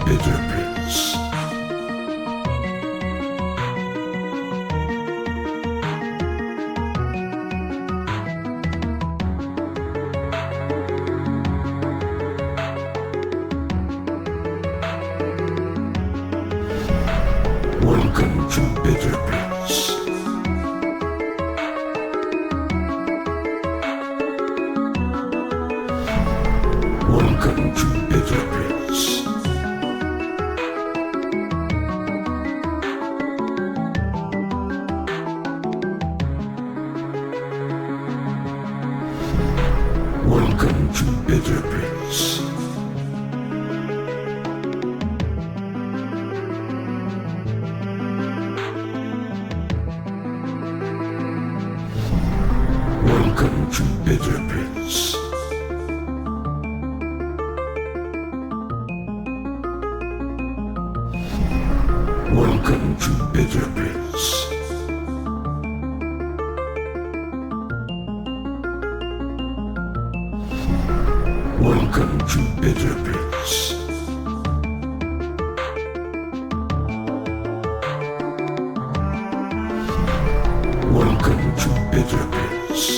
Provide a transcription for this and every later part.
Bitter Prince. Welcome to Bitter Prince. Welcome to Bitter Prince. Welcome to Bitter Prince. Welcome to Bitter Prince. Welcome to Bitter Prince. Welcome to Bitter Prince. Welcome to Bitter Prince.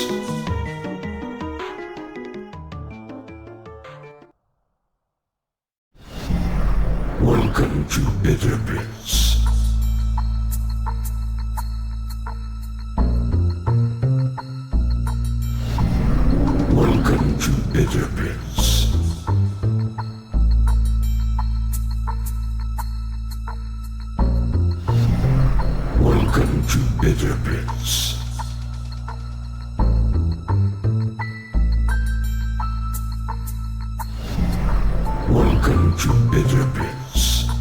Welcome to Bitter Prince. Welcome to Bitter Prince. Welcome to Bitter Prince. Welcome to Bitter Prince.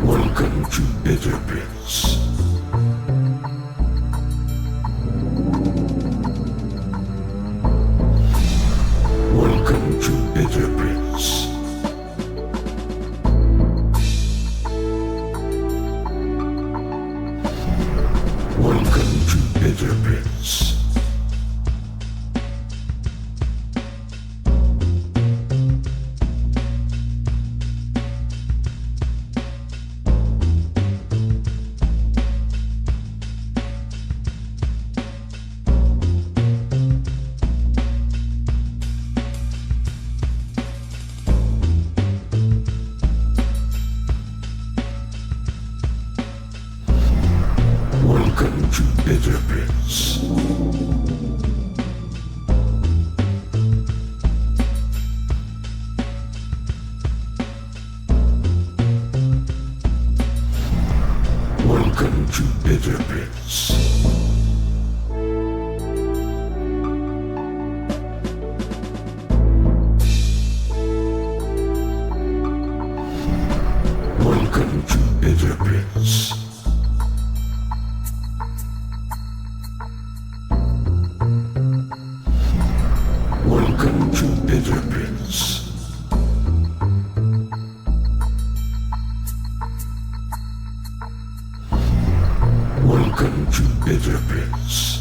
Welcome to Bitter Prince. Welcome to Bitter Prince. Welcome to Bitter Prince. Welcome to Bitter Prince. Welcome to Bitter Prince. Welcome to Bitter Prince. Welcome to Bitter Prince. Welcome to Bitter Prince.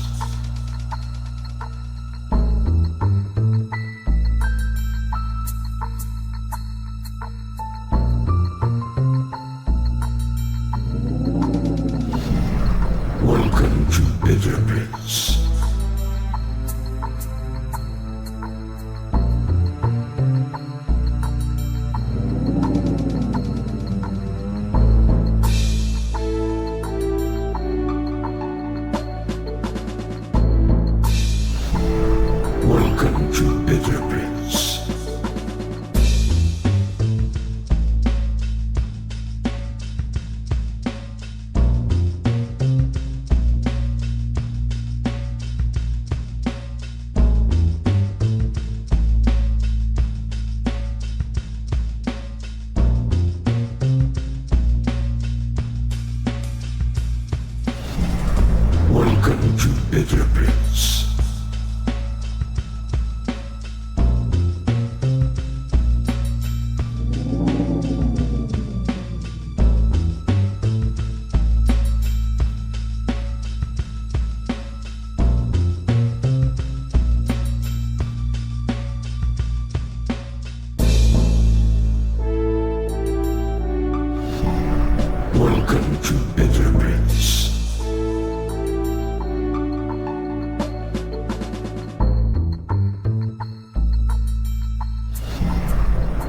to Bitter Prince.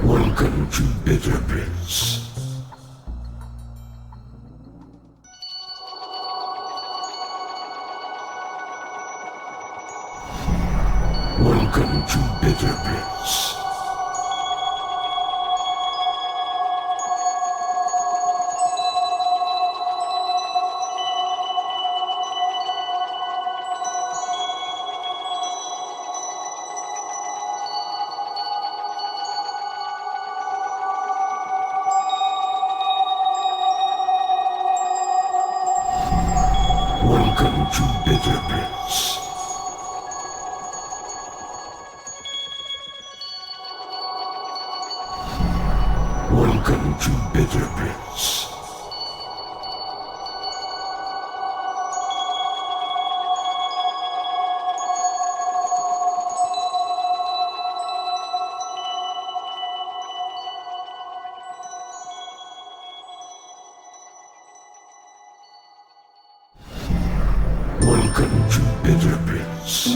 Welcome to Bitter Prince. Welcome to Bitter Prince. Welcome to Bitter Prince. Welcome to Bitter Prince. Welcome to Bitter Prince.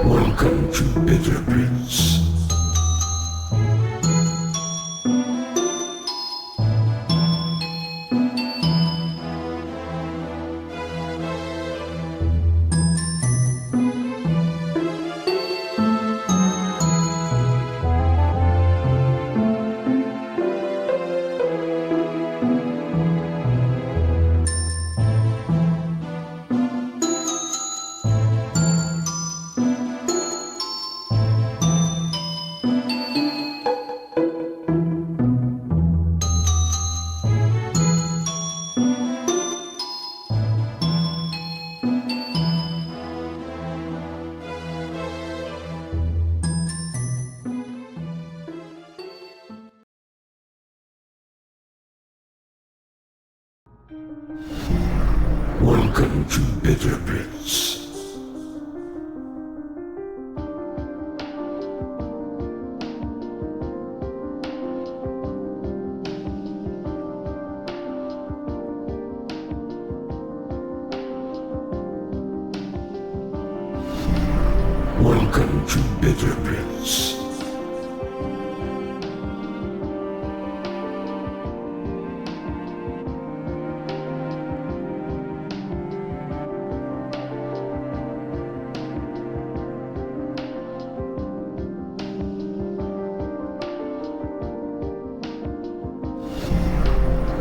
Welcome to Bitter Prince. Welcome to Bitter Prince. Welcome to Bitter Prince.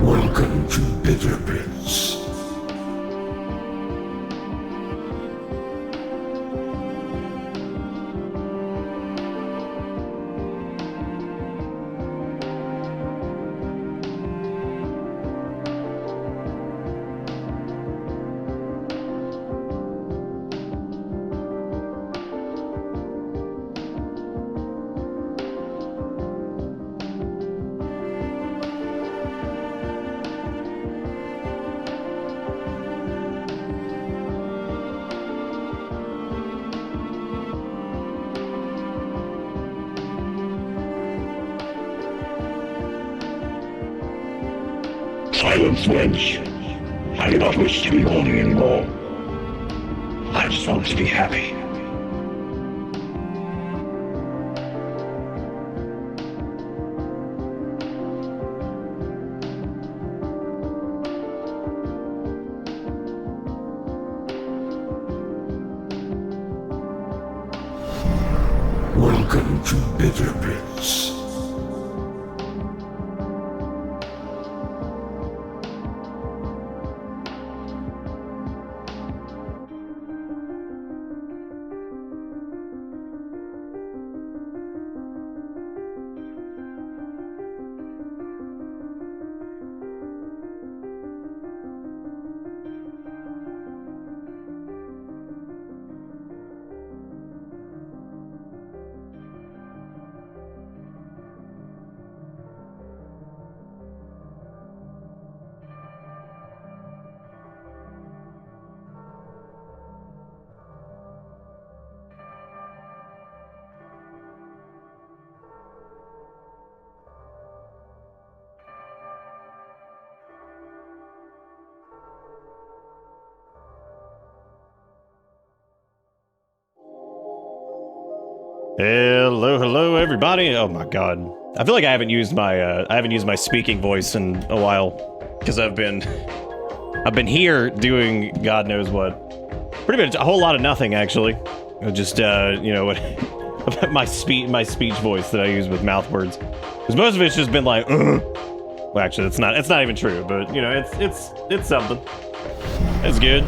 Welcome to Bitter Prince. Silence, wench. I do not wish to be lonely anymore. I just want to be happy. Welcome to Bitter Prince. Hello, everybody. Oh my god. I feel like I haven't used my speaking voice in a while because I've been here doing God knows what. Pretty much a whole lot of nothing actually. Just you know what my speech voice that I use with mouth words. Because most of it's just been like well, actually it's not even true, but you know, it's something. It's good.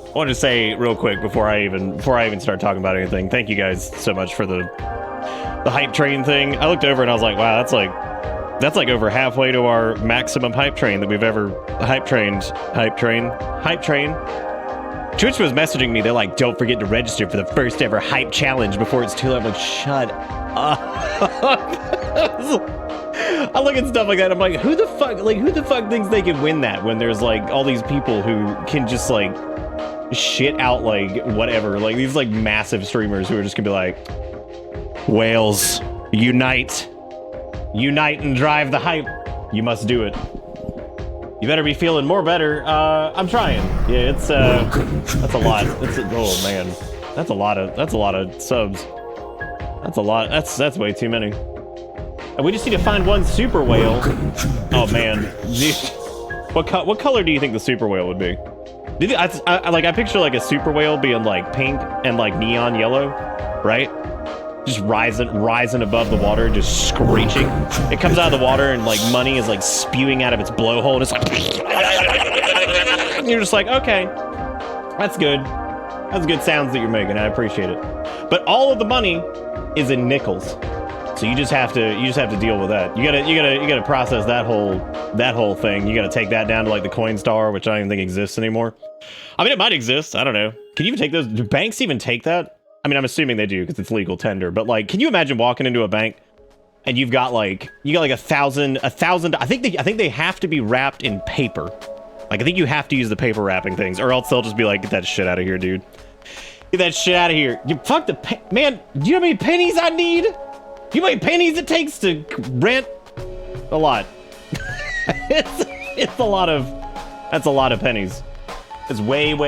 I wanted to say real quick before I even start talking about anything, thank you guys so much for the hype train thing. I looked over and I was like, wow, that's like over halfway to our maximum hype train that we've ever hype trained. Hype train. Twitch was messaging me. They're like, don't forget to register for the first ever hype challenge before it's too late. I'm like, shut up. I look at stuff like that. I'm like, who the fuck thinks they can win that when there's like all these people who can just like shit out like whatever, like these like massive streamers who are just gonna be like, whales, unite and drive the hype. You must do it. You better be feeling more better. I'm trying. Yeah, it's that's a lot. Oh man, that's a lot of subs. That's a lot. That's way too many. And we just need to find one super whale. Oh man, what color do you think the super whale would be? I picture like a super whale being like pink and like neon yellow, right? Just rising above the water, just screeching. It comes out of the water and like money is like spewing out of its blowhole and it's like and you're just like, okay, that's good. That's good sounds that you're making. I appreciate it. But all of the money is in nickels. So you just have to deal with that. You gotta process that whole thing. You gotta take that down to like the Coinstar, which I don't even think exists anymore. I mean, it might exist. I don't know. Can you even take those? Do banks even take that? I mean, I'm assuming they do because it's legal tender. But like, can you imagine walking into a bank and you got like 1,000? I think they have to be wrapped in paper. Like, I think you have to use the paper wrapping things, or else they'll just be like, get that shit out of here, dude. Get that shit out of here. You fuck the man. Do you know how many pennies I need? You know how many pennies it takes to rent? A lot. It's a lot of. That's a lot of pennies. It's way too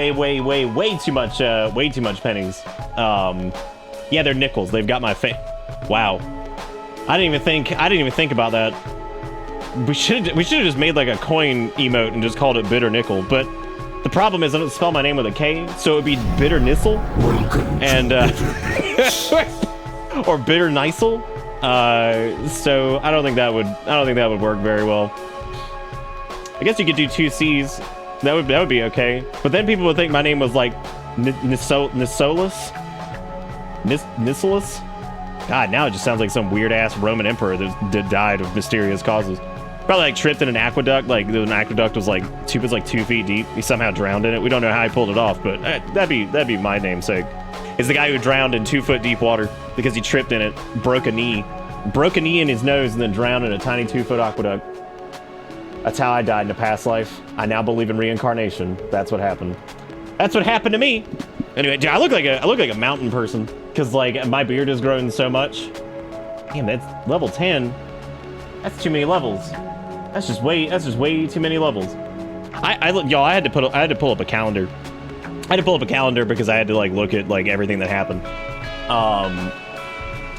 much. Way too much pennies. Yeah, they're nickels. They've got my face. Wow. I didn't even think about that. We should have just made like a coin emote and just called it bitter nickel. But the problem is I don't spell my name with a K, so it would be bitter nissel and or bitter nicel. So I don't think that would work very well. I guess you could do 2 C's. That would be okay. But then people would think my name was like Nissolus. God, now it just sounds like some weird ass Roman emperor that died of mysterious causes. Probably like tripped in an aqueduct. Like an aqueduct was like 2 feet deep. He somehow drowned in it. We don't know how he pulled it off, but that'd be my namesake. Is the guy who drowned in 2 foot deep water because he tripped in it, broke a knee in his nose, and then drowned in a tiny 2 foot aqueduct. That's how I died in a past life. I now believe in reincarnation. That's what happened. That's what happened to me. Anyway, dude, I look like a mountain person because like my beard has grown so much. Damn, that's level 10. That's too many levels. That's just way too many levels. I had to pull up a calendar. I had to pull up a calendar because I had to like look at like everything that happened.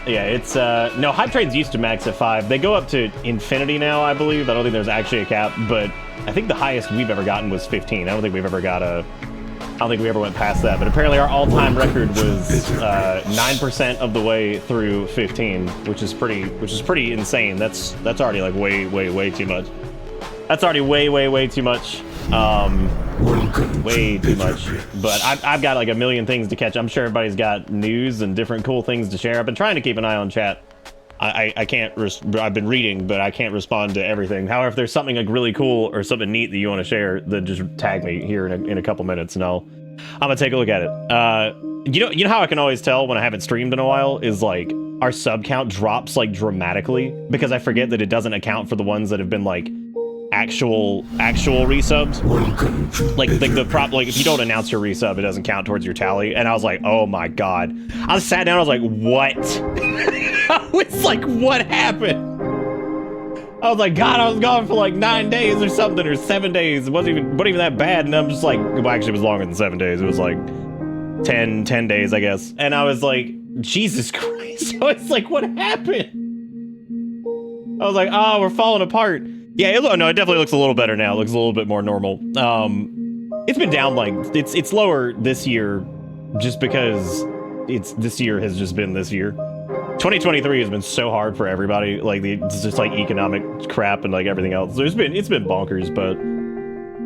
Yeah, it's no, hype trains used to max at 5. They go up to infinity now, I believe. I don't think there's actually a cap, but I think the highest we've ever gotten was 15. I don't think we ever went past that, but apparently our all-time record was 9% of the way through 15, which is pretty insane. That's already like way too much. That's already way too much. Way too much. But I've got like a million things to catch. I'm sure everybody's got news and different cool things to share. I've been trying to keep an eye on chat. I can't. I've been reading, but I can't respond to everything. However, if there's something like really cool or something neat that you want to share, then just tag me here in a couple minutes, and I'm gonna take a look at it. You know how I can always tell when I haven't streamed in a while is like our sub count drops like dramatically because I forget that it doesn't account for the ones that have been like actual resubs. Like if you don't announce your resub, it doesn't count towards your tally. And I was like, oh my god. I sat down, I was like, what? I was like, what happened? I was like, God, I was gone for like 9 days or something, or 7 days. It wasn't even that bad. And I'm just like, well, actually it was longer than 7 days. It was like 10 days, I guess. And I was like, Jesus Christ. I was like, what happened? I was like, oh, we're falling apart. Yeah, no, it definitely looks a little better now. It looks a little bit more normal. It's been down like, it's lower this year just because this year has just been this year. 2023 has been so hard for everybody. Like it's just like economic crap and like everything else. It's been bonkers, but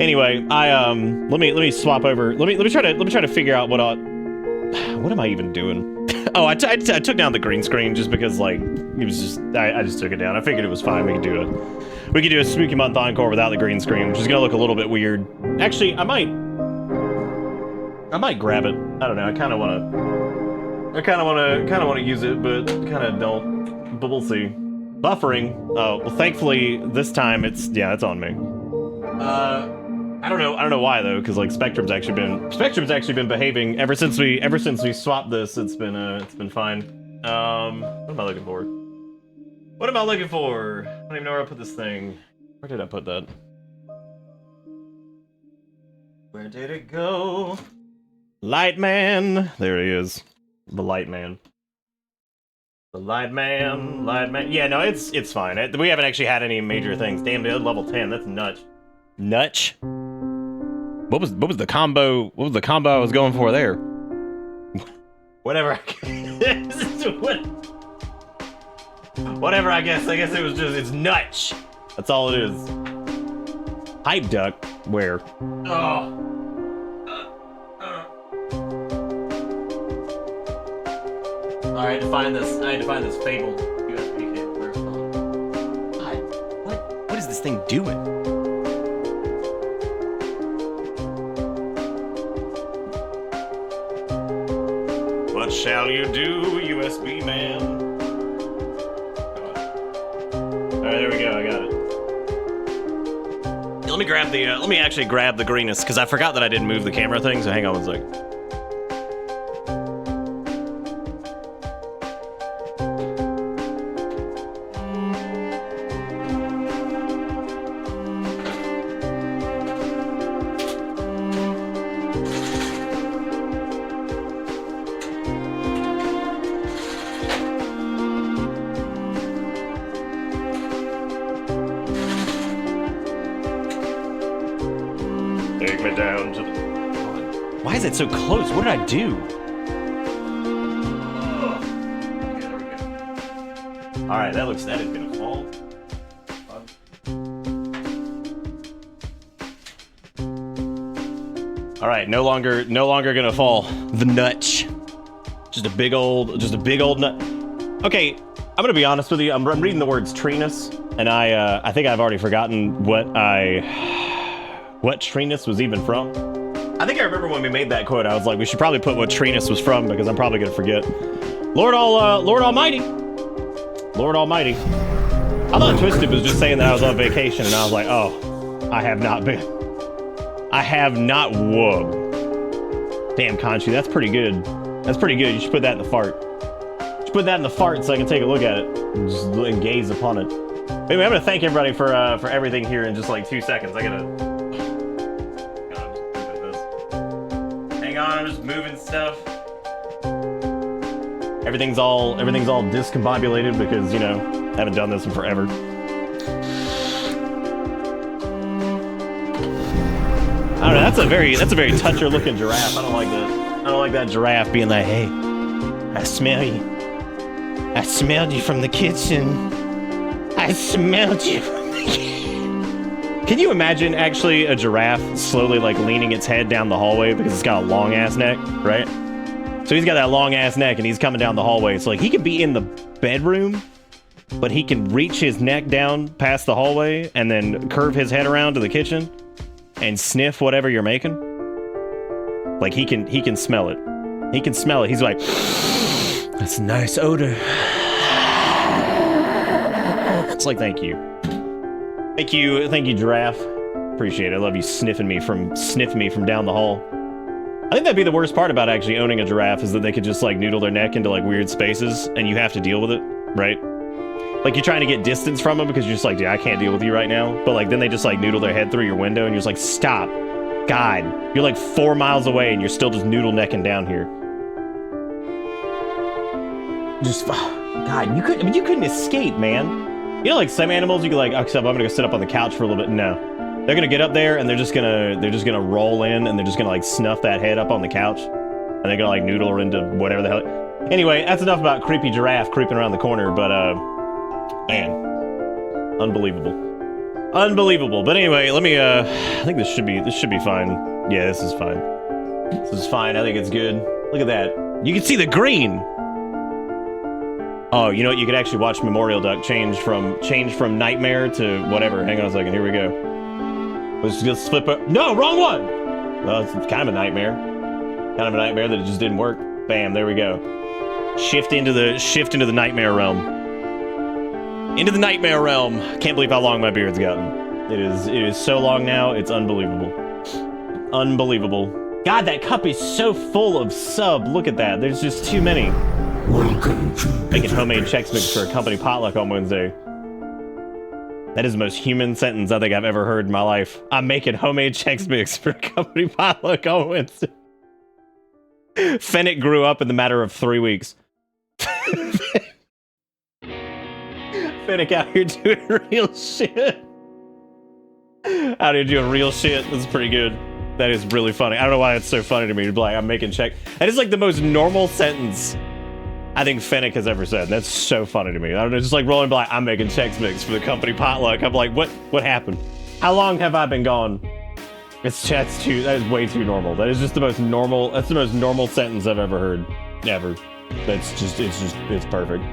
anyway, let me swap over. Let me try to figure out what am I even doing? Oh, I took down the green screen just because like it was just I just took it down. I figured it was fine. We could do a Spooky Month Encore without the green screen, which is gonna look a little bit weird. Actually, I might grab it. I don't know. I kind of want to use it, but kind of don't. But we'll see. Buffering. Oh, well, thankfully this time it's on me. I don't know why though, because like Spectrum's actually been behaving ever since we swapped this. It's been fine. What am I looking for? I don't even know where I put this thing. Where did I put that? Where did it go? Light man. There he is. The light man. The light man. Yeah, no, it's fine. We haven't actually had any major things. Damn, dude, level 10. That's nuts. Nutch. What was the combo? What was the combo I was going for there? Whatever. Whatever. I guess it was just it's nutch. That's all it is. Hype duck. Where? Oh. I had to find this Fable USB cable first. What is this thing doing? What shall you do, USB man? Alright, there we go, I got it. Let me actually grab the greenness, because I forgot that I didn't move the camera thing, so hang on one sec. Take me down to the... Why is it so close? What did I do? Okay, there we go. Alright, that is gonna fall. Alright, no longer gonna fall. The nutch. Just a big old nut. Okay, I'm gonna be honest with you. I'm reading the words treeness, and I think I've already forgotten what treeness was even from. I think I remember when we made that quote, I was like, we should probably put what treeness was from, because I'm probably gonna forget. Lord Almighty. Lord Almighty. I thought Twisted was just saying that I was on vacation, and I was like, oh, I have not been. I have not. Whoa. Damn, Conchu, that's pretty good. That's pretty good. You should put that in the fart. You should put that in the fart so I can take a look at it and just gaze upon it. Anyway, I'm gonna thank everybody for everything here in just like 2 seconds. I'm just moving stuff. Everything's all discombobulated because, you know, I haven't done this in forever. I don't know, that's a very toucher looking giraffe. I don't like that. I don't like that giraffe being like, hey, I smell you. I smelled you from the kitchen. I smelled you from the kitchen. Can you imagine actually a giraffe slowly like leaning its head down the hallway because it's got a long ass neck, right? So he's got that long ass neck and he's coming down the hallway. So like he could be in the bedroom, but he can reach his neck down past the hallway and then curve his head around to the kitchen and sniff whatever you're making. Like he can smell it. He can smell it. He's like, that's a nice odor. It's like, thank you. Thank you, giraffe. Appreciate it. I love you sniffing me from down the hall. I think that'd be the worst part about actually owning a giraffe is that they could just like noodle their neck into like weird spaces and you have to deal with it, right? Like you're trying to get distance from them because you're just like, dude, I can't deal with you right now. But like then they just like noodle their head through your window and you're just like, stop. God, you're like 4 miles away and you're still just noodle necking down here. Just, God, you couldn't escape, man. You know, like some animals, you could like, except I'm gonna go sit up on the couch for a little bit. No, they're gonna get up there and they're just gonna roll in and they're just gonna like snuff that head up on the couch and they're gonna like noodle her into whatever the hell. Anyway, that's enough about creepy giraffe creeping around the corner. But man, unbelievable. But anyway, let me. I think this should be fine. Yeah, this is fine. This is fine. I think it's good. Look at that. You can see the green. Oh, you know what? You could actually watch Memorial Duck change from nightmare to whatever. Hang on a second. Here we go. Let's just flip it. No, wrong one. Well, it's kind of a nightmare. Kind of a nightmare that it just didn't work. Bam. There we go. Shift into the nightmare realm. Into the nightmare realm. Can't believe how long my beard's gotten. It is so long now. It's unbelievable. Unbelievable. God, that cup is so full of sub. Look at that. There's just too many. Welcome to Making homemade Chex Mix for a company potluck on Wednesday. That is the most human sentence I think I've ever heard in my life. I'm making homemade Chex Mix for a company potluck on Wednesday. Fennec grew up in the matter of 3 weeks. Fennec out here doing real shit. Out here doing real shit. That's pretty good. That is really funny. I don't know why it's so funny to me to be like, I'm making Chex. That is like the most normal sentence I think Fennec has ever said. That's so funny to me. I don't know, just like rolling by, I'm making Chex Mix for the company potluck. I'm like, what happened? How long have I been gone? That is way too normal. That is just the most normal, that's the most normal sentence I've ever heard. Ever. It's perfect.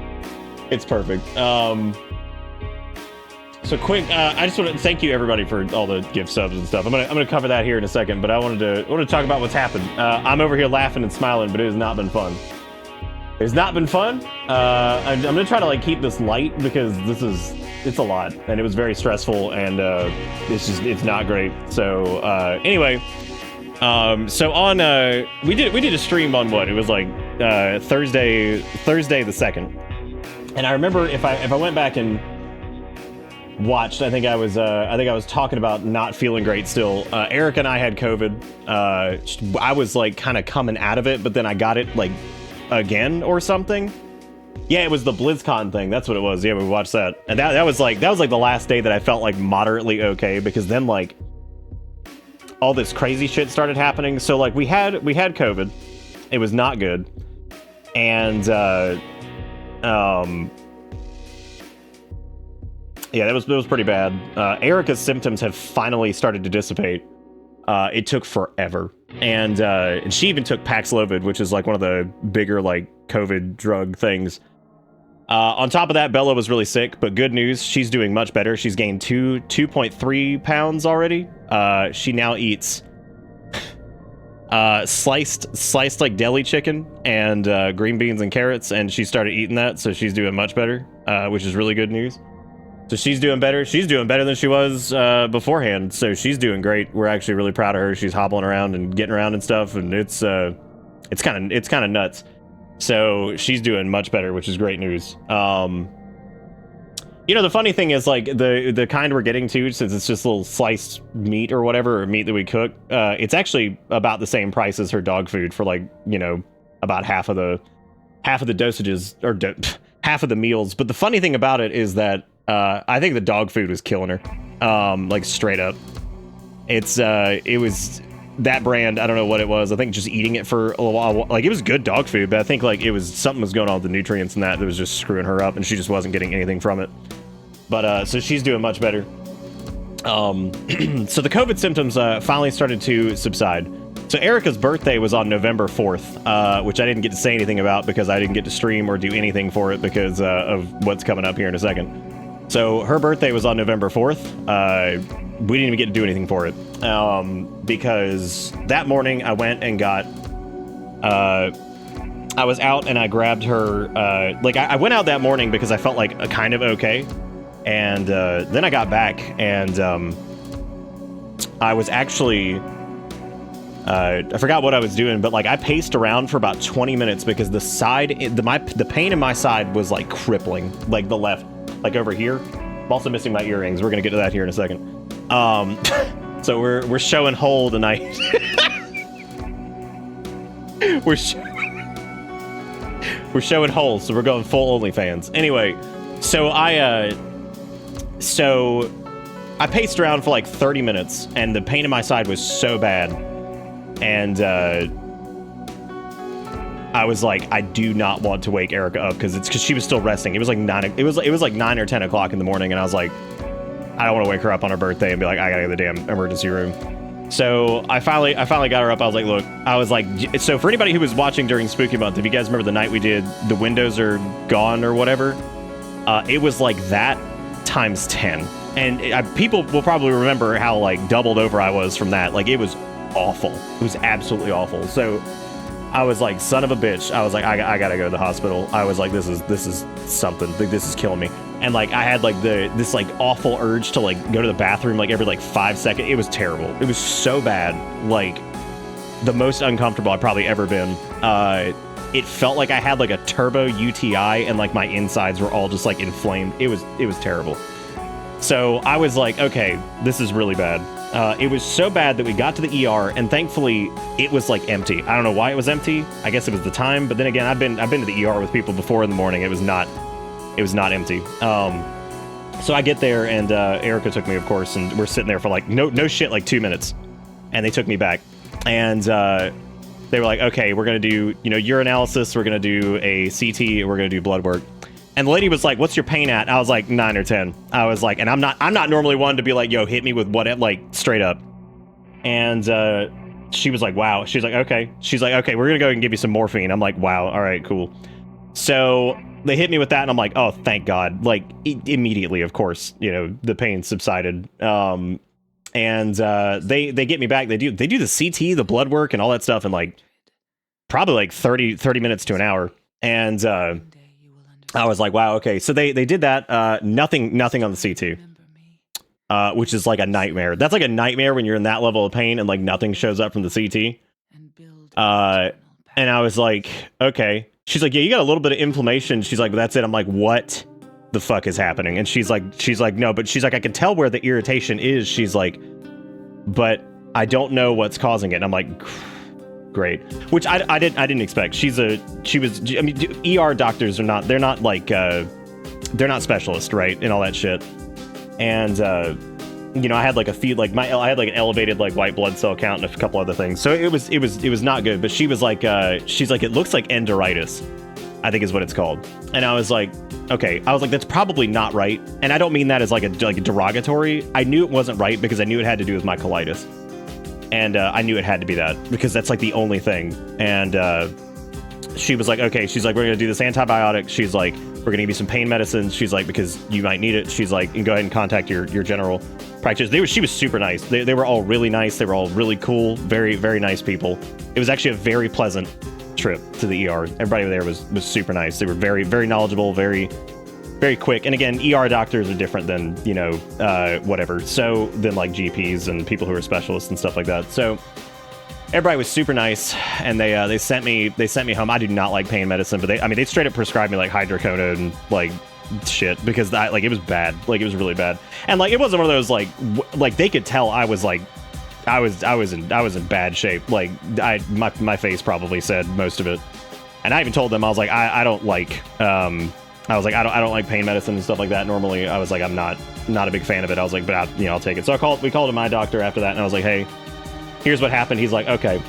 It's perfect. So quick, I just want to thank you everybody for all the gift subs and stuff. I'm gonna cover that here in a second, but I wanted to talk about what's happened. I'm over here laughing and smiling, but it has not been fun. It's not been fun. I'm gonna try to like keep this light because it's a lot and it was very stressful and it's not great. So anyway, so on we did a stream on what it was like Thursday the 2nd, and I remember if I went back and watched, I think I was talking about not feeling great still. Eric and I had COVID. I was like kind of coming out of it, but then I got it like again or something. Yeah, it was the BlizzCon thing. That's what it was. Yeah, we watched that. And that was like the last day that I felt like moderately okay, because then like all this crazy shit started happening. So like we had COVID. It was not good. And yeah, that was pretty bad. Erica's symptoms have finally started to dissipate. It took forever. And she even took Paxlovid, which is like one of the bigger like COVID drug things. On top of that, Bella was really sick, but good news, she's doing much better. She's gained 2.3 pounds already. She now eats sliced like deli chicken and green beans and carrots, and she started eating that, so she's doing much better, which is really good news. So she's doing better. She's doing better than she was beforehand. So she's doing great. We're actually really proud of her. She's hobbling around and getting around and stuff, and it's kind of nuts. So she's doing much better, which is great news. You know, the funny thing is like the kind we're getting to, since it's just little sliced meat or whatever, or meat that we cook, it's actually about the same price as her dog food for like, you know, about half of the dosages or half of the meals. But the funny thing about it is that I think the dog food was killing her, like straight up. It was that brand. I don't know what it was. I think just eating it for a little while, like it was good dog food, but I think like something was going on with the nutrients and that was just screwing her up, and she just wasn't getting anything from it. But so she's doing much better. So the COVID symptoms finally started to subside. So Erica's birthday was on November 4th, which I didn't get to say anything about because I didn't get to stream or do anything for it because of what's coming up here in a second. So her birthday was on November 4th. We didn't even get to do anything for it because that morning I went and got, I was out and I grabbed her, I went out that morning because I felt like kind of okay. And then I got back and I was actually, I forgot what I was doing, but like I paced around for about 20 minutes because the pain in my side was like crippling, like the left, like over here. I'm also missing my earrings. We're gonna get to that here in a second. So we're showing Hole tonight. we're showing Hole, so we're going full OnlyFans. Anyway, so I paced around for like 30 minutes, and the pain in my side was so bad, and I was like, I do not want to wake Erica up because she was still resting. It was like 9. It was like 9 or 10 o'clock in the morning, and I was like, I don't want to wake her up on her birthday and be like, I gotta go to the damn emergency room. So I finally got her up. I was like, so for anybody who was watching during Spooky Month, if you guys remember the night we did The Windows Are Gone or whatever, it was like that times 10. And people will probably remember how like doubled over I was from that. Like, it was awful. It was absolutely awful. So I was like, son of a bitch. I was like, I gotta go to the hospital. I was like, this is something. Like, this is killing me. And like, I had like this like awful urge to like go to the bathroom like every like 5 seconds. It was terrible. It was so bad. Like, the most uncomfortable I've probably ever been. It felt like I had like a turbo UTI, and like my insides were all just like inflamed. It was terrible. So I was like, okay, this is really bad. It was so bad that we got to the ER, and thankfully it was like empty. I don't know why it was empty. I guess it was the time, but then again, I've been to the ER with people before in the morning. It was not empty. So I get there, and Erica took me, of course, and we're sitting there for like no shit, like 2 minutes, and they took me back, and they were like, okay, we're gonna do urinalysis, we're gonna do a CT, and we're gonna do blood work. And the lady was like, what's your pain at? I was like, 9 or 10. I was like, and I'm not normally one to be like, yo, hit me with what, like, straight up. And she was like, wow. She's like, okay. She's like, okay, we're going to go and give you some morphine. I'm like, wow. All right, cool. So they hit me with that, and I'm like, oh, thank God. Like, immediately, of course, the pain subsided. And they get me back. They do the CT, the blood work, and all that stuff in like probably like 30 minutes to an hour. And I was like, wow, okay. So they did that. Nothing on the CT, which is like a nightmare. That's like a nightmare when you're in that level of pain and like nothing shows up from the CT. And I was like, okay. She's like, yeah, you got a little bit of inflammation. She's like, but that's it. I'm like, what the fuck is happening? And she's like, no, but she's like, I can tell where the irritation is. She's like, but I don't know what's causing it. And I'm like, great, which I didn't expect. I mean, ER doctors they're not specialists, right, and all that shit. And I had like I had like an elevated like white blood cell count and a couple other things, so it was not good. But she was like, she's like, it looks like enteritis, I think is what it's called. And I was like, okay. I was like, that's probably not right, and I don't mean that as like a derogatory. I knew it wasn't right because I knew it had to do with my colitis. And I knew it had to be that because that's like the only thing. And she was like, okay, she's like, we're going to do this antibiotic. She's like, we're going to give you some pain medicines. She's like, because you might need it. She's like, and go ahead and contact your general practitioner. She was super nice. They were all really nice. They were all really cool. Very, very nice people. It was actually a very pleasant trip to the ER. Everybody there was super nice. They were very, very knowledgeable, very, very quick. And again, ER doctors are different than, whatever. So than like GPs and people who are specialists and stuff like that. So everybody was super nice, and they sent me home. I do not like pain medicine, but they straight up prescribed me like hydrocodone and like shit because it was bad. Like, it was really bad. And like, it wasn't one of those like they could tell I was like, I was in bad shape. Like, my face probably said most of it. And I even told them, I was like, I don't like, I was like, I don't like pain medicine and stuff like that. Normally, I was like, I'm not a big fan of it. I was like, but I'll take it. So we called my doctor after that, and I was like, hey, here's what happened. He's like, okay.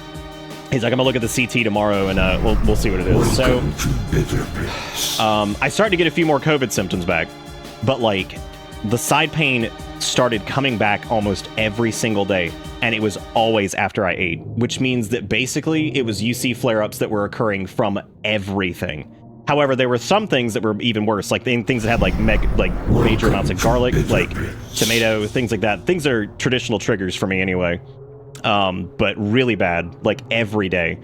He's like, I'm gonna look at the CT tomorrow, and we'll see what it is. So, I started to get a few more COVID symptoms back, but like, the side pain started coming back almost every single day, and it was always after I ate, which means that basically it was UC flare-ups that were occurring from everything. However, there were some things that were even worse, like things that had like major amounts of garlic, like tomato, things like that. Things that are traditional triggers for me anyway, but really bad, like every day.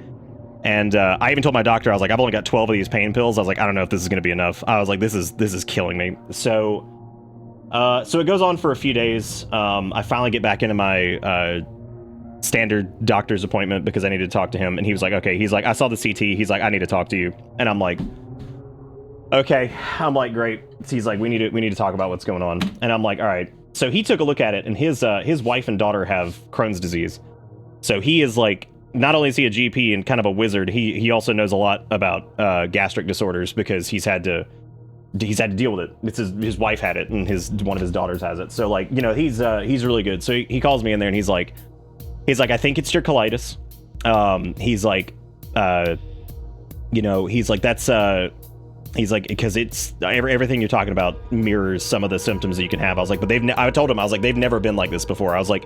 And I even told my doctor, I was like, I've only got 12 of these pain pills. I was like, I don't know if this is going to be enough. I was like, this is killing me. So it goes on for a few days. I finally get back into my standard doctor's appointment because I needed to talk to him. And he was like, okay. He's like, I saw the CT. He's like, I need to talk to you. And I'm like, okay. I'm like, great. He's like, we need to talk about what's going on. And I'm like, all right. So he took a look at it, and his wife and daughter have Crohn's disease. So he is like, not only is he a GP and kind of a wizard, he also knows a lot about gastric disorders because he's had to deal with it. It's his wife had it, and one of his daughters has it. So like, you know, he's really good. So he calls me in there, and he's like, I think it's your colitis. He's like, you know, he's like, that's he's like, because it's everything you're talking about mirrors some of the symptoms that you can have. I was like, but I told him, I was like, they've never been like this before. I was like,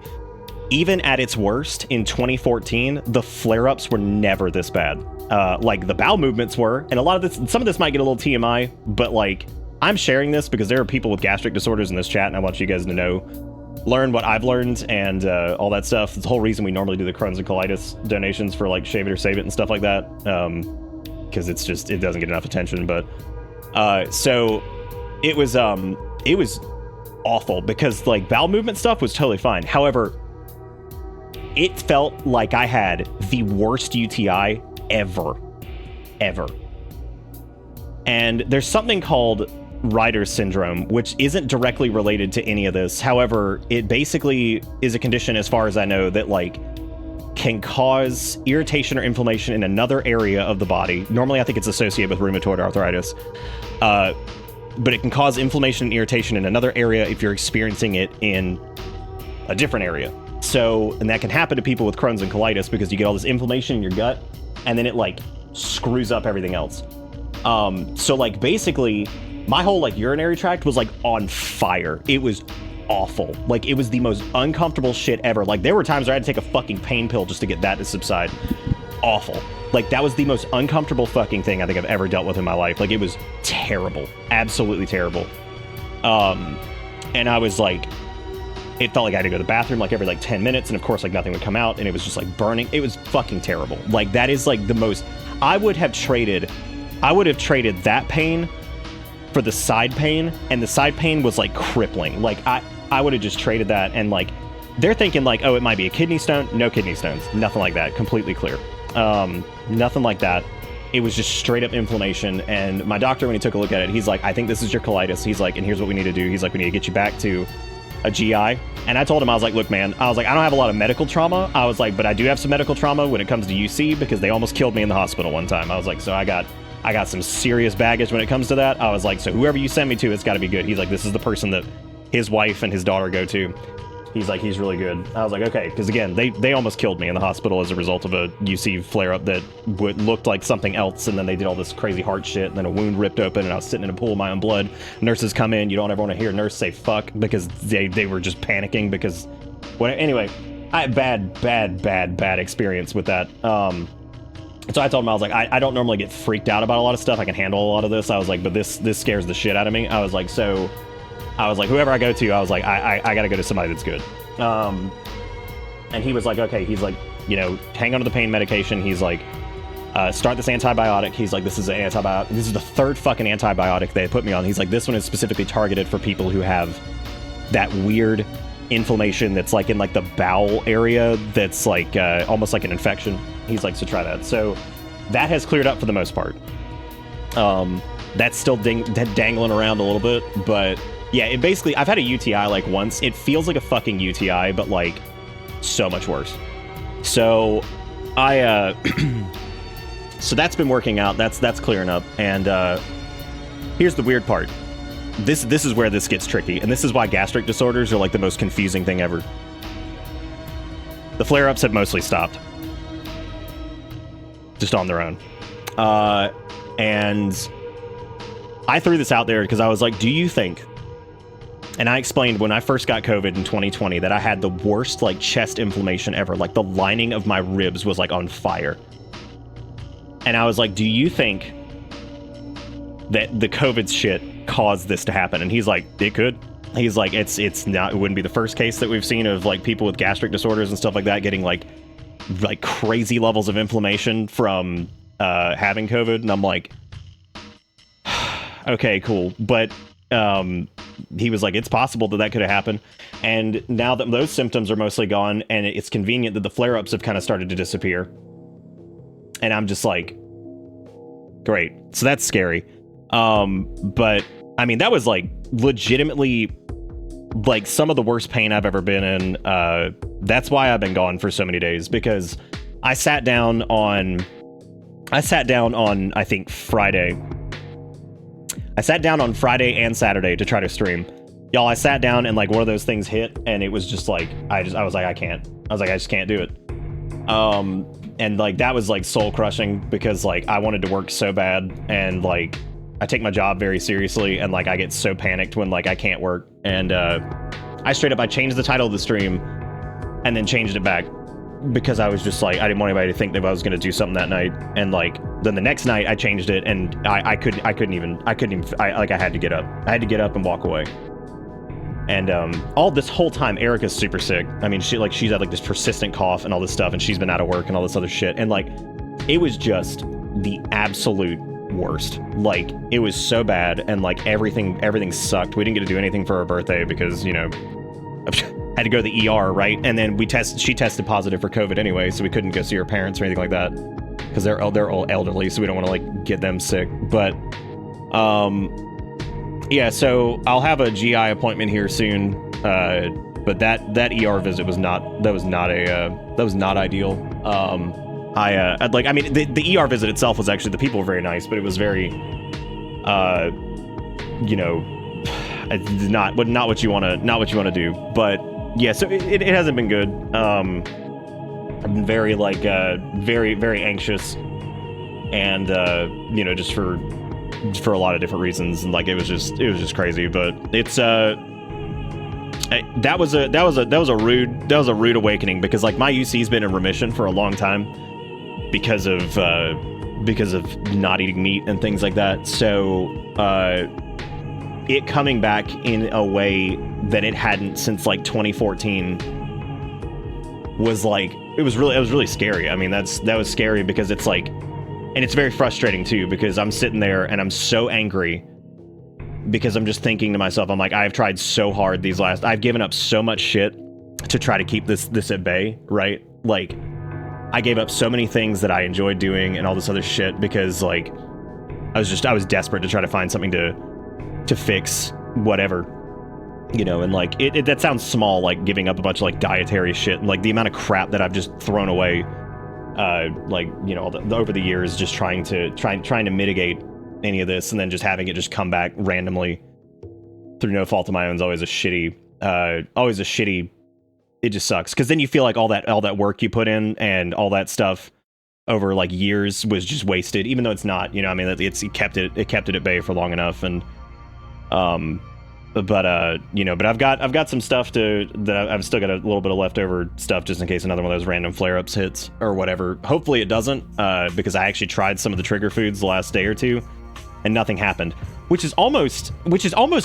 even at its worst in 2014, the flare-ups were never this bad. Like the bowel movements were, and some of this might get a little TMI, but like, I'm sharing this because there are people with gastric disorders in this chat, and I want you guys to learn what I've learned and all that stuff. It's the whole reason we normally do the Crohn's and colitis donations for like Shave It or Save It and stuff like that. Because it doesn't get enough attention. But so it was awful because like bowel movement stuff was totally fine. However, it felt like I had the worst UTI ever. And there's something called Reiter's syndrome, which isn't directly related to any of this. However, it basically is a condition, as far as I know, that like can cause irritation or inflammation in another area of the body. Normally, I think it's associated with rheumatoid arthritis. But it can cause inflammation and irritation in another area if you're experiencing it in a different area. So, and that can happen to people with Crohn's and colitis because you get all this inflammation in your gut, and then it like screws up everything else. So like basically my whole like urinary tract was like on fire. It was awful. Like it was the most uncomfortable shit ever. Like there were times where I had to take a fucking pain pill just to get that to subside. Awful. Like that was the most uncomfortable fucking thing I think I've ever dealt with in my life. Like it was terrible. Absolutely terrible. And I was like, it felt like I had to go to the bathroom like every like 10 minutes, and of course like nothing would come out, and it was just like burning. It was fucking terrible. Like that is like the most, I would have traded that pain for the side pain, and the side pain was like crippling. Like I would have just traded that, and like they're thinking like, oh, it might be a kidney stone. No kidney stones, nothing like that. Completely clear. Nothing like that. It was just straight up inflammation. And my doctor, when he took a look at it, he's like, I think this is your colitis. He's like, and here's what we need to do. He's like, we need to get you back to a GI. And I told him, I was like, look, man, I was like, I don't have a lot of medical trauma. I was like, but I do have some medical trauma when it comes to UC because they almost killed me in the hospital one time. I was like, so I got some serious baggage when it comes to that. I was like, so whoever you send me to, it's got to be good. He's like, this is the person that his wife and his daughter go to. He's like, he's really good. I was like, okay, because again, they almost killed me in the hospital as a result of a UC flare-up that looked like something else, and then they did all this crazy heart shit, and then a wound ripped open, and I was sitting in a pool of my own blood. Nurses come in, you don't ever want to hear a nurse say fuck, because they were just panicking, because... Anyway, I had bad experience with that. So I told him, I was like, I don't normally get freaked out about a lot of stuff. I can handle a lot of this. I was like, but this scares the shit out of me. I was like, whoever I go to, I was like, I gotta go to somebody that's good. And he was like, okay, he's like, you know, hang on to the pain medication. He's like, start this antibiotic. He's like, this is an antibiotic. This is the third fucking antibiotic they put me on. He's like, this one is specifically targeted for people who have that weird inflammation that's like in like the bowel area that's like almost like an infection. He's like, so try that. So that has cleared up for the most part. That's still dangling around a little bit, but yeah, it basically, I've had a UTI like once. It feels like a fucking UTI, but like so much worse. So I so that's been working out. That's clearing up. And here's the weird part. This is where this gets tricky, and this is why gastric disorders are like the most confusing thing ever. The flare-ups have mostly stopped. Just on their own. And I threw this out there because I was like, do you think... And I explained when I first got COVID in 2020 that I had the worst like chest inflammation ever. Like the lining of my ribs was like on fire. And I was like, do you think that the COVID shit caused this to happen? And he's like, it could. He's like, it's not, it wouldn't be the first case that we've seen of like people with gastric disorders and stuff like that getting like crazy levels of inflammation from having COVID. And I'm like, okay, cool. But he was like, it's possible that could have happened. And now that those symptoms are mostly gone, and it's convenient that the flare-ups have kind of started to disappear. And I'm just like, great. So that's scary. But I mean, that was like legitimately like some of the worst pain I've ever been in. That's why I've been gone for so many days, because I sat down on I think Friday. I sat down on Friday and Saturday to try to stream. Y'all, I sat down and like one of those things hit, and it was just like I was like, I just can't do it. And like that was like soul crushing, because like I wanted to work so bad, and like I take my job very seriously, and like I get so panicked when like I can't work. And I changed the title of the stream and then changed it back, because I was just like, I didn't want anybody to think that I was going to do something that night. And like then the next night I changed it, and I couldn't even I had to get up. I had to get up and walk away. And all this whole time, Erica's super sick. I mean, she's had like this persistent cough and all this stuff, and she's been out of work and all this other shit. And like, it was just the absolute worst. Like, it was so bad, and like everything sucked. We didn't get to do anything for her birthday because, you know, had to go to the ER, right? And then she tested positive for COVID anyway, so we couldn't go see her parents or anything like that, because they're all elderly, so we don't want to like get them sick. But yeah, so I'll have a GI appointment here soon, but that ER visit was not ideal. The ER visit itself was actually, the people were very nice, but it was very, you know, not what you want to do. But yeah, so it hasn't been good. I've been very very anxious, and you know, just for a lot of different reasons, and like it was just crazy. But it's that was a rude awakening, because like my UC's been in remission for a long time because of not eating meat and things like that. So it coming back in a way that it hadn't since like 2014 was like, it was really scary. I mean, that was scary, because it's like, and it's very frustrating too, because I'm sitting there and I'm so angry, because I'm just thinking to myself, I'm like, I've tried so hard I've given up so much shit to try to keep this at bay, right? Like, I gave up so many things that I enjoyed doing and all this other shit, because like I was desperate to try to find something to fix whatever, you know. And like that sounds small, like giving up a bunch of like dietary shit, and like the amount of crap that I've just thrown away, like, you know, over the years, just trying to mitigate any of this, and then just having it just come back randomly through no fault of my own is always a shitty. It just sucks, because then you feel like all that work you put in and all that stuff over like years was just wasted, even though it's not. You know, I mean, it kept it at bay for long enough. And you know, but I've got some stuff I've still got a little bit of leftover stuff, just in case another one of those random flare-ups hits or whatever. Hopefully it doesn't, because I actually tried some of the trigger foods the last day or two, and nothing happened, which is almost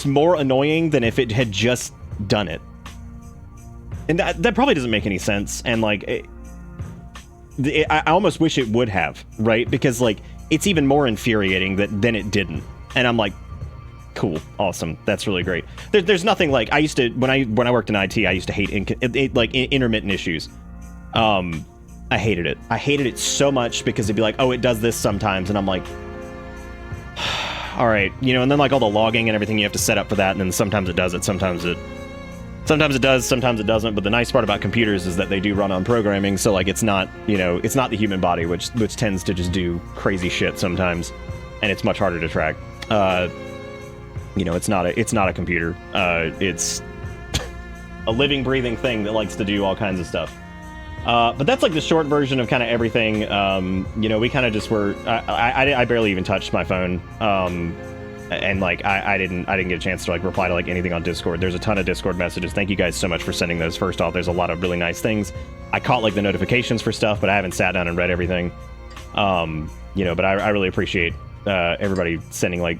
more annoying than if it had just done it. And that probably doesn't make any sense. And like, I almost wish it would have, right? Because like, it's even more infuriating than it didn't. And I'm like, cool, awesome, that's really great. There's nothing like, I used to, when I worked in IT, I used to hate intermittent issues. I hated it so much, because it'd be like, oh, it does this sometimes, and I'm like, all right, you know. And then like all the logging and everything you have to set up for that, and then sometimes it does it, sometimes it does, sometimes it doesn't. But the nice part about computers is that they do run on programming, so like it's not, you know, it's not the human body, which tends to just do crazy shit sometimes, and it's much harder to track. You know, it's not a computer. It's a living, breathing thing that likes to do all kinds of stuff. But that's like the short version of kind of everything. You know, we kind of just were. I barely even touched my phone. And like I didn't get a chance to like reply to like anything on Discord. There's a ton of Discord messages. Thank you guys so much for sending those. First off, there's a lot of really nice things. I caught like the notifications for stuff, but I haven't sat down and read everything. You know, but I really appreciate everybody sending like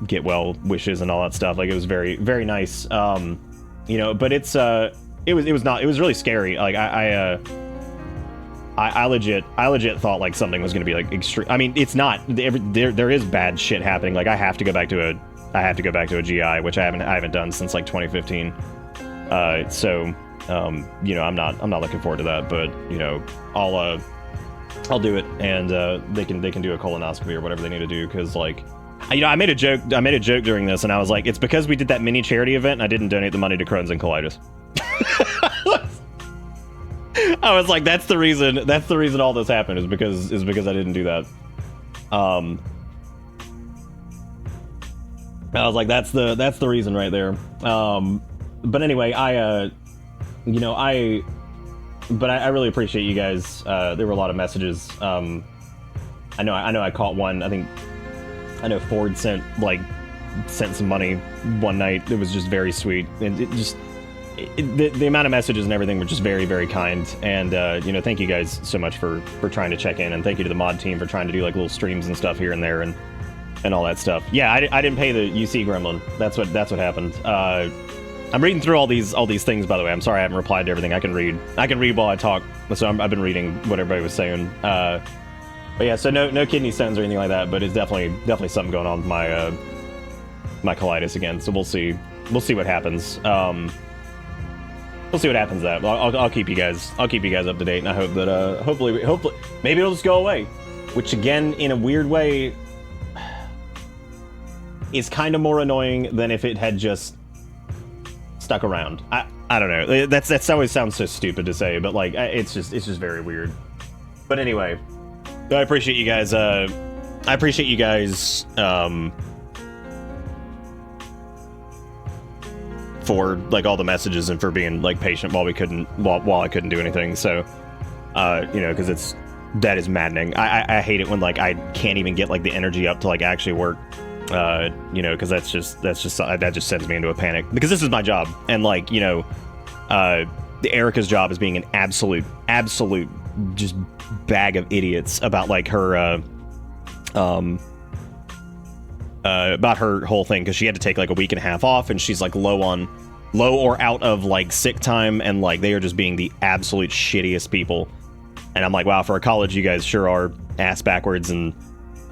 get well wishes and all that stuff. Like, it was very, very nice. You know, but it was really scary. Like I legit thought like something was going to be like extreme. I mean, it's not. There is bad shit happening. Like, I have to go back to a GI, which I haven't done since like 2015. So you know, I'm not looking forward to that. But you know, I'll do it, and they can do a colonoscopy or whatever they need to do, because like I made a joke during this, and I was like, it's because we did that mini charity event, and I didn't donate the money to Crohn's and colitis. I was like, that's the reason all this happened is because I didn't do that. I was like, that's the reason right there. But anyway, I really appreciate you guys. There were a lot of messages. I know I caught one. I know Ford sent some money one night. It was just very sweet, and the amount of messages and everything were just very, very kind. And thank you guys so much for trying to check in, and thank you to the mod team for trying to do like little streams and stuff here and there and all that stuff. Yeah, I didn't pay the UC gremlin. That's what happened. I'm reading through all these things, by the way. I'm sorry I haven't replied to everything. I can read while I talk, so I've been reading what everybody was saying. But yeah, so no kidney stones or anything like that, but it's definitely something going on with my my colitis again. So we'll see what happens. We'll see what happens. That I'll keep you guys up to date, and I hope that hopefully maybe it'll just go away, which again in a weird way is kind of more annoying than if it had just stuck around. I don't know. That's always sounds so stupid to say, but like it's just very weird. But anyway, I appreciate you guys. For like all the messages and for being like patient while I couldn't do anything. So, because that is maddening. I hate it when like I can't even get like the energy up to like actually work. Because that just sends me into a panic, because this is my job, and like the Erica's job is being an absolute just bag of idiots about like her about her whole thing, because she had to take like a week and a half off, and she's like low or out of like sick time, and like they are just being the absolute shittiest people. And I'm like, wow, for a college you guys sure are ass backwards. And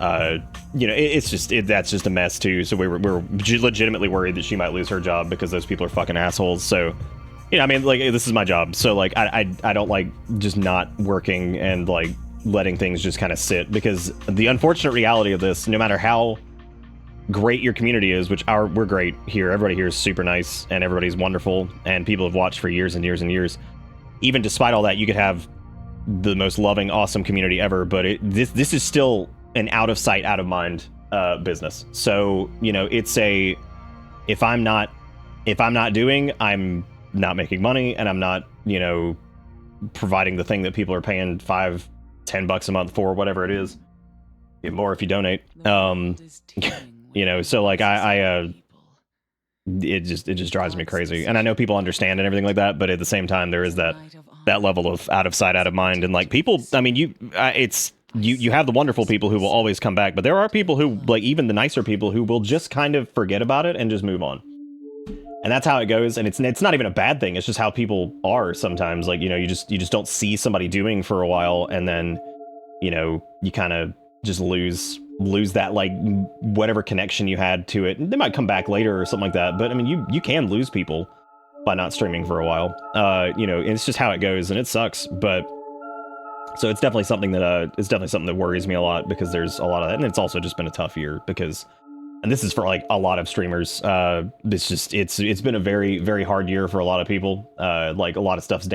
that's just a mess too. So we're legitimately worried that she might lose her job because those people are fucking assholes. So like this is my job, so like I don't like just not working and like letting things just kind of sit, because the unfortunate reality of this, no matter how great your community is, which we're great here, everybody here is super nice and everybody's wonderful and people have watched for years and years and years, even despite all that, you could have the most loving, awesome community ever, but this is still an out of sight, out of mind business. So it's if I'm not doing, I'm not making money, and I'm not providing the thing that people are paying $5-10 a month for, whatever it is. Get more if you donate. So like it just drives me crazy, and I know people understand and everything like that, but at the same time there is that level of out of sight, out of mind. And like people, I mean, you have the wonderful people who will always come back, but there are people who, like even the nicer people, who will just kind of forget about it and just move on. And that's how it goes. And it's not even a bad thing. It's just how people are sometimes. Like, you just don't see somebody doing for a while, and then, you kind of just lose that, like, whatever connection you had to it. They might come back later or something like that. But I mean, you can lose people by not streaming for a while. And it's just how it goes, and it sucks. But so it's definitely something that worries me a lot, because there's a lot of that. And it's also just been a tough year because, and this is for like a lot of streamers. It's been a very, very hard year for a lot of people. Like a lot of stuff's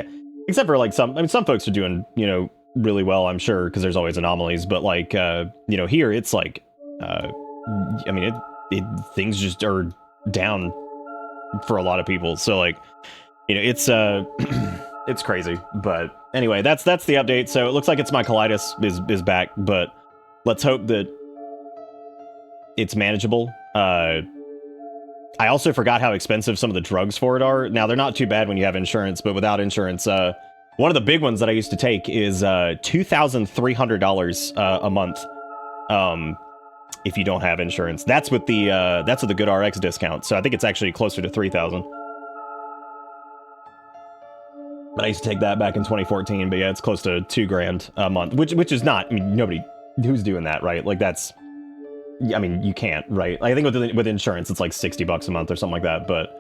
except for like some folks are doing, really well, I'm sure, because there's always anomalies. But like, here it's like, things just are down for a lot of people. So like, it's it's crazy. But anyway, that's the update. So it looks like it's my colitis is back, but let's hope that it's manageable. I also forgot how expensive some of the drugs for it are. Now, they're not too bad when you have insurance, but without insurance, one of the big ones that I used to take is $2,300 a month. If you don't have insurance, that's with the Good RX discount. So I think it's actually closer to 3,000. But I used to take that back in 2014. But yeah, it's close to $2,000 a month, which is not. I mean, nobody who's doing that, right? Like that's. I mean, you can't, right? Like, I think with insurance, it's like $60 a month or something like that. But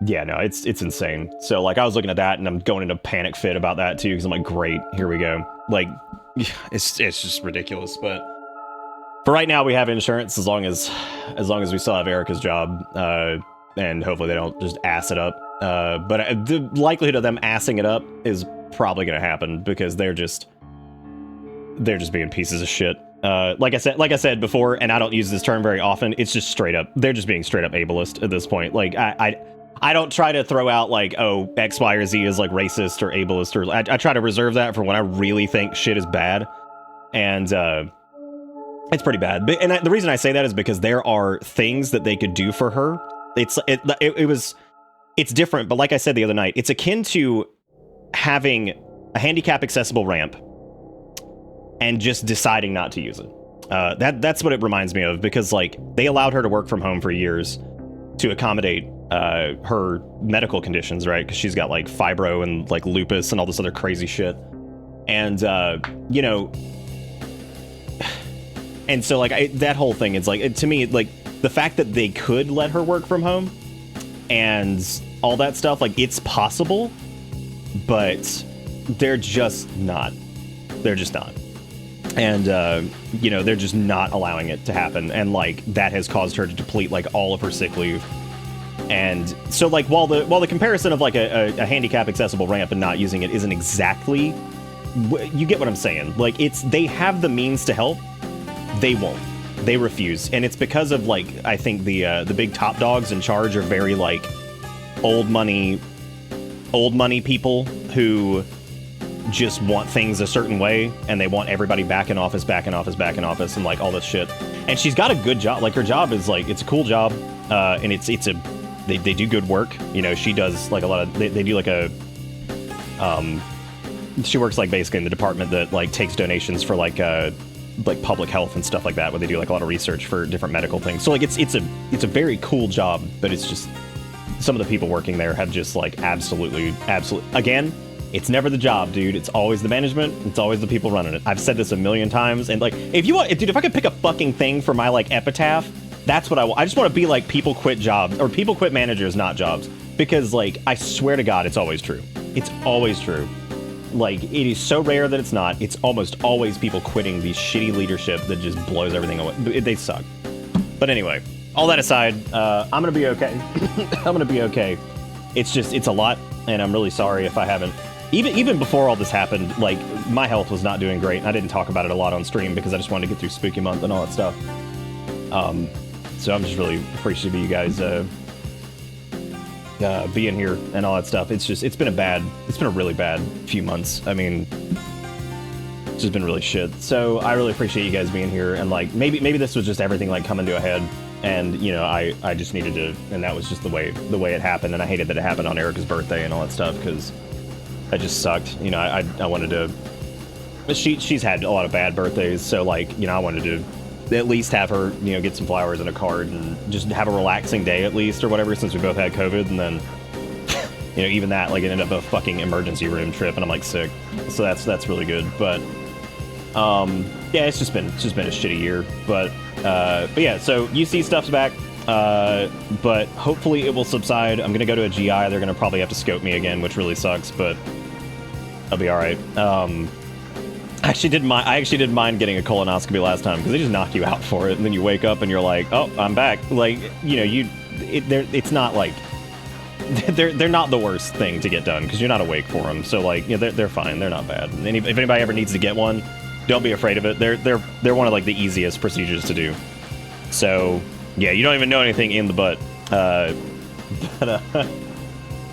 yeah, no, it's insane. So like, I was looking at that, and I'm going into a panic fit about that too, because I'm like, great, here we go. Like, it's just ridiculous. But For right now, we have insurance as long as we still have Erica's job, and hopefully they don't just ass it up. But the likelihood of them assing it up is probably going to happen because they're just being pieces of shit. Like I said before, and I don't use this term very often. It's just straight up. They're just being straight up ableist at this point. Like I don't try to throw out like, oh, X, Y, or Z is like racist or ableist, or I try to reserve that for when I really think shit is bad, and it's pretty bad. But the reason I say that is because there are things that they could do for her. It's different, but like I said the other night, it's akin to having a handicap accessible ramp and just deciding not to use it. That's what it reminds me of, because like they allowed her to work from home for years to accommodate her medical conditions, right? Because she's got like fibro and like lupus and all this other crazy shit, and you know, and so like that whole thing is like, to me, like the fact that they could let her work from home and all that stuff, like it's possible, but they're just not. They're just not. And, you know, they're just not allowing it to happen. And, like, that has caused her to deplete, like, all of her sick leave. And so, like, while the comparison of, like, a handicap accessible ramp and not using it isn't exactly... You get what I'm saying. Like, they have the means to help. They won't. They refuse. And it's because of, like, I think the big top dogs in charge are very, like, old money people who... just want things a certain way, and they want everybody back in office, and like all this shit. And she's got a good job. Like her job is like, it's a cool job, and they do good work. You know, she does like a lot of, they do like a, she works like basically in the department that like takes donations for like public health and stuff like that, where they do like a lot of research for different medical things. So like it's a very cool job, but it's just some of the people working there have just like absolutely again. It's never the job, dude. It's always the management. It's always the people running it. I've said this a million times. And like, if I could pick a fucking thing for my like epitaph, that's what I want. I just want to be like, people quit jobs, or people quit managers, not jobs. Because like, I swear to God, it's always true. It's always true. Like, it is so rare that it's not. It's almost always people quitting these shitty leadership that just blows everything away. They suck. But anyway, all that aside, I'm going to be okay. I'm going to be okay. It's a lot. And I'm really sorry if I haven't. Even before all this happened, like, my health was not doing great. I didn't talk about it a lot on stream because I just wanted to get through Spooky Month and all that stuff. So I'm just really appreciative of you guys being here and all that stuff. It's been a really bad few months. I mean, it's just been really shit. So I really appreciate you guys being here, and like maybe this was just everything like coming to a head, and you know, I just needed to, and that was just the way it happened, and I hated that it happened on Erica's birthday and all that stuff because that just sucked. You know, I wanted to. She's had a lot of bad birthdays, so like, you know, I wanted to at least have her, you know, get some flowers and a card and just have a relaxing day at least or whatever, since we both had COVID. And then, you know, even that, like, it ended up a fucking emergency room trip, and I'm like sick. So that's really good. But yeah, it's just been a shitty year. But yeah, so UC stuff's back. But hopefully it will subside. I'm gonna go to a GI. They're gonna probably have to scope me again, which really sucks, but I'll be all right. I actually didn't mind getting a colonoscopy last time because they just knock you out for it, and then you wake up and you're like, oh, I'm back. Like, you know, it's not like they're not the worst thing to get done because you're not awake for them. So like, you know, they're fine. They're not bad. And if anybody ever needs to get one, don't be afraid of it. They're one of like the easiest procedures to do. So yeah, you don't even know anything in the butt.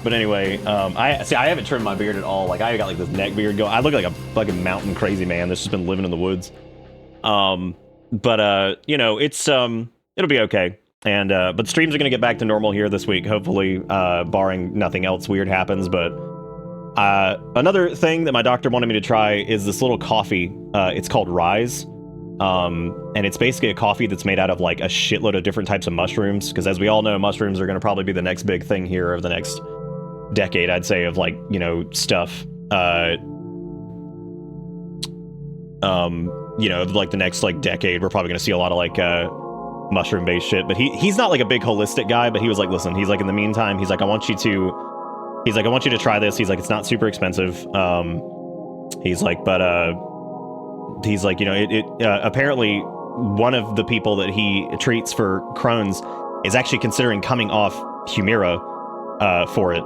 But anyway, I haven't trimmed my beard at all. Like, I got like this neck beard going. I look like a fucking mountain crazy man that's just been living in the woods. But you know, it's it'll be okay. And but streams are gonna get back to normal here this week, hopefully, barring nothing else weird happens. But another thing that my doctor wanted me to try is this little coffee. It's called Rise. And it's basically a coffee that's made out of like a shitload of different types of mushrooms, because as we all know, mushrooms are going to probably be the next big thing here over the next decade, I'd say, of like, you know, stuff. You know, like the next like decade, we're probably going to see a lot of like mushroom based shit. But he's not like a big holistic guy, but he was like, listen, he's like, in the meantime, he's like, I want you to try this. He's like, it's not super expensive. He's like, but he's like, you know, it apparently one of the people that he treats for Crohn's is actually considering coming off Humira for it.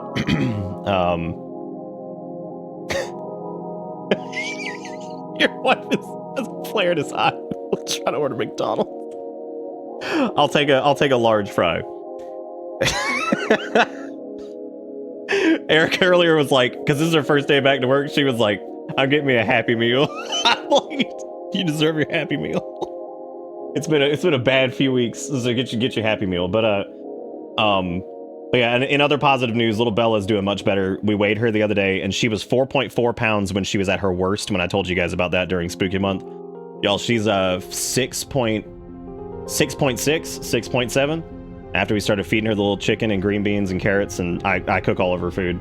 Your wife has flared his eye. Let's try to order McDonald's. I'll take a large fry. Erica earlier was like, because this is her first day back to work, she was like, "I'm getting me a Happy Meal." I'm like, you deserve your Happy Meal. It's been a bad few weeks, so get your Happy Meal. But yeah, and in other positive news, little Bella's doing much better. We weighed her the other day, and she was 4.4 pounds when she was at her worst. When I told you guys about that during Spooky Month, y'all, she's 6.6, 6.7. After we started feeding her the little chicken and green beans and carrots, and I cook all of her food.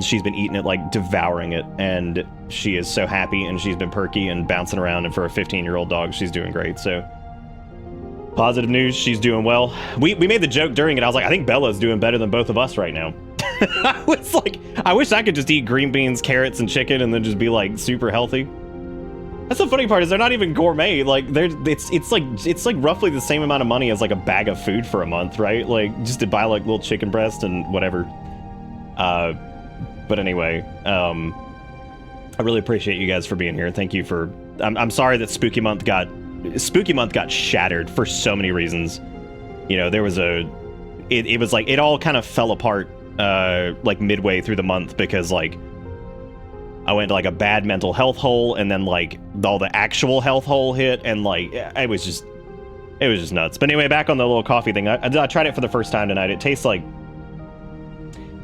She's been eating it, like devouring it, and she is so happy, and she's been perky and bouncing around, and for a 15-year-old dog, she's doing great. So positive news, she's doing well. We made the joke during it. I was like, I think Bella's doing better than both of us right now. I was like, I wish I could just eat green beans, carrots, and chicken and then just be like super healthy. That's the funny part, is they're not even gourmet. Like it's like roughly the same amount of money as like a bag of food for a month, right? Like just to buy like little chicken breast and whatever. But anyway, I really appreciate you guys for being here. Thank you for. I'm sorry that Spooky Month got shattered for so many reasons. You know, there was it was like it all kind of fell apart like midway through the month, because like I went to like a bad mental health hole, and then like all the actual health hole hit, and like it was just nuts. But anyway, back on the little coffee thing, I tried it for the first time tonight. It tastes like,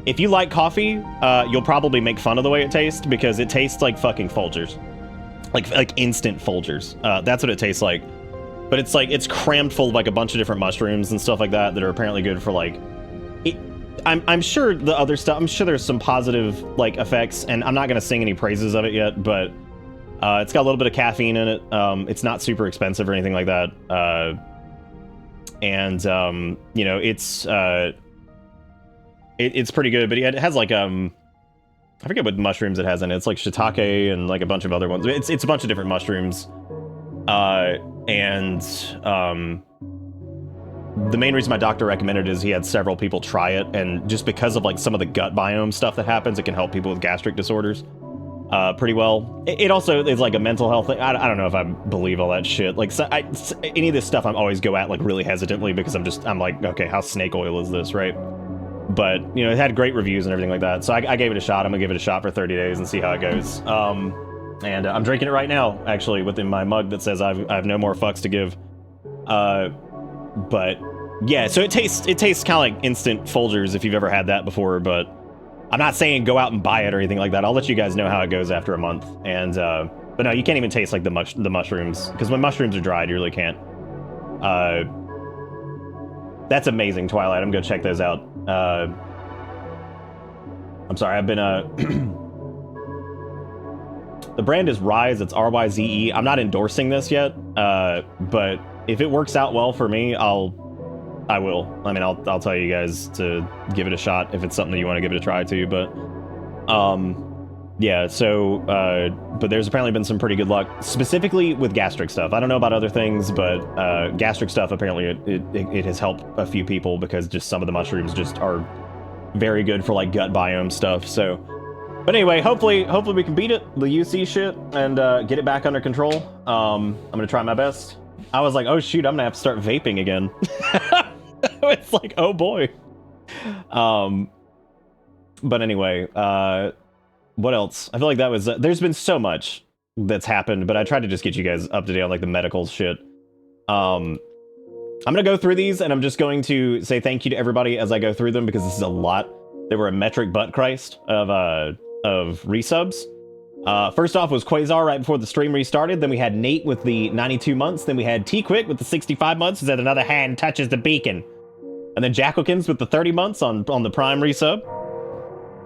if you like coffee, you'll probably make fun of the way it tastes, because it tastes like fucking Folgers, like instant Folgers. That's what it tastes like. But it's like it's crammed full of like a bunch of different mushrooms and stuff like that are apparently good for like. I'm sure the other stuff. I'm sure there's some positive like effects, and I'm not gonna sing any praises of it yet. But it's got a little bit of caffeine in it. It's not super expensive or anything like that. And you know, it's pretty good. But it has like I forget what mushrooms it has in it. It's like shiitake and like a bunch of other ones. It's a bunch of different mushrooms. The main reason my doctor recommended it is he had several people try it, and just because of like some of the gut biome stuff that happens, it can help people with gastric disorders pretty well. It also is like a mental health thing. I don't know if I believe all that shit. Like any of this stuff I'm always go at like really hesitantly, because I'm like, okay, how snake oil is this, right? But you know, it had great reviews and everything like that, so I gave it a shot. I'm gonna give it a shot for 30 days and see how it goes. And I'm drinking it right now, actually, within my mug that says I have no more fucks to give. But yeah, so it tastes kind of like instant Folgers if you've ever had that before. But I'm not saying go out and buy it or anything like that. I'll let you guys know how it goes after a month. And but no, you can't even taste like the mushrooms, because when mushrooms are dried, you really can't. That's amazing, Twilight. I'm gonna check those out. I'm sorry, I've been the brand is Rise. It's RYZE. I'm not endorsing this yet, but if it works out well for me, I will. I mean, I'll tell you guys to give it a shot if it's something that you want to give it a try to. But yeah. So but there's apparently been some pretty good luck, specifically with gastric stuff. I don't know about other things, but gastric stuff apparently it has helped a few people, because just some of the mushrooms just are very good for like gut biome stuff. So. But anyway, hopefully we can beat it, the UC shit, and get it back under control. I'm gonna try my best. I was like, oh shoot, I'm gonna have to start vaping again. It's like, oh boy. But anyway, what else? I feel like that was, there's been so much that's happened, but I tried to just get you guys up to date on like the medical shit. I'm gonna go through these, and I'm just going to say thank you to everybody as I go through them, because this is a lot. They were a metric butt Christ of resubs. First off was Quasar right before the stream restarted. Then we had Nate with the 92 months. Then we had T-Quick with the 65 months, who said another hand touches the beacon. And then Jackalkins with the 30 months on the Prime resub.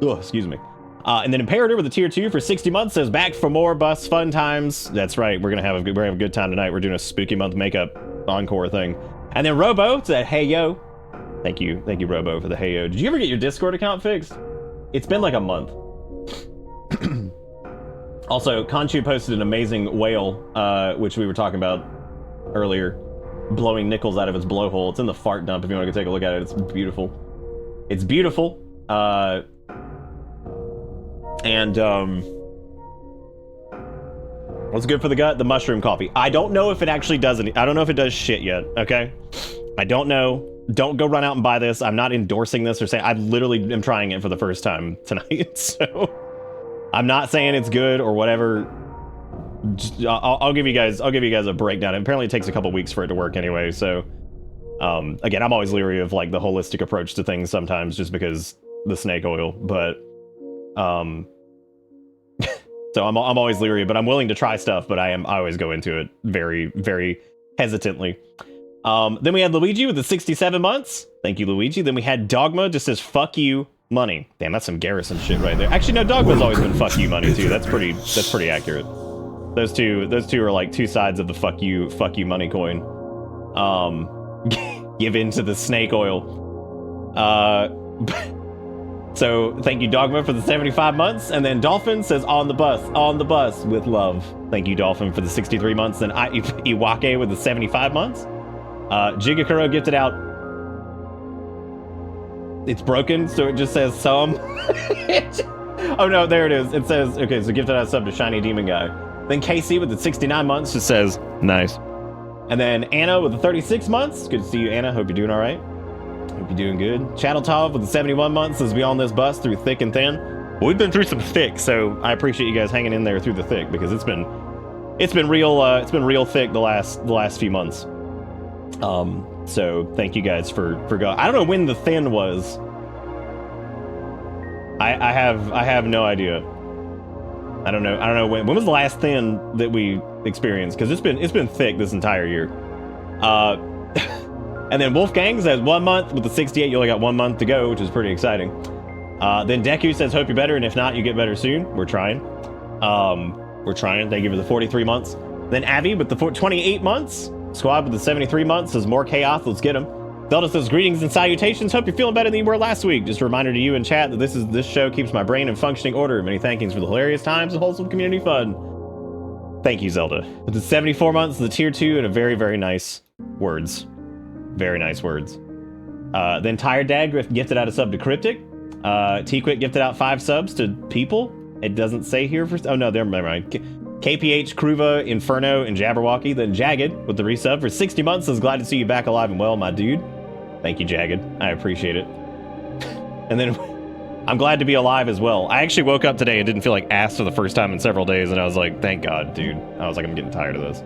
Oh, excuse me. And then Imperator with the tier 2 for 60 months says back for more bus fun times. That's right. We're gonna have a good time tonight. We're doing a Spooky Month makeup encore thing. And then Robo said, hey yo. Thank you, Robo, for the hey yo. Did you ever get your Discord account fixed? It's been like a month. Also, Conchu posted an amazing whale, which we were talking about earlier, blowing nickels out of its blowhole. It's in the fart dump if you want to go take a look at it. It's beautiful. It's beautiful. What's good for the gut? The mushroom coffee. I don't know if it actually does any. I don't know if it does shit yet, okay? I don't know. Don't go run out and buy this. I'm not endorsing this or saying. I literally am trying it for the first time tonight, so I'm not saying it's good or whatever. Just, I'll give you guys a breakdown. Apparently it takes a couple weeks for it to work anyway, so again, I'm always leery of like the holistic approach to things sometimes just because the snake oil, but so I'm always leery, but I'm willing to try stuff, but I always go into it very, very hesitantly. Then we had Luigi with the 67 months. Thank you, Luigi. Then we had Dogma, just says fuck you money. Damn, that's some Garrison shit right there. Actually, no, Dogma's always been fuck you money too. That's pretty accurate. Those two are like two sides of the fuck you money coin. Give in to the snake oil. So thank you, Dogma, for the 75 months. And then Dolphin says on the bus with love. Thank you, Dolphin, for the 63 months. And Iwake with the 75 months. Jigakuro gifted out. It's broken, so it just says some. Oh no, there it is. It says, okay, so gifted out a sub to Shiny Demon Guy. Then KC with the 69 months just says, nice. And then Anna with the 36 months. Good to see you, Anna. Hope you're doing all right. Hope you're doing good. Chatteltov with the 71 months says, be on this bus through thick and thin. Well, we've been through some thick, so I appreciate you guys hanging in there through the thick because it's been real thick the last few months. So thank you guys for going. I don't know when the thin was. I have no idea. I don't know when was the last thin that we experienced, because it's been thick this entire year. And then Wolfgang says 1 month with the 68. You only got 1 month to go, which is pretty exciting. Then Deku says hope you're better, and if not, you get better soon. We're trying. Thank you for the 43 months. Then Avi with the 28 months. Squad with the 73 months says more chaos. Let's get him. Zelda says greetings and salutations. Hope you're feeling better than you were last week. Just a reminder to you in chat that this show keeps my brain in functioning order. Many thankings for the hilarious times and wholesome community fun. Thank you, Zelda. With the 74 months, the tier 2, and a very, very nice words. Very nice words. Then Tired Dad gifted out a sub to Cryptic. T-Quick gifted out 5 subs to people. It doesn't say here for... Oh, no, never mind. KPH, Kruva, Inferno, and Jabberwocky. Then Jagged with the resub for 60 months says glad to see you back alive and well, my dude. Thank you, Jagged. I appreciate it. And then I'm glad to be alive as well. I actually woke up today and didn't feel like ass for the first time in several days, and I was like, thank God, dude. I was like, I'm getting tired of this.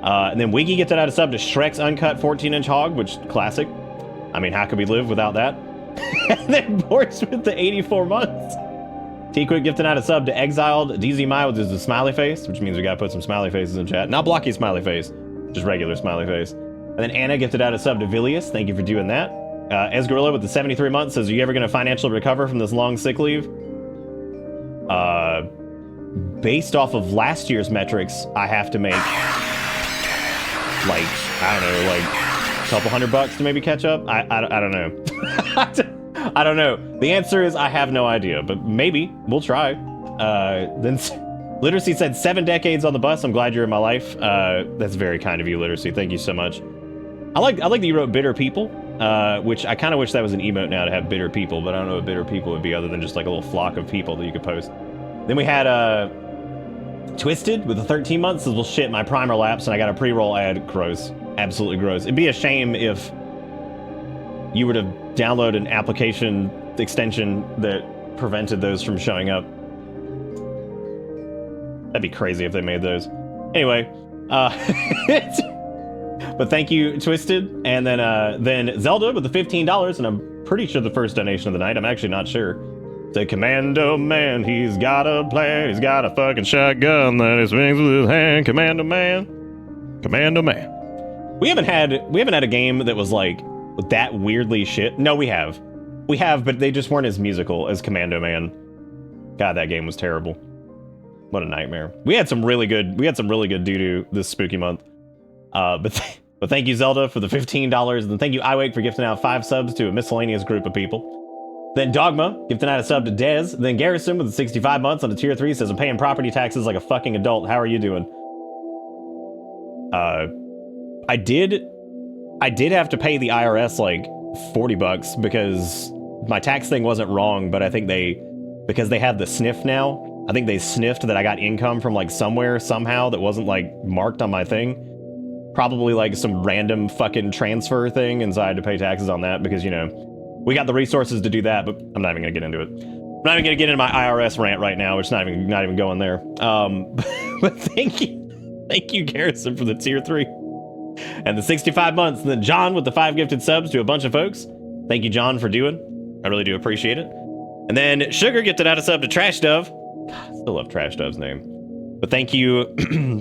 And then Wiggy gifted out a sub to Shrek's Uncut 14-inch Hog, which classic. I mean, how could we live without that? And then Boris with the 84 months. T-Quick gifted out a sub to Exiled DZ Mai with the smiley face, which means we gotta put some smiley faces in chat. Not blocky smiley face, just regular smiley face. And then Anna gifted out a sub to Vilius. Thank you for doing that. Esgorilla with the 73 months says, are you ever gonna financially recover from this long sick leave? Based off of last year's metrics, I have to make like, I don't know, like a couple $100 to maybe catch up. I don't know. I don't know. The answer is I have no idea, but maybe we'll try. Then Literacy said 7 decades on the bus. I'm glad you're in my life. That's very kind of you, Literacy. Thank you so much. I like that you wrote bitter people, which I kind of wish that was an emote now to have bitter people, but I don't know what bitter people would be other than just like a little flock of people that you could post. Then we had Twisted with the 13 months says, well, shit, my primer lapsed and I got a pre-roll ad. Gross. Absolutely gross. It'd be a shame if you were to download an application extension that prevented those from showing up. That'd be crazy if they made those. Anyway, but thank you, Twisted. And then Zelda with the $15, and I'm pretty sure the first donation of the night. I'm actually not sure. Say, Commando Man, he's got a plan. He's got a fucking shotgun that he swings with his hand. Commando Man. Commando Man. We haven't had a game that was like that weirdly shit. No, we have, but they just weren't as musical as Commando Man. God, that game was terrible. What a nightmare. We had some really good doo-doo this spooky month. But thank you, Zelda, for the $15, and thank you, iWake, for gifting out 5 subs to a miscellaneous group of people. Then Dogma, gifting out a sub to Dez. Then Garrison with the 65 months on the tier 3 says, I'm paying property taxes like a fucking adult. How are you doing? I did have to pay the IRS like $40 because my tax thing wasn't wrong, but I think because they have the sniff now, I think they sniffed that I got income from like somewhere, somehow that wasn't like marked on my thing. Probably like some random fucking transfer thing, and so I had to pay taxes on that because, you know, we got the resources to do that, but I'm not even gonna get into it. I'm not even gonna get into my IRS rant right now, which is not even going there. But thank you, Garrison, for the tier 3 and the 65 months. And then John with the 5 gifted subs to a bunch of folks. Thank you, John, for doing. I really do appreciate it. And then Sugar gifted out a sub to Trash Dove. God, I still love Trash Dove's name. But thank you,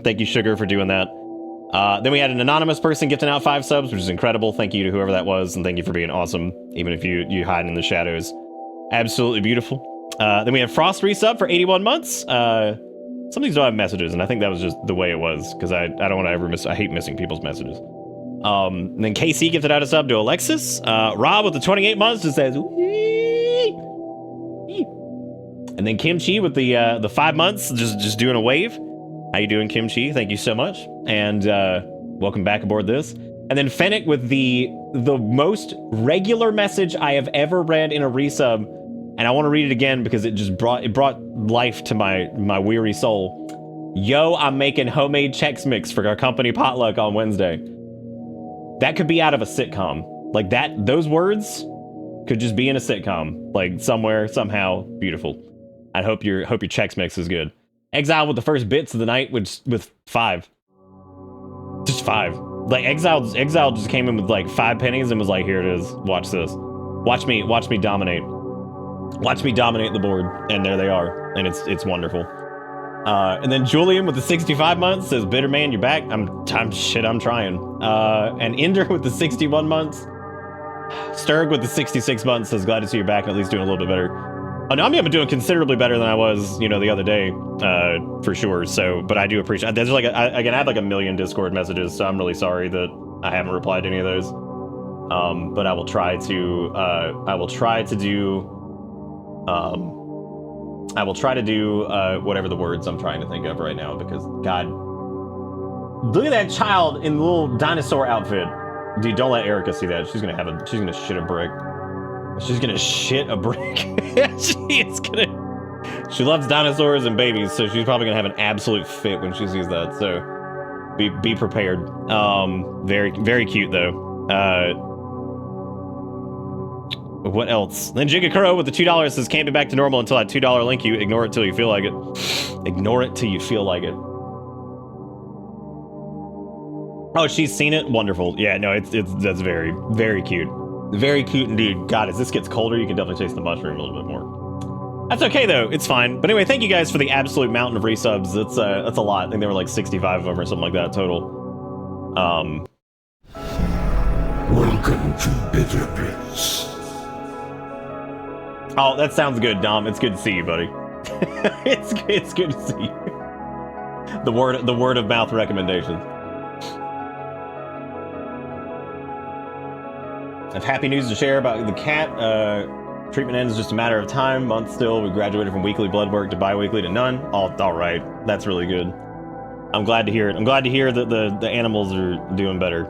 thank you, Sugar, for doing that. Then we had an anonymous person gifting out 5 subs, which is incredible. Thank you to whoever that was, and thank you for being awesome, even if you hide in the shadows. Absolutely beautiful. Then we had Frost resub for 81 months. Some of these don't have messages, and I think that was just the way it was, because I don't want to ever miss. I hate missing people's messages. And then KC gifted out a sub to Alexis. Rob with the 28 months just says, wee. And then Kimchi with the 5 months, just doing a wave. How you doing, Kimchi? Thank you so much, and welcome back aboard this. And then Fennec with the most regular message I have ever read in a resub, and I want to read it again because it brought life to my weary soul. Yo, I'm making homemade Chex Mix for our company potluck on Wednesday. That could be out of a sitcom. Like that, those words could just be in a sitcom, like somewhere, somehow. Beautiful. I hope your Chex Mix is good. Exile with the first bits of the night with 5. Just 5. Like Exile just came in with like 5 pennies and was like, here it is. Watch this. Watch me dominate. Watch me dominate the board. And there they are. And it's wonderful. And then Julian with the 65 months says, Bitter man, you're back. I'm trying. And Ender with the 61 months. Sturg with the 66 months says, glad to see you back and at least doing a little bit better. Anami, I'm doing considerably better than I was, the other day, for sure. So, but I do appreciate. There's like I have like a million Discord messages, so I'm really sorry that I haven't replied to any of those. But I will try to. I will try to do whatever the words I'm trying to think of right now, because God, look at that child in the little dinosaur outfit, dude. Don't let Erica see that. She's gonna shit a brick. She's gonna shit a brick. She loves dinosaurs and babies, so she's probably gonna have an absolute fit when she sees that. So be prepared. Very, very cute though. What else? Then Jigakuro with the $2 says, can't be back to normal until that $2 link you. Ignore it till you feel like it. Ignore it till you feel like it. Oh, she's seen it? Wonderful. Yeah, no, that's very, very cute. Very cute indeed. God, as this gets colder, you can definitely taste the mushroom a little bit more. That's okay though, it's fine. But anyway, thank you guys for the absolute mountain of resubs. That's a lot. I think there were like 65 of them or something like that total. Welcome to Bitter Bits. Oh, that sounds good, Dom. It's good to see you, buddy. it's good to see you. The word of mouth recommendations. I have happy news to share about the cat. Treatment ends just a matter of time. Month still. We graduated from weekly blood work to bi-weekly to none. All right. That's really good. I'm glad to hear it. I'm glad to hear that the animals are doing better,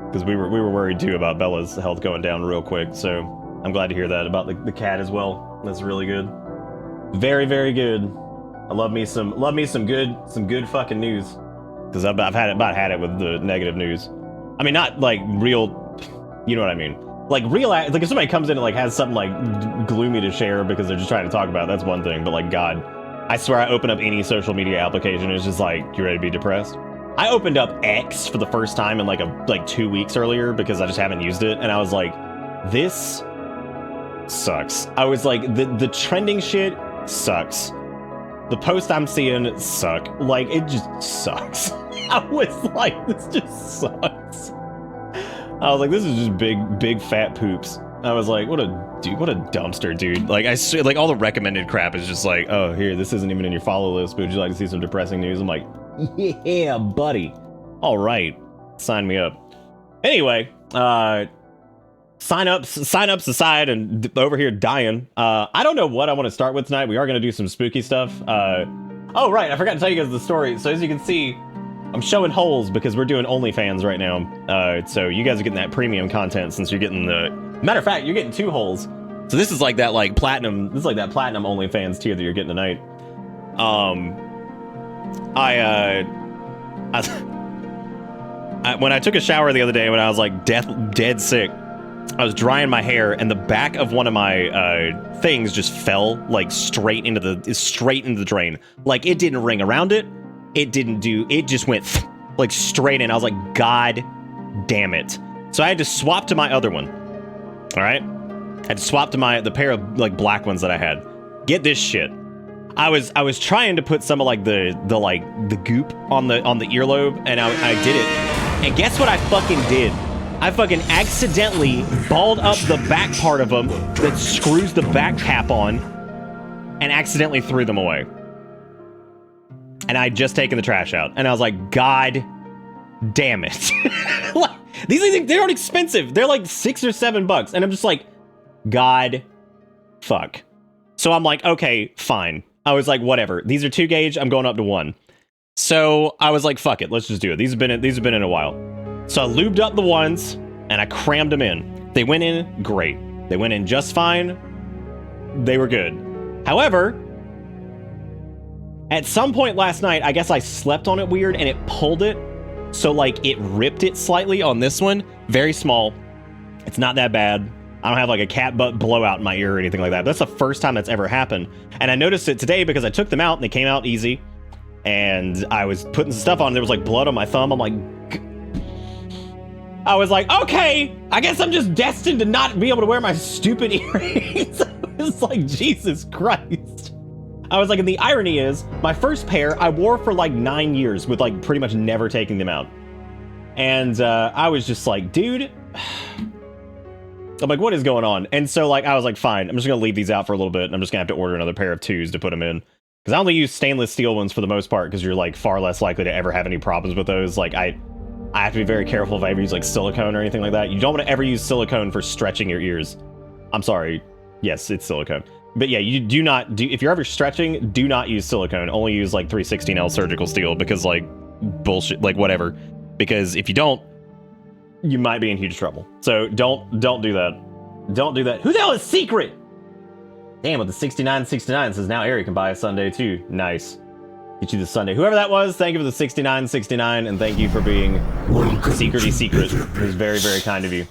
because we were worried too about Bella's health going down real quick. So I'm glad to hear that about the cat as well. That's really good. Very, very good. I love me some good fucking news, because I've had it with the negative news. I mean, not like real, you know what I mean. Like real, like if somebody comes in and like has something like gloomy to share because they're just trying to talk about it, that's one thing. But like, God, I swear I open up any social media application and it's just like, you ready to be depressed? I opened up X for the first time in like 2 weeks earlier because I just haven't used it, and I was like, this sucks. I was like, the trending shit sucks. The posts I'm seeing suck. Like, it just sucks. I was like, this just sucks. I was like, this is just big fat poops. I was like, what a dumpster, dude. Like, I swear, like, all the recommended crap is just like, oh, here, this isn't even in your follow list, but would you like to see some depressing news? I'm like, yeah, buddy. All right, sign me up. Anyway, sign-ups aside and over here dying. I don't know what I want to start with tonight. We are going to do some spooky stuff. Oh, right. I forgot to tell you guys the story. So as you can see, I'm showing holes because we're doing OnlyFans right now. So you guys are getting that premium content since you're getting the... Matter of fact, you're getting 2 holes. So this is like that platinum... This is like that platinum OnlyFans tier that you're getting tonight. When I took a shower the other day when I was like dead sick, I was drying my hair and the back of one of my things just fell like straight into the drain. Like it didn't ring around it. It just went like straight in. I was like, God damn it. So I had to swap to my other one. All right. I had to swap to the pair of like black ones that I had. Get this shit. I was trying to put some of like the goop on the earlobe, and I did it. And guess what I fucking did? I fucking accidentally balled up the back part of them that screws the back cap on, and accidentally threw them away. And I'd just taken the trash out, and I was like, God damn it! These things, they aren't expensive. They're like $6 or $7, and I'm just like, God, fuck. So I'm like, okay, fine. I was like, whatever. These are 2 gauge. I'm going up to 1. So I was like, fuck it. Let's just do it. These have been in a while. So I lubed up the ones and I crammed them in. They went in great. They went in just fine. They were good. However, at some point last night, I guess I slept on it weird and it pulled it. So like it ripped it slightly on this one. Very small. It's not that bad. I don't have like a cat butt blowout in my ear or anything like that. That's the first time that's ever happened. And I noticed it today because I took them out and they came out easy. And I was putting some stuff on. There was like blood on my thumb. I'm like... I was like, okay, I guess I'm just destined to not be able to wear my stupid earrings. It's like, Jesus Christ. I was like, and the irony is, my first pair I wore for like 9 years with like pretty much never taking them out. And I was just like, dude... I'm like, what is going on? And so, like, I was like, fine, I'm just going to leave these out for a little bit, and I'm just going to have to order another pair of 2s to put them in. Because I only use stainless steel ones for the most part, because you're, like, far less likely to ever have any problems with those. Like, I have to be very careful if I ever use, like, silicone or anything like that. You don't want to ever use silicone for stretching your ears. I'm sorry. Yes, it's silicone. But yeah, you do not... if you're ever stretching, do not use silicone. Only use, like, 316L surgical steel, because, like, bullshit, like, whatever. Because if you don't, you might be in huge trouble. So don't do that. Don't do that. Who the hell is Secret? Damn, with the 6969 says now Eric can buy a Sunday too. Nice. Get you the Sunday. Whoever that was, thank you for the 6969, and thank you for being secrety secret. It was very, very kind of you.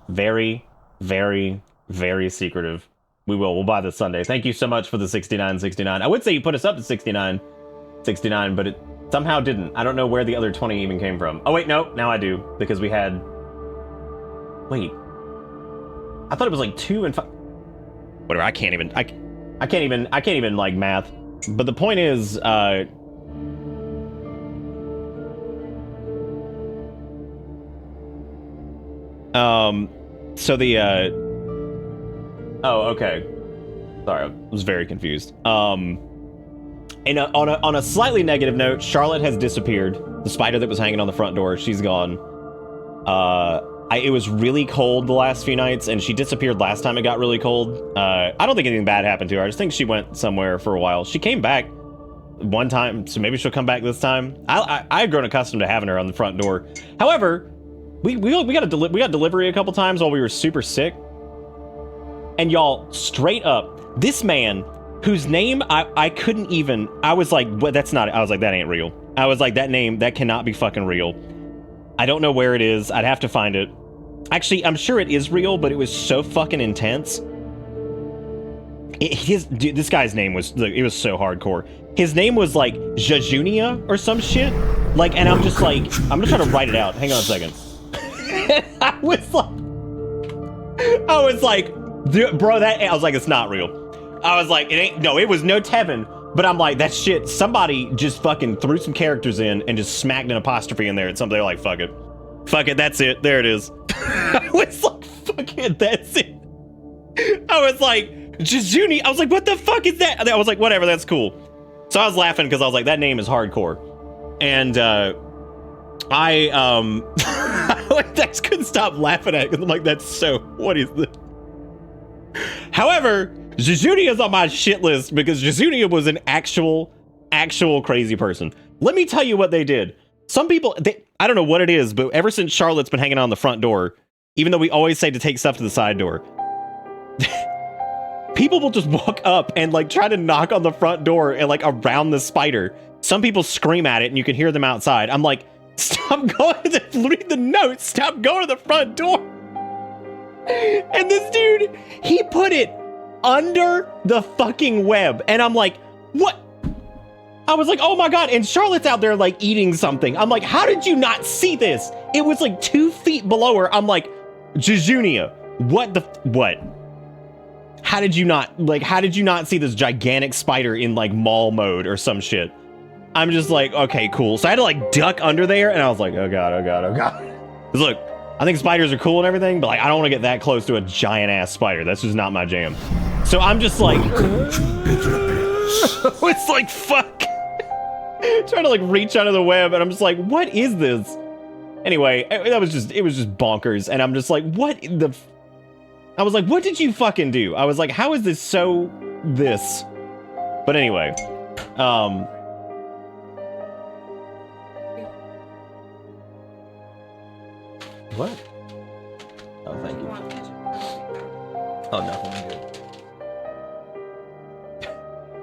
Very, very, very secretive. We'll buy the Sunday. Thank you so much for the 6969. I would say you put us up to 69, but it somehow didn't. I don't know where the other 20 even came from. Oh wait, no, now I do, because we had... Wait. I thought it was like 2 and 5. Whatever, I can't even like math. But the point is, so the, oh, okay. Sorry, I was very confused. And on a slightly negative note, Charlotte has disappeared. The spider that was hanging on the front door, she's gone. It was really cold the last few nights, and she disappeared last time it got really cold. I don't think anything bad happened to her. I just think she went somewhere for a while. She came back one time, so maybe she'll come back this time. I've grown accustomed to having her on the front door. However, we got delivery a couple times while we were super sick. And y'all, straight up, this man, whose name I couldn't even... I was like, well, that's not... I was like, that ain't real. I was like, that name, that cannot be fucking real. I don't know where it is. I'd have to find it. Actually, I'm sure it is real, but it was so fucking intense. Dude, this guy's name was... It was so hardcore. His name was like Jajunia or some shit. Like, and I'm just like... I'm gonna try to write it out. Hang on a second. I was like... Dude, bro, I was like, it's not real. I was like, it was no Tevin. But I'm like, that shit, somebody just fucking threw some characters in and just smacked an apostrophe in there. It's something. They're like, fuck it. Fuck it, that's it. There it is. I was like, fuck it, that's it. I was like, Jujuni. I was like, what the fuck is that? I was like, whatever, that's cool. So I was laughing because I was like, that name is hardcore. And I I just couldn't stop laughing at it because I'm like, that's so, what is this? However, Jujunia's on my shit list because Jujunia was an actual crazy person. Let me tell you what they did. Some people, I don't know what it is, but ever since Charlotte's been hanging on the front door, even though we always say to take stuff to the side door, people will just walk up and like try to knock on the front door and like around the spider. Some people scream at it and you can hear them outside. I'm like, stop going to read the notes. Stop going to the front door. And this dude, he put it under the fucking web. And I'm like, what? I was like, oh my God. And Charlotte's out there like eating something. I'm like, how did you not see this? It was like 2 feet below her. I'm like, Jujunia, what? How did you not see this gigantic spider in like mall mode or some shit? I'm just like, okay, cool. So I had to like duck under there and I was like, oh God. 'Cause look, I think spiders are cool and everything, but like, I don't want to get that close to a giant ass spider. That's just not my jam. So I'm just like, it's like, fuck. Trying to like reach under the web and I'm just like, what is this? Anyway, it was just bonkers. And I'm just like, I was like, what did you fucking do? I was like, how is this so this? But anyway, what? Oh, thank you. Oh, no,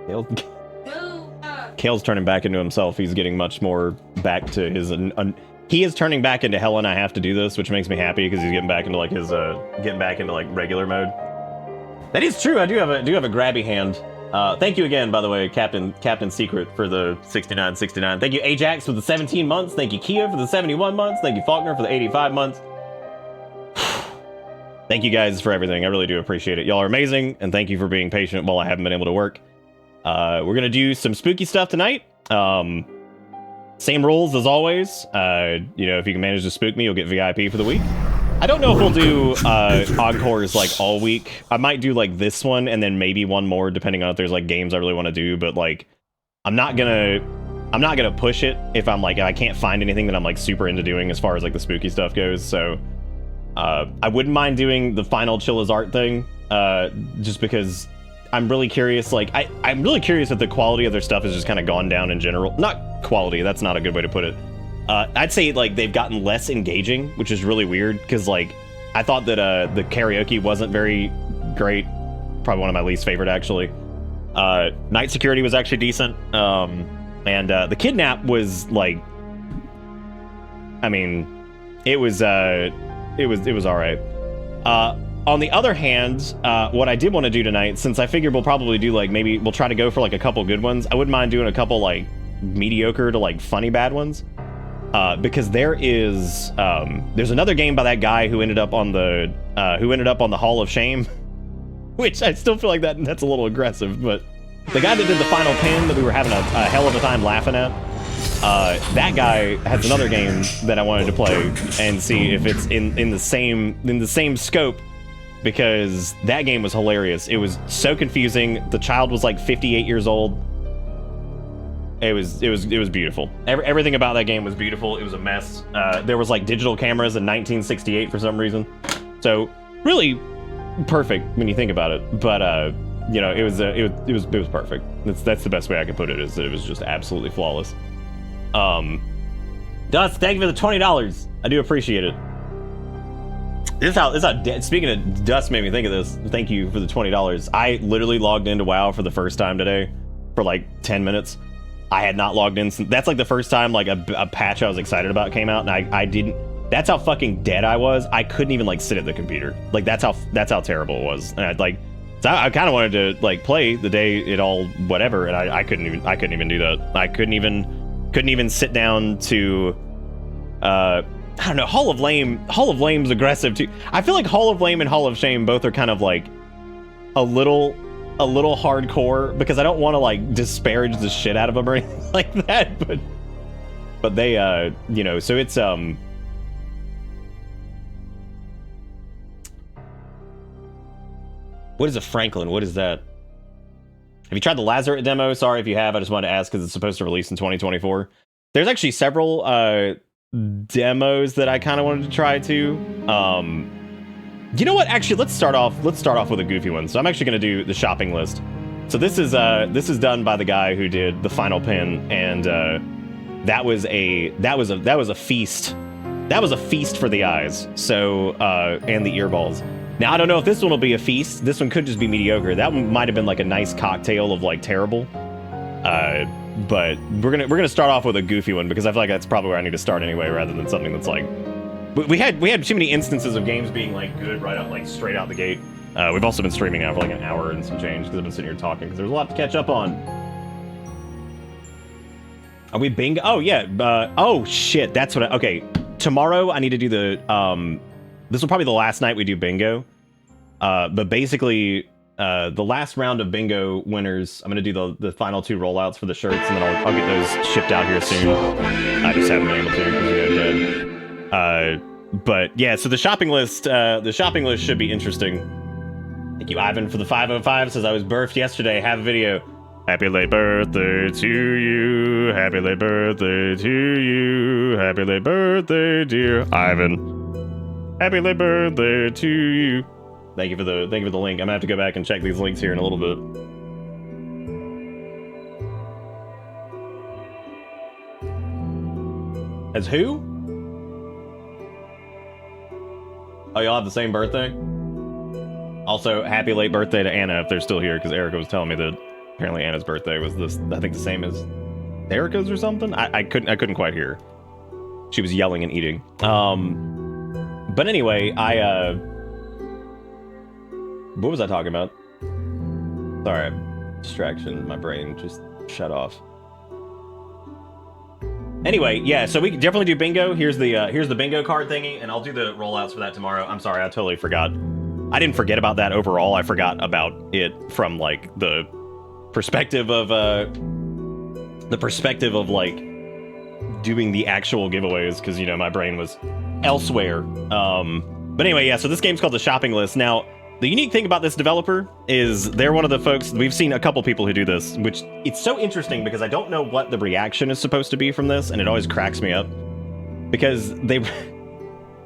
I'm good. Kale's turning back into himself. He's getting much more back to his... he is turning back into Helen. I have to do this, which makes me happy because he's getting back into like his regular mode. That is true. I do have a grabby hand. Thank you again, by the way, Captain Secret for the 69. Thank you, Ajax, for the 17 months. Thank you, Kia, for the 71 months. Thank you, Faulkner, for the 85 months. Thank you guys for everything. I really do appreciate it. Y'all are amazing, and thank you for being patient while I haven't been able to work. We're gonna do some spooky stuff tonight. Same rules as always. You know, if you can manage to spook me, you'll get VIP for the week. I don't know if we'll do encores like all week. I might do like this one and then maybe one more, depending on if there's like games I really want to do. But like, I'm not gonna push it if I'm like, I can't find anything that I'm like super into doing as far as like the spooky stuff goes. So I wouldn't mind doing the final Chill as Art thing, just because I'm really curious. Like, I'm really curious if the quality of their stuff has just kind of gone down in general. Not quality, that's not a good way to put it. I'd say like they've gotten less engaging, which is really weird because like I thought that the karaoke wasn't very great. Probably one of my least favorite actually. Night Security was actually decent, and the Kidnap was like, I mean, it was all right. On the other hand, what I did want to do tonight, since I figured we'll probably do like, maybe we'll try to go for like a couple good ones. I wouldn't mind doing a couple like mediocre to like funny bad ones. Because there's another game by that guy who ended up on the Hall of Shame, which I still feel like that's a little aggressive, but the guy that did the final pin that we were having a hell of a time laughing at, that guy has another game that I wanted to play and see if it's in the same scope, because that game was hilarious. It was so confusing. The child was like 58 years old. It was beautiful. Everything about that game was beautiful. It was a mess. There was like digital cameras in 1968 for some reason, so really perfect when you think about it. But you know, it was perfect. That's the best way I could put it. Is that it was just absolutely flawless. Dust, thank you for the $20. I do appreciate it. This is how speaking of Dust made me think of this. Thank you for the $20. I literally logged into WoW for the first time today for like 10 minutes. I had not logged in since, that's like the first time like a patch I was excited about came out, and I didn't. That's how fucking dead I was. I couldn't even like sit at the computer. Like that's how terrible it was. And I kind of wanted to like play the day it all whatever, and I couldn't even do that. I couldn't even sit down to I don't know. Hall of Lame's aggressive too. I feel like Hall of Lame and Hall of Shame both are kind of like a little hardcore, because I don't want to like disparage the shit out of them or anything like that, but they you know, so it's what is a Franklin? What is that? Have you tried the Lazarus demo? Sorry if you have. I just wanted to ask because it's supposed to release in 2024. There's actually several demos that I kind of wanted to try too. You know what? Actually, let's start off with a goofy one. So I'm actually going to do the shopping list. So this is done by the guy who did the Final Pin, and that was a feast. That was a feast for the eyes. So and the earballs. Now I don't know if this one will be a feast. This one could just be mediocre. That one might have been like a nice cocktail of like terrible. But we're gonna start off with a goofy one because I feel like that's probably where I need to start anyway, rather than something that's like. We had too many instances of games being like good right out, like straight out the gate. We've also been streaming now for like an hour and some change because I've been sitting here talking because there's a lot to catch up on. Are we bingo? Oh yeah. Oh shit. That's what. Okay. Tomorrow I need to do the. This will probably be the last night we do bingo. But basically, the last round of bingo winners, I'm gonna do the final 2 rollouts for the shirts, and then I'll get those shipped out here soon. I just haven't been able to because we got dead. But yeah, so the shopping list should be interesting. Thank you, Ivan, for the 505. Says I was birthed yesterday. Have a video. Happy late birthday to you. Happy late birthday to you. Happy late birthday, dear Ivan. Happy late birthday to you. Thank you for the link. I'm gonna have to go back and check these links here in a little bit. As who? Oh, y'all have the same birthday? Also, happy late birthday to Anna if they're still here, because Erica was telling me that apparently Anna's birthday was this, I think the same as Erica's or something? I couldn't quite hear. She was yelling and eating. But anyway, what was I talking about? Sorry, distraction, my brain just shut off. Anyway, yeah, so we can definitely do bingo. Here's the bingo card thingy, and I'll do the rollouts for that tomorrow. I'm sorry, I totally forgot. I didn't forget about that overall. I forgot about it from like the perspective of like doing the actual giveaways, because you know my brain was elsewhere. But anyway, yeah, so this game's called The Shopping List. Now, the unique thing about this developer is they're one of the folks, we've seen a couple people who do this, which it's so interesting because I don't know what the reaction is supposed to be from this, and it always cracks me up. Because they,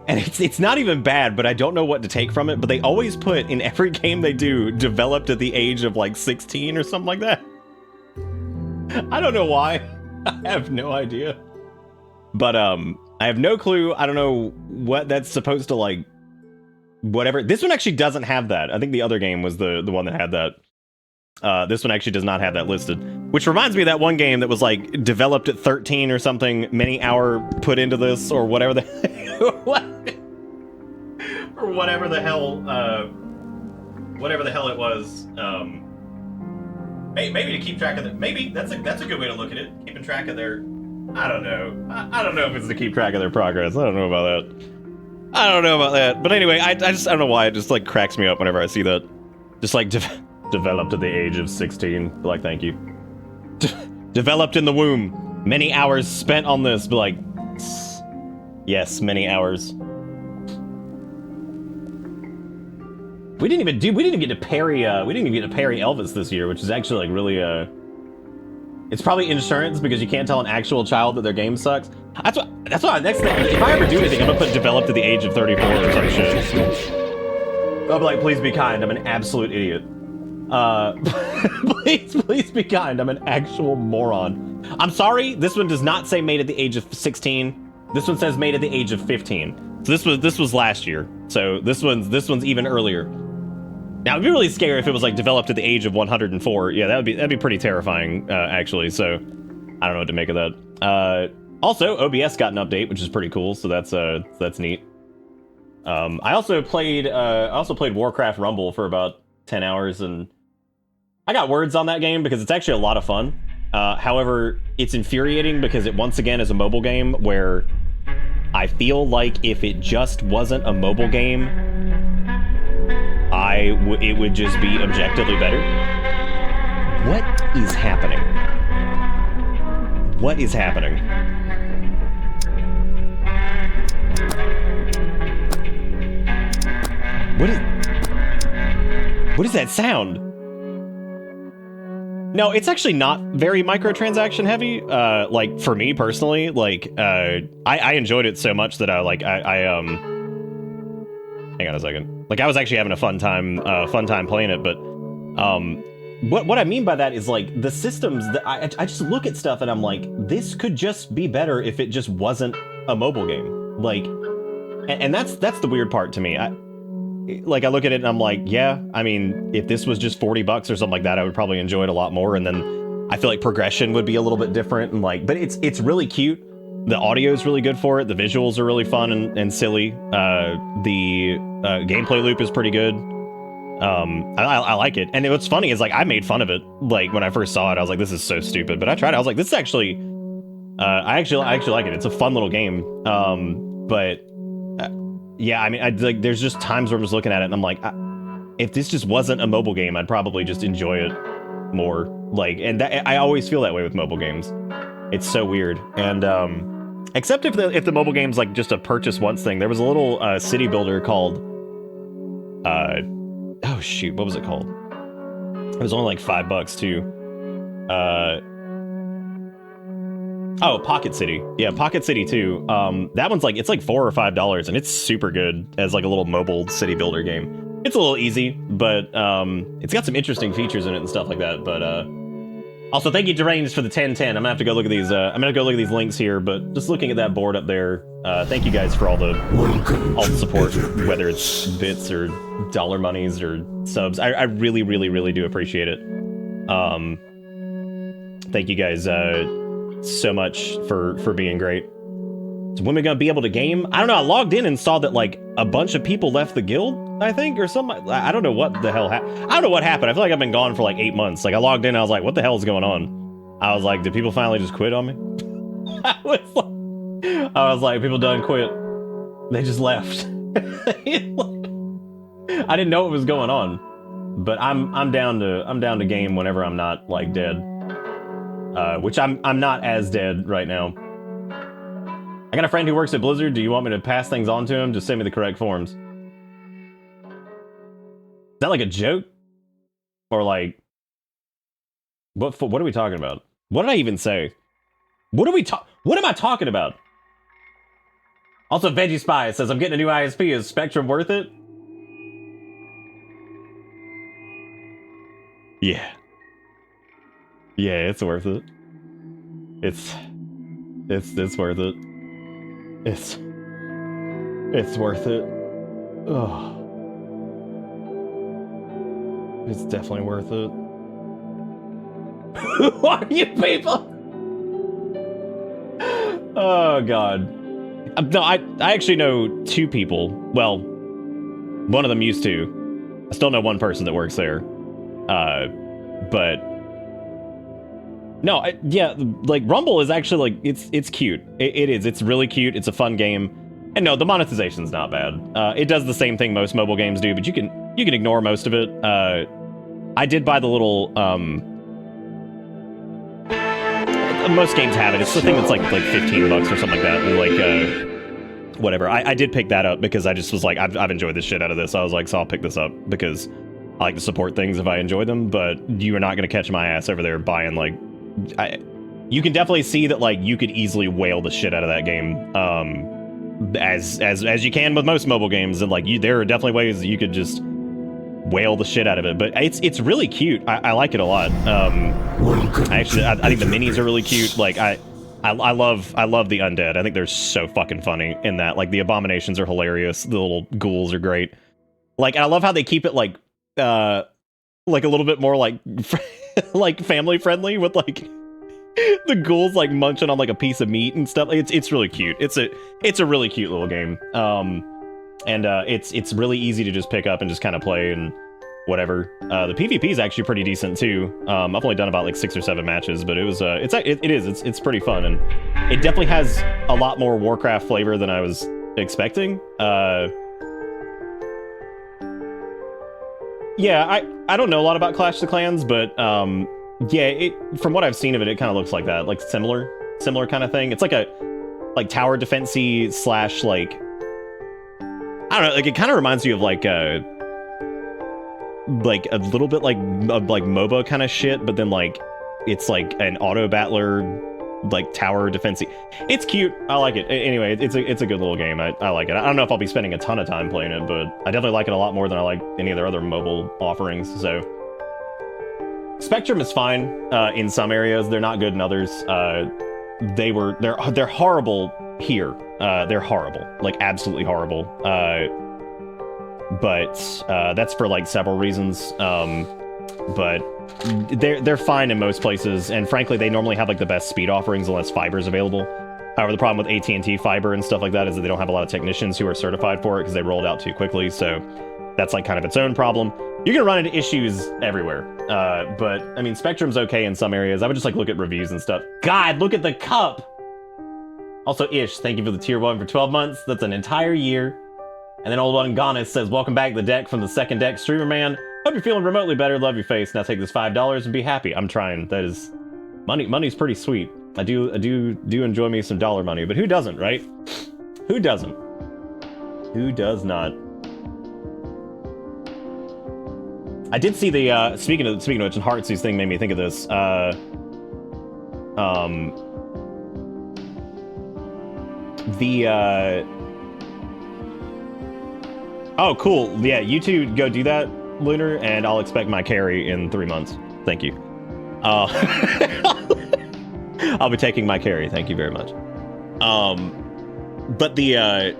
and it's not even bad, but I don't know what to take from it, but they always put in every game they do, developed at the age of like 16 or something like that. I don't know why. I have no idea. But I have no clue. I don't know what that's supposed to like, whatever. This one actually doesn't have that. I think the other game was the one that had that. This one actually does not have that listed. Which reminds me of that one game that was like developed at 13 or something, many hour put into this or whatever the what? Or whatever the hell it was. Maybe to keep track of it. Maybe that's a good way to look at it. Keeping track of their, I don't know. I don't know if it's to keep track of their progress. I don't know about that. But anyway, I don't know why it just like cracks me up whenever I see that. Just like developed at the age of 16. Like, thank you. Developed in the womb. Many hours spent on this. But like, yes, many hours. We didn't even get to parry Elvis this year, which is actually like really it's probably insurance because you can't tell an actual child that their game sucks. That's what next thing, if I ever do anything, I'm gonna put developed at the age of 34 or some shit. I'll be like, please be kind, I'm an absolute idiot. Please be kind, I'm an actual moron. I'm sorry, this one does not say made at the age of 16. This one says made at the age of 15. So this was last year. So this one's even earlier. Now, it'd be really scary if it was like developed at the age of 104. Yeah, that'd be pretty terrifying, actually. So I don't know what to make of that. Also, OBS got an update, which is pretty cool. So that's neat. I also played Warcraft Rumble for about 10 hours, and I got words on that game because it's actually a lot of fun. However, it's infuriating because it once again is a mobile game where I feel like if it just wasn't a mobile game, it would just be objectively better. What is happening? What is happening? What is that sound? No, it's actually not very microtransaction heavy. Like for me personally, like I enjoyed it so much that I hang on a second. Like I was actually having a fun time playing it, but what I mean by that is like the systems that I just look at stuff and I'm like, this could just be better if it just wasn't a mobile game. Like, and that's the weird part to me. I look at it and I'm like, yeah, I mean, if this was just $40 or something like that, I would probably enjoy it a lot more. And then I feel like progression would be a little bit different and like, but it's really cute. The audio is really good for it. The visuals are really fun and silly. The gameplay loop is pretty good. I like it. And what's funny is like I made fun of it. Like when I first saw it, I was like, this is so stupid. But I tried it. I was like, this is actually, I actually like it. It's a fun little game. Yeah, I mean, there's just times where I'm just looking at it and I'm like, if this just wasn't a mobile game, I'd probably just enjoy it more. Like, and I always feel that way with mobile games. It's so weird. And except if the mobile game's like just a purchase once thing. There was a little city builder called oh shoot, what was it called? It was only like $5 too. Oh, Pocket City. Yeah, Pocket City 2. That one's like, it's like $4 or $5 and it's super good as like a little mobile city builder game. It's a little easy, but it's got some interesting features in it and stuff like that. But also thank you Deranged for the 1010. I'm gonna have to go look at these these links here, but just looking at that board up there, thank you guys for all the support, whether it's bits or dollar monies or subs. I really, really, really do appreciate it. Thank you guys so much for being great. Is women gonna be able to game? I don't know. I logged in and saw that like a bunch of people left the guild, I think, or something. I don't know what the hell happened. I don't know what happened. I feel like I've been gone for like 8 months. Like I logged in, I was like, what the hell is going on? I was like, did people finally just quit on me? I was like, people done quit. They just left. I didn't know what was going on, but I'm down to game whenever I'm not like dead. Which I'm not as dead right now. I got a friend who works at Blizzard. Do you want me to pass things on to him? Just send me the correct forms. Is that like a joke? Or like... What are we talking about? What did I even say? What am I talking about? Also, Veggie Spy says, I'm getting a new ISP. Is Spectrum worth it? Yeah. Yeah, it's worth it. It's worth it. It's worth it. Oh. It's definitely worth it. Who are you people? Oh god. No, I actually know 2 people. Well, one of them used to. I still know one person that works there. But no, yeah, like Rumble is actually like it's cute. It is. It's really cute. It's a fun game. And no, the monetization's not bad. It does the same thing most mobile games do, but you can ignore most of it. I did buy the little most games have it. It's the thing that's like $15 or something like that. And like whatever. I did pick that up because I just was like, I've enjoyed the shit out of this. I was like, so I'll pick this up because I like to support things if I enjoy them. But you are not going to catch my ass over there buying like. You can definitely see that like you could easily whale the shit out of that game, as you can with most mobile games, and like there are definitely ways that you could just whale the shit out of it. But it's really cute. I like it a lot. I think the minis are really cute. Like I love the undead. I think they're so fucking funny in that. Like the abominations are hilarious. The little ghouls are great. Like I love how they keep it like a little bit more like like family friendly with like the ghouls like munching on like a piece of meat and stuff. It's really cute. It's a really cute little game. And it's really easy to just pick up and just kind of play and whatever. The PvP is actually pretty decent too. I've only done about like 6 or 7 matches, but it's pretty fun, and it definitely has a lot more Warcraft flavor than I was expecting. Yeah, I don't know a lot about Clash of the Clans, but yeah, from what I've seen of it, it kind of looks like that, like similar kind of thing. It's like a tower defense-y slash like, I don't know, like it kind of reminds you of like a little bit like MOBA kind of shit, but then like it's like an auto battler, like tower defense. It's cute. I like it. Anyway, it's a good little game. I like it. I don't know if I'll be spending a ton of time playing it, but I definitely like it a lot more than I like any of their other mobile offerings. So Spectrum is fine in some areas. They're not good in others. They're horrible here. They're horrible, like absolutely horrible. But that's for like several reasons. But they're fine in most places, and frankly, they normally have like the best speed offerings unless fiber's available. However, the problem with AT&T fiber and stuff like that is that they don't have a lot of technicians who are certified for it because they rolled out too quickly. So that's like kind of its own problem. You're gonna run into issues everywhere. But I mean, Spectrum's okay in some areas. I would just like look at reviews and stuff. God, look at the cup. Also, Ish, thank you for the tier 1 for 12 months. That's an entire year. And then old one Gonis says, welcome back to the deck from the second deck, streamer man. Hope you're feeling remotely better. Love your face. Now take this $5 and be happy. I'm trying. That is money's pretty sweet. I do enjoy me some dollar money, but who doesn't, right? Who doesn't? Who does not? I did see the speaking of which, and Heartsy's thing made me think of this. Oh, cool. Yeah, you two go do that, Lunar, and I'll expect my carry in 3 months. Thank you. I'll be taking my carry. Thank you very much. But the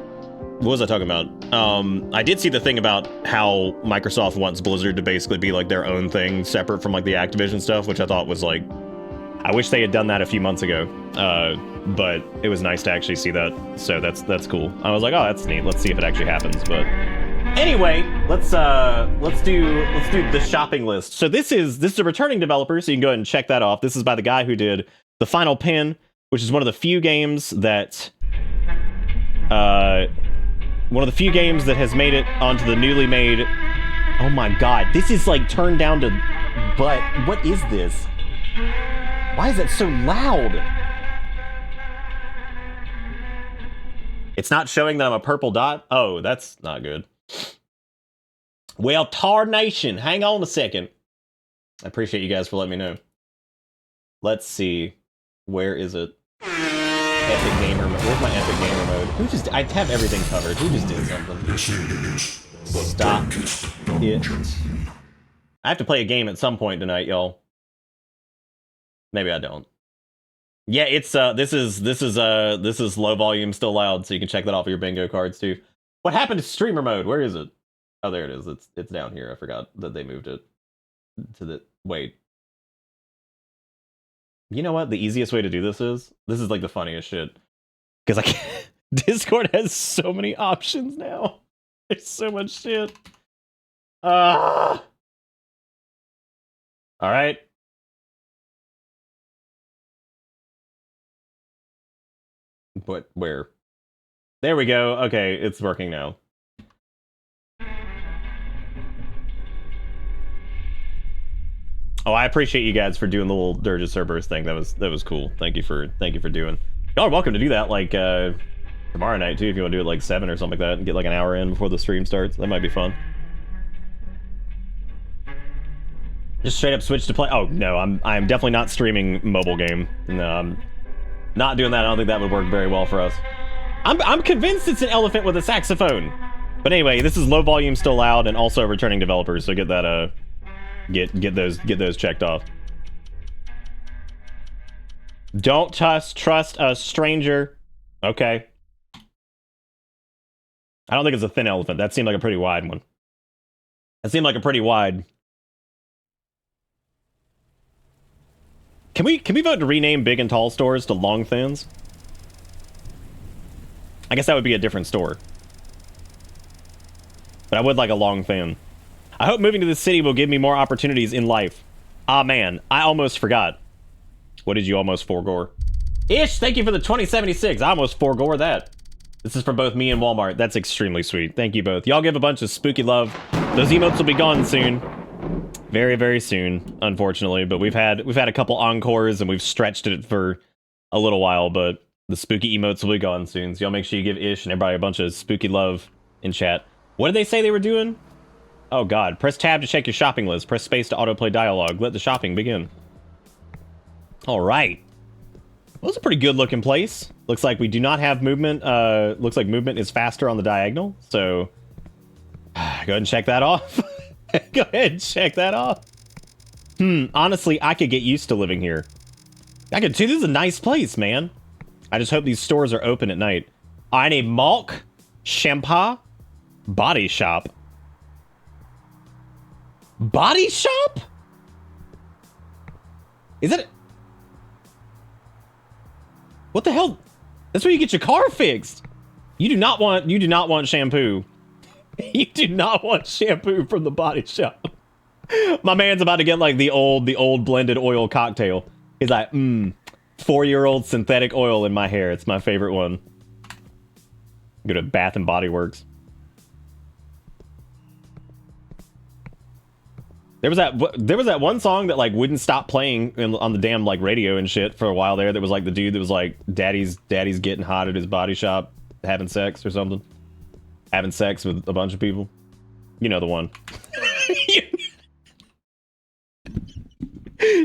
what was I talking about? I did see the thing about how Microsoft wants Blizzard to basically be like their own thing, separate from like the Activision stuff, which I thought was like, I wish they had done that a few months ago. But it was nice to actually see that. So that's cool. I was like, oh, that's neat. Let's see if it actually happens. But anyway, let's do the shopping list. So this is a returning developer, so you can go ahead and check that off. This is by the guy who did The Final Pin, which is one of the few games that has made it onto the newly made. Oh my god, this is like turned down to butt. What is this? Why is it so loud? It's not showing that I'm a purple dot? Oh, that's not good. Well, tarnation, hang on a second. I appreciate you guys for letting me know. Let's see. Where is it? Epic Gamer mode. Where's my Epic Gamer mode? I have everything covered. Who just did something? Stop it. I have to play a game at some point tonight, y'all. Maybe I don't. Yeah, it's this is low volume, still loud, so you can check that off of your bingo cards too. What happened to streamer mode? Where is it? Oh, there it is. It's down here. I forgot that they moved it to the wait. You know what? The easiest way to do this is like the funniest shit. Because Discord has so many options now. There's so much shit. All right. But where? There we go. Okay, it's working now. Oh, I appreciate you guys for doing the little Dirge Cerberus thing. That was cool. Thank you for doing. Y'all are welcome to do that like tomorrow night too if you want to do it like 7 or something like that and get like an hour in before the stream starts. That might be fun. Just straight up switch to play. Oh no, I'm definitely not streaming mobile game. No, I'm not doing that. I don't think that would work very well for us. I'm convinced it's an elephant with a saxophone. But anyway, this is low volume, still loud, and also returning developers. So get that get those checked off. Don't trust a stranger. Okay. I don't think it's a thin elephant. That seemed like a pretty wide one. That seemed like a pretty wide. Can we vote to rename big and tall stores to long thins? I guess that would be a different store. But I would like a long thin. I hope moving to this city will give me more opportunities in life. Ah man, I almost forgot. What did you almost forego? Ish, thank you for the 2076. I almost forego that. This is from both me and Walmart. That's extremely sweet. Thank you both. Y'all give a bunch of spooky love. Those emotes will be gone soon. Very, very soon, unfortunately. But we've had a couple encores and we've stretched it for a little while, but the spooky emotes will be gone soon. So y'all make sure you give Ish and everybody a bunch of spooky love in chat. What did they say they were doing? Oh god. Press tab to check your shopping list. Press space to autoplay dialogue. Let the shopping begin. All right. Well, it's a pretty good looking place. Looks like we do not have movement. Looks like movement is faster on the diagonal. So go ahead and check that off. Go ahead and check that off. Honestly, I could get used to living here. I could too. This is a nice place, man. I just hope these stores are open at night. I need Malk, Shampoo, Body Shop. Body Shop? Is it? What the hell? That's where you get your car fixed. You do not want shampoo. You do not want shampoo from the Body Shop. My man's about to get like the old blended oil cocktail. He's like, 4-year-old synthetic oil in my hair. It's my favorite one. Go to Bath and Body Works. There was that one song that like wouldn't stop playing on the damn like radio and shit for a while there. That was like the dude that was like, daddy's getting hot at his body shop, having sex or something. Having sex with a bunch of people. You know the one.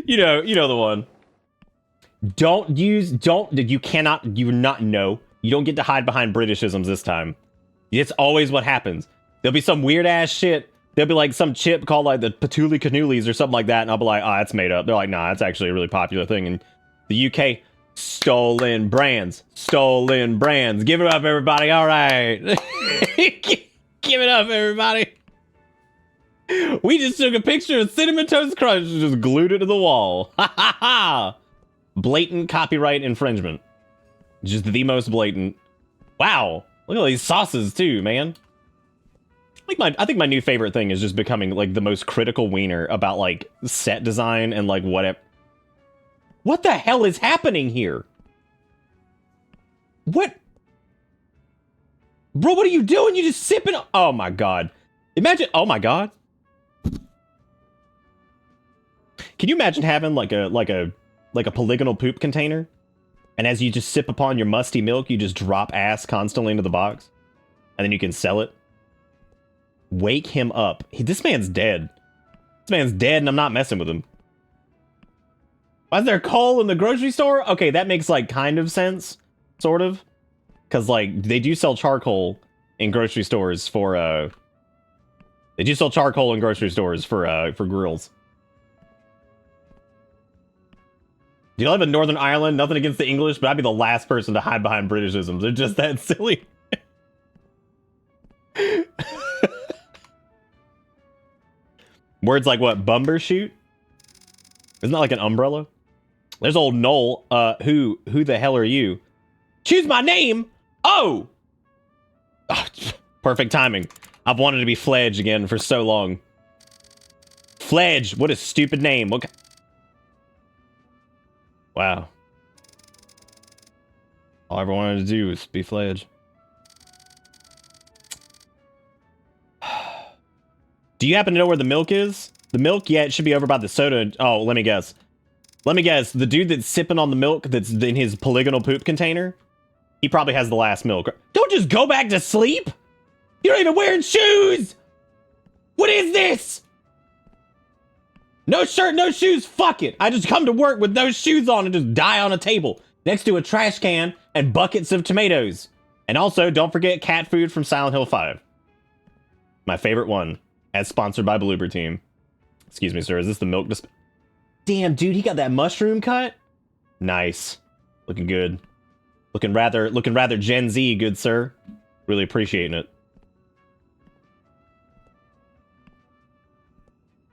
you know the one. You don't get to hide behind Britishisms this time. It's always what happens. There'll be some weird ass shit. There'll be like some chip called like the Patooly Canoolies or something like that, and I'll be like, oh, it's made up. They're like, nah, it's actually a really popular thing in the UK. Stolen brands. Stolen brands. Give it up, everybody. All right. Give it up, everybody. We just took a picture of Cinnamon Toast Crunch and just glued it to the wall. Ha ha ha. Blatant copyright infringement. Just the most blatant. Wow. Look at all these sauces too, man. I think my new favorite thing is just becoming like the most critical wiener about like set design and like whatever. What the hell is happening here? What? Bro, what are you doing? You just sipping? Oh my god. Imagine, oh my god. Can you imagine having like a polygonal poop container? And as you just sip upon your musty milk, you just drop ass constantly into the box. And then you can sell it. Wake him up. This man's dead. This man's dead and I'm not messing with him. Why is there coal in the grocery store? Okay, that makes like kind of sense. Sort of. Because like they do sell charcoal in grocery stores for for grills. Do you live in Northern Ireland? Nothing against the English, but I'd be the last person to hide behind Britishisms. They're just that silly. Words like what? Bumbershoot? Isn't that like an umbrella? There's old Noel. Who the hell are you? Choose my name? Oh! Perfect timing. I've wanted to be Fledge again for so long. Fledge, what a stupid name. What? Wow. All I ever wanted to do was be Fledge. Do you happen to know where the milk is? The milk? Yeah, it should be over by the soda. Oh, let me guess. Let me guess. The dude that's sipping on the milk that's in his polygonal poop container, he probably has the last milk. Don't just go back to sleep! You're not even wearing shoes! What is this? No shirt, no shoes, fuck it. I just come to work with no shoes on and just die on a table next to a trash can and buckets of tomatoes. And also, don't forget cat food from Silent Hill 5. My favorite one, as sponsored by Bloober Team. Excuse me, sir, is this the milk disp- Damn, dude, he got that mushroom cut? Nice. Looking good. Looking rather Gen Z, good sir. Really appreciating it.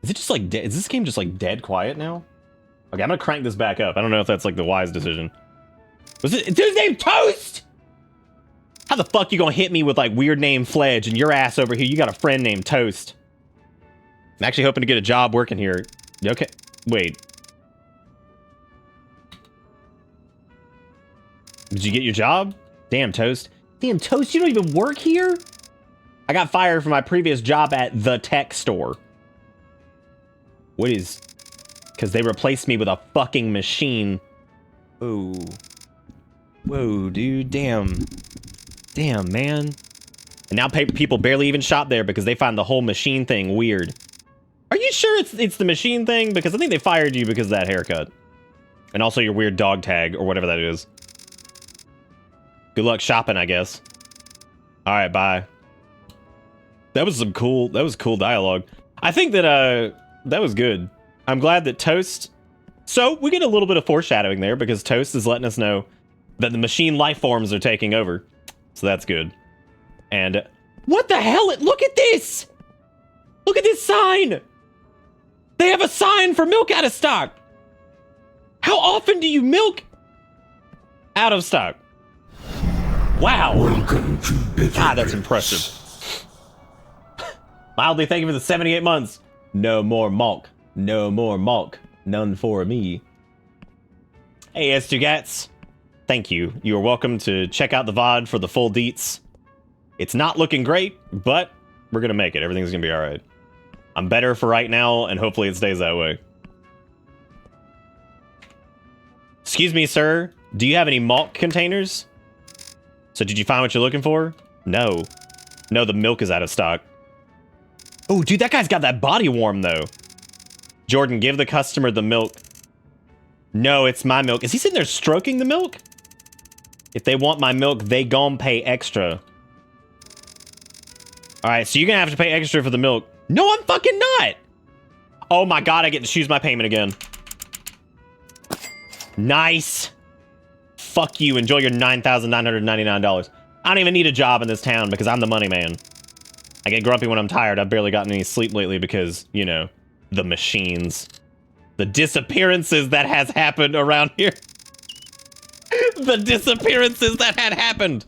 Is it just like is this game just like dead quiet now? Okay, I'm gonna crank this back up. I don't know if that's like the wise decision. Was it dude's name Toast? How the fuck you gonna hit me with like weird name Fledge and your ass over here? You got a friend named Toast. I'm actually hoping to get a job working here. Okay, wait. Did you get your job? Damn, Toast. Damn, Toast, you don't even work here? I got fired from my previous job at the tech store. What is... Because they replaced me with a fucking machine. Oh. Whoa, dude. Damn. Damn, man. And now people barely even shop there because they find the whole machine thing weird. Are you sure it's the machine thing? Because I think they fired you because of that haircut. And also your weird dog tag, or whatever that is. Good luck shopping, I guess. Alright, bye. That was cool dialogue. I think that, that was good. I'm glad that Toast... So, we get a little bit of foreshadowing there, because Toast is letting us know that the machine life forms are taking over. So that's good. And... What the hell? Look at this! Look at this sign! They have a sign for milk out of stock! How often do you milk out of stock? Wow! Welcome to Bitter God, that's Pits. impressive. Mildly, thank you for the 78 months. No more malk. No more malk. None for me. Hey, S2 Gats. Thank you. You are welcome to check out the VOD for the full deets. It's not looking great, but we're gonna make it. Everything's gonna be alright. I'm better for right now, and hopefully it stays that way. Excuse me, sir. Do you have any malt containers? So did you find what you're looking for? No. No, the milk is out of stock. Oh, dude, that guy's got that body warm, though. Jordan, give the customer the milk. No, it's my milk. Is he sitting there stroking the milk? If they want my milk, they gon' pay extra. Alright, so you're gonna have to pay extra for the milk. No, I'm fucking not! Oh my god, I get to choose my payment again. Nice! Fuck you, enjoy your $9,999. I don't even need a job in this town because I'm the money man. I get grumpy when I'm tired. I've barely gotten any sleep lately because, you know, the machines. The disappearances that has happened around here. The disappearances that had happened.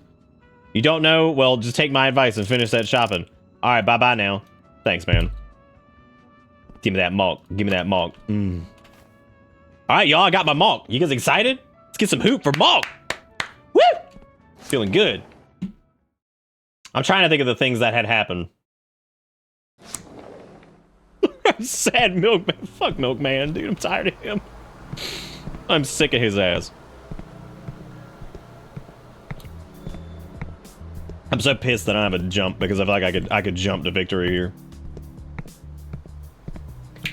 You don't know? Well, just take my advice and finish that shopping. Alright, bye-bye now. Thanks, man. Give me that malt. Give me that malt. Alright, y'all, I got my malt. You guys excited? Let's get some hoop for malt. Woo! Feeling good. I'm trying to think of the things that had happened. Sad Milkman. Fuck Milkman, dude. I'm tired of him. I'm sick of his ass. I'm so pissed that I don't have a jump because I feel like I could jump to victory here.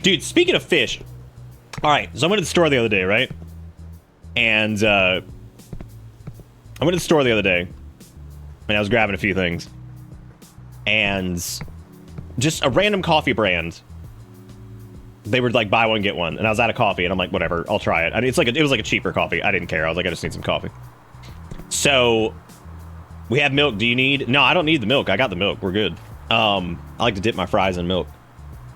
Dude, speaking of fish. Alright, so I went to the store the other day, right? And, I went to the store the other day. And I was grabbing a few things. And just a random coffee brand. They were like, buy one, get one. And I was out of coffee, and I'm like, whatever, I'll try it. I mean, it was like a cheaper coffee. I didn't care. I was like, I just need some coffee. So, we have milk. Do you need... No, I don't need the milk. I got the milk. We're good. I like to dip my fries in milk.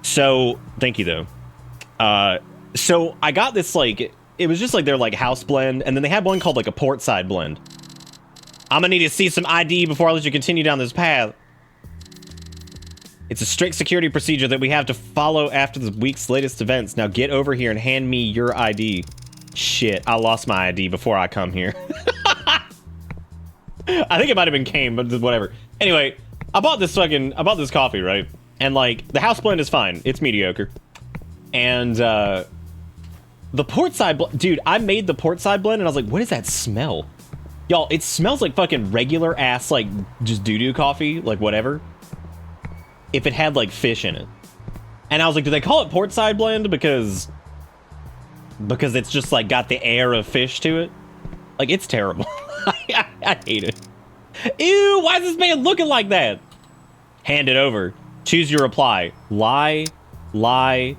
So, thank you, though. So, I got this, like... It was just, like, their, like, house blend. And then they had one called, like, a port side blend. I'm gonna need to see some ID before I let you continue down this path. It's a strict security procedure that we have to follow after the week's latest events. Now get over here and hand me your ID. Shit, I lost my ID before I come here. I think it might have been Kane, but whatever. Anyway, I bought this coffee, right? And like, the house blend is fine. It's mediocre. And, the port side blend, dude, I made the port side blend and I was like, what does that smell? Y'all, it smells like fucking regular ass, like, just doo-doo coffee, like whatever. If it had like fish in it. And I was like, do they call it port side blend because it's just like got the air of fish to it? Like, it's terrible. I hate it. Ew, why is this man looking like that? Hand it over. Choose your reply. Lie. Well,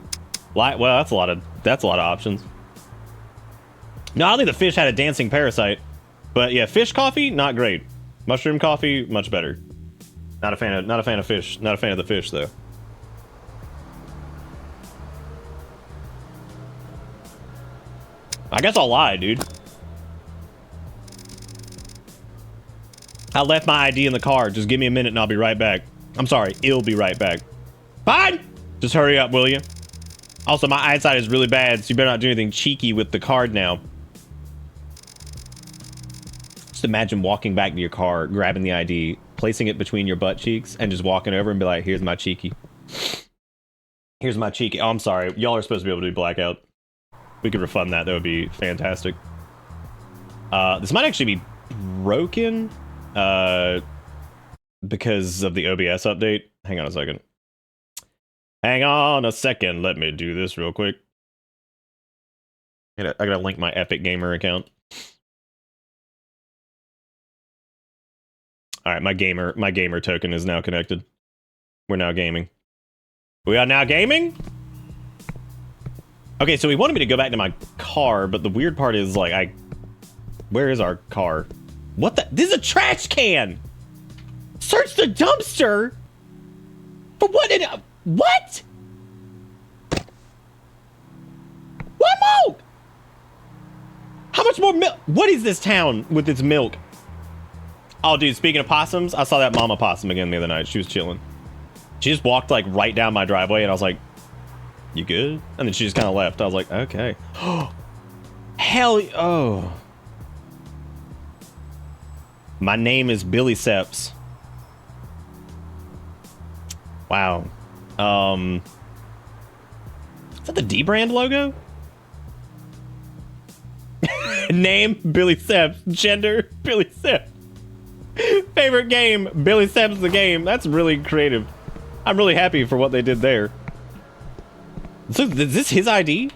that's a lot of options. No, I don't think the fish had a dancing parasite. But yeah, fish coffee, not great. Mushroom coffee, much better. Not a fan of fish. Not a fan of the fish, though. I guess I'll lie, dude. I left my ID in the car. Just give me a minute and I'll be right back. I'm sorry, it'll be right back. Fine! Just hurry up, will you? Also, my eyesight is really bad, so you better not do anything cheeky with the card now. Just imagine walking back to your car, grabbing the ID, placing it between your butt cheeks, and just walking over and be like, here's my cheeky. Here's my cheeky. Oh, I'm sorry. Y'all are supposed to be able to do blackout. We could refund that. That would be fantastic. This might actually be broken because of the OBS update. Hang on a second. Hang on a second. Let me do this real quick. I gotta link my Epic Gamer account. All right, my gamer token is now connected. We're now gaming. We are now gaming? Okay, so he wanted me to go back to my car, but the weird part is, like, where is our car? What the? This is a trash can! Search the dumpster? For what in a... What? What more? How much more milk? What is this town with its milk? Oh, dude, speaking of possums, I saw that mama possum again the other night. She was chilling. She just walked, like, right down my driveway, and I was like, you good? And then she just kind of left. I was like, okay. Hell, oh. My name is Billy Seps. Wow. Is that the D-brand logo? Name, Billy Seps. Gender, Billy Seps. Favorite game, Billy Seps the game. That's really creative. I'm really happy for what they did there. So, is this his ID?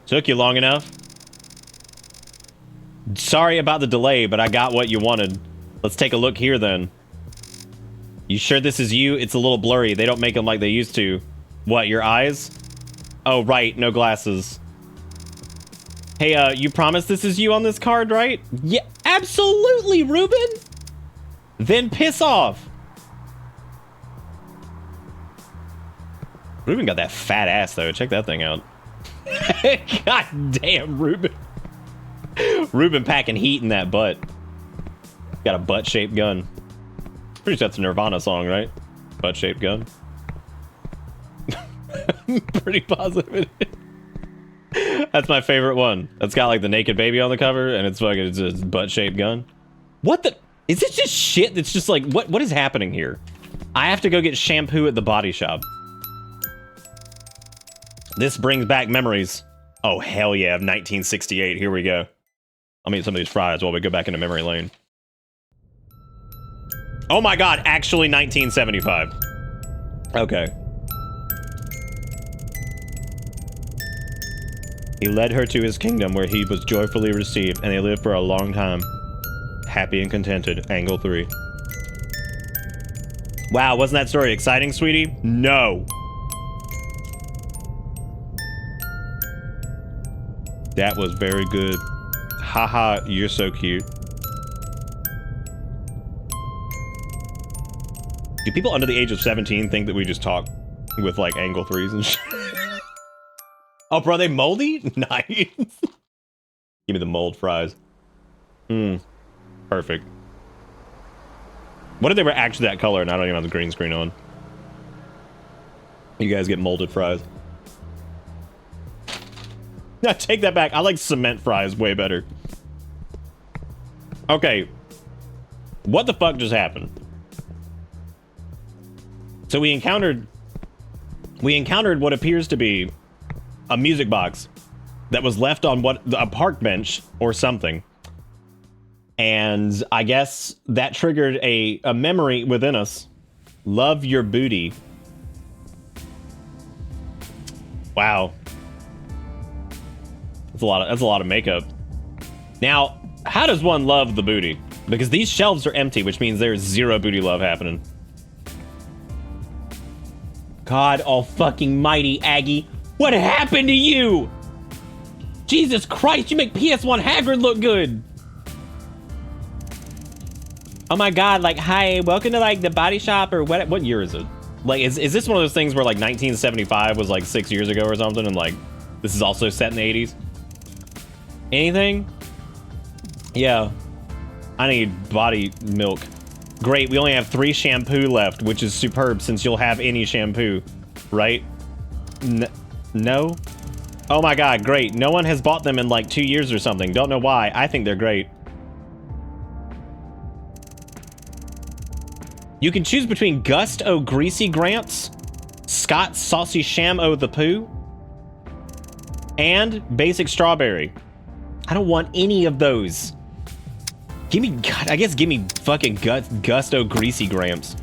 Took you long enough? Sorry about the delay, but I got what you wanted. Let's take a look here then. You sure this is you? It's a little blurry. They don't make them like they used to. What, your eyes? Oh, right, no glasses. Hey, you promise this is you on this card, right? Yeah, absolutely, Ruben! Then piss off. Ruben got that fat ass, though. Check that thing out. God damn, Ruben. Ruben packing heat in that butt. Got a butt-shaped gun. Pretty sure that's a Nirvana song, right? Butt-shaped gun. Pretty positive it is. That's my favorite one. That's got like the naked baby on the cover, and it's a butt-shaped gun. What the? Is this just shit that's just like, what is happening here? I have to go get shampoo at the body shop. This brings back memories. Oh, hell yeah, of 1968. Here we go. I'll eat some of these fries while we go back into memory lane. Oh my god, actually 1975. Okay. He led her to his kingdom where he was joyfully received, and they lived for a long time. Happy and contented. Angle 3. Wow, wasn't that story exciting, sweetie? No. That was very good. Haha, you're so cute. Do people under the age of 17 think that we just talk with like angle 3s and shit? Oh, bro, they moldy? Nice. Give me the mold fries. Perfect. What if they were actually that color and I don't even have the green screen on? You guys get molded fries. No, take that back. I like cement fries way better. Okay. What the fuck just happened? So we encountered what appears to be a music box that was left on a park bench or something. And I guess that triggered a memory within us. Love your booty. Wow. That's a lot of makeup. Now, how does one love the booty? Because these shelves are empty, which means there's zero booty love happening. God all fucking mighty, Aggie. What happened to you? Jesus Christ, you make PS1 Haggard look good. Oh my god, like, hi, welcome to like the body shop or what year is it? Like, is this one of those things where like 1975 was like 6 years ago or something and like this is also set in the 80s? Anything? Yeah. I need body milk. Great, we only have 3 shampoo left, which is superb since you'll have any shampoo, right? No? Oh my god, great. No one has bought them in like 2 years or something. Don't know why. I think they're great. You can choose between Gust O Greasy Gramps, Scott's Saucy Sham O the Poo, and Basic Strawberry. I don't want any of those. Give me, God, I guess give me fucking Gusto Greasy Gramps.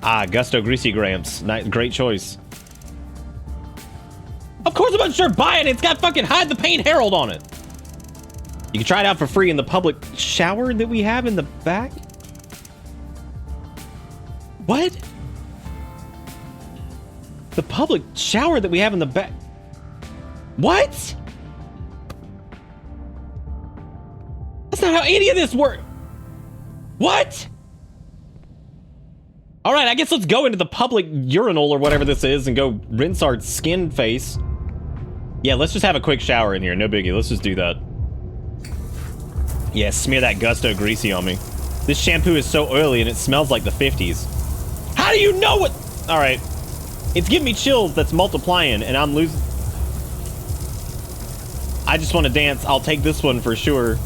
Ah, Gusto Greasy Gramps. Great choice. Of course I'm unsure buy it. It's got fucking Hide the Pain Herald on it. You can try it out for free in the public shower that we have in the back. What? The public shower that we have in the back. What? That's not how any of this works. What? All right, I guess let's go into the public urinal or whatever this is and go rinse our skin face. Yeah, let's just have a quick shower in here. No biggie. Let's just do that. Yeah, smear that Gusto Greasy on me. This shampoo is so oily and it smells like the 50s. How do you know what? All right. It's giving me chills that's multiplying and I'm losing. I just want to dance. I'll take this one for sure.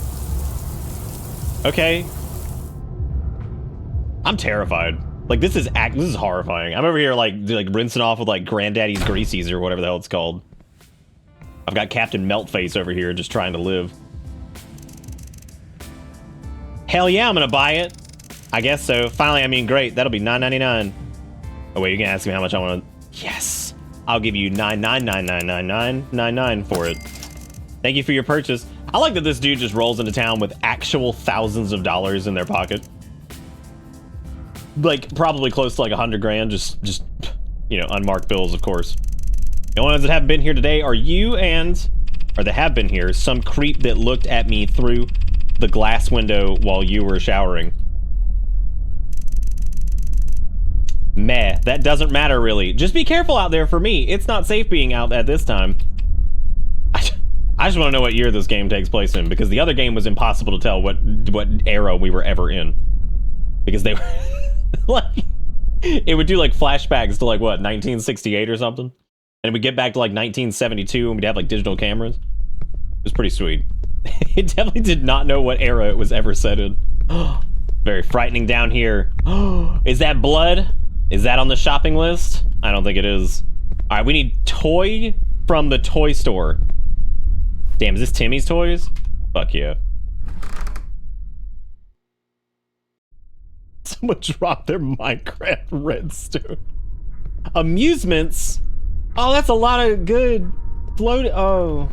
Okay. I'm terrified. Like, this is horrifying. I'm over here, like rinsing off with, like, Granddaddy's Greasies or whatever the hell it's called. I've got Captain Meltface over here just trying to live. Hell yeah, I'm gonna buy it. I guess so. Finally, I mean, great. That'll be $9.99. Oh, wait, you're gonna ask me how much I want to... Yes! I'll give you $9.999999 for it. Thank you for your purchase. I like that this dude just rolls into town with actual thousands of dollars in their pocket. Like, probably close to like 100 grand, just, you know, unmarked bills, of course. The only ones that haven't been here today are you and, or that have been here, some creep that looked at me through the glass window while you were showering. Meh, that doesn't matter really. Just be careful out there for me. It's not safe being out at this time. I just want to know what year this game takes place in, because the other game was impossible to tell what era we were ever in. Because they were... like, it would do like flashbacks to like, what, 1968 or something? And we'd get back to like 1972 and we'd have like digital cameras. It was pretty sweet. It definitely did not know what era it was ever set in. Very frightening down here. Is that blood? Is that on the shopping list? I don't think it is. All right, we need toy from the toy store. Damn, is this Timmy's Toys? Fuck yeah. Someone dropped their Minecraft redstone. Amusements? Oh, that's a lot of good float. Oh.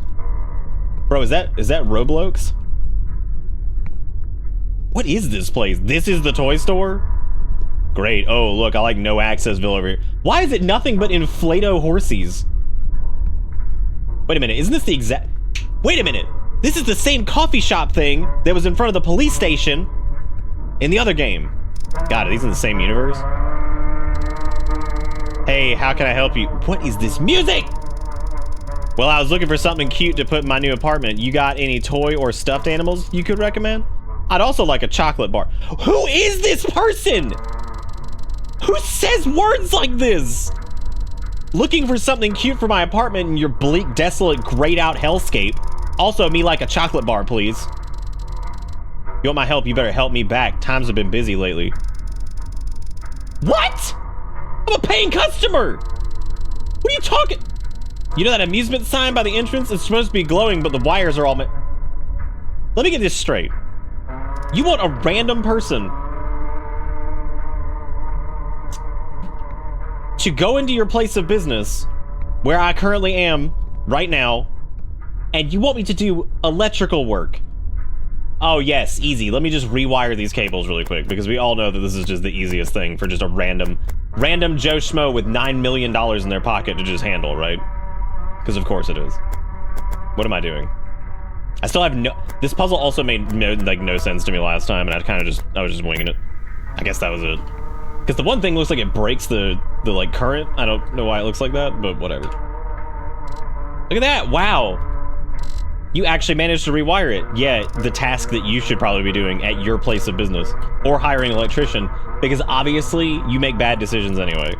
Bro, is that Roblox? What is this place? This is the toy store? Great. Oh, look, I like no accessville over here. Why is it nothing but Inflato horsies? Wait a minute, isn't this the exact... Wait a minute. This is the same coffee shop thing that was in front of the police station in the other game. God, are these in the same universe? Hey, how can I help you? What is this music? Well, I was looking for something cute to put in my new apartment. You got any toy or stuffed animals you could recommend? I'd also like a chocolate bar. Who is this person? Who says words like this? Looking for something cute for my apartment in your bleak, desolate, grayed out hellscape. Also, me like a chocolate bar, please. You want my help, you better help me back. Times have been busy lately. What? I'm a paying customer. What are you talking? You know that amusement sign by the entrance? It's supposed to be glowing, but the wires are all... Let me get this straight. You want a random person to go into your place of business, where I currently am right now, and you want me to do electrical work? Oh yes, easy. Let me just rewire these cables really quick, because we all know that this is just the easiest thing for just a random Joe Schmo with $9 million in their pocket to just handle, right? Because of course it is. What am I doing? I still have no... This puzzle also made no sense to me last time, and I was just winging it. I guess that was it. Because the one thing looks like it breaks the like current. I don't know why it looks like that, but whatever. Look at that! Wow! You actually managed to rewire it. Yeah, the task that you should probably be doing at your place of business. Or hiring an electrician, because obviously you make bad decisions anyway.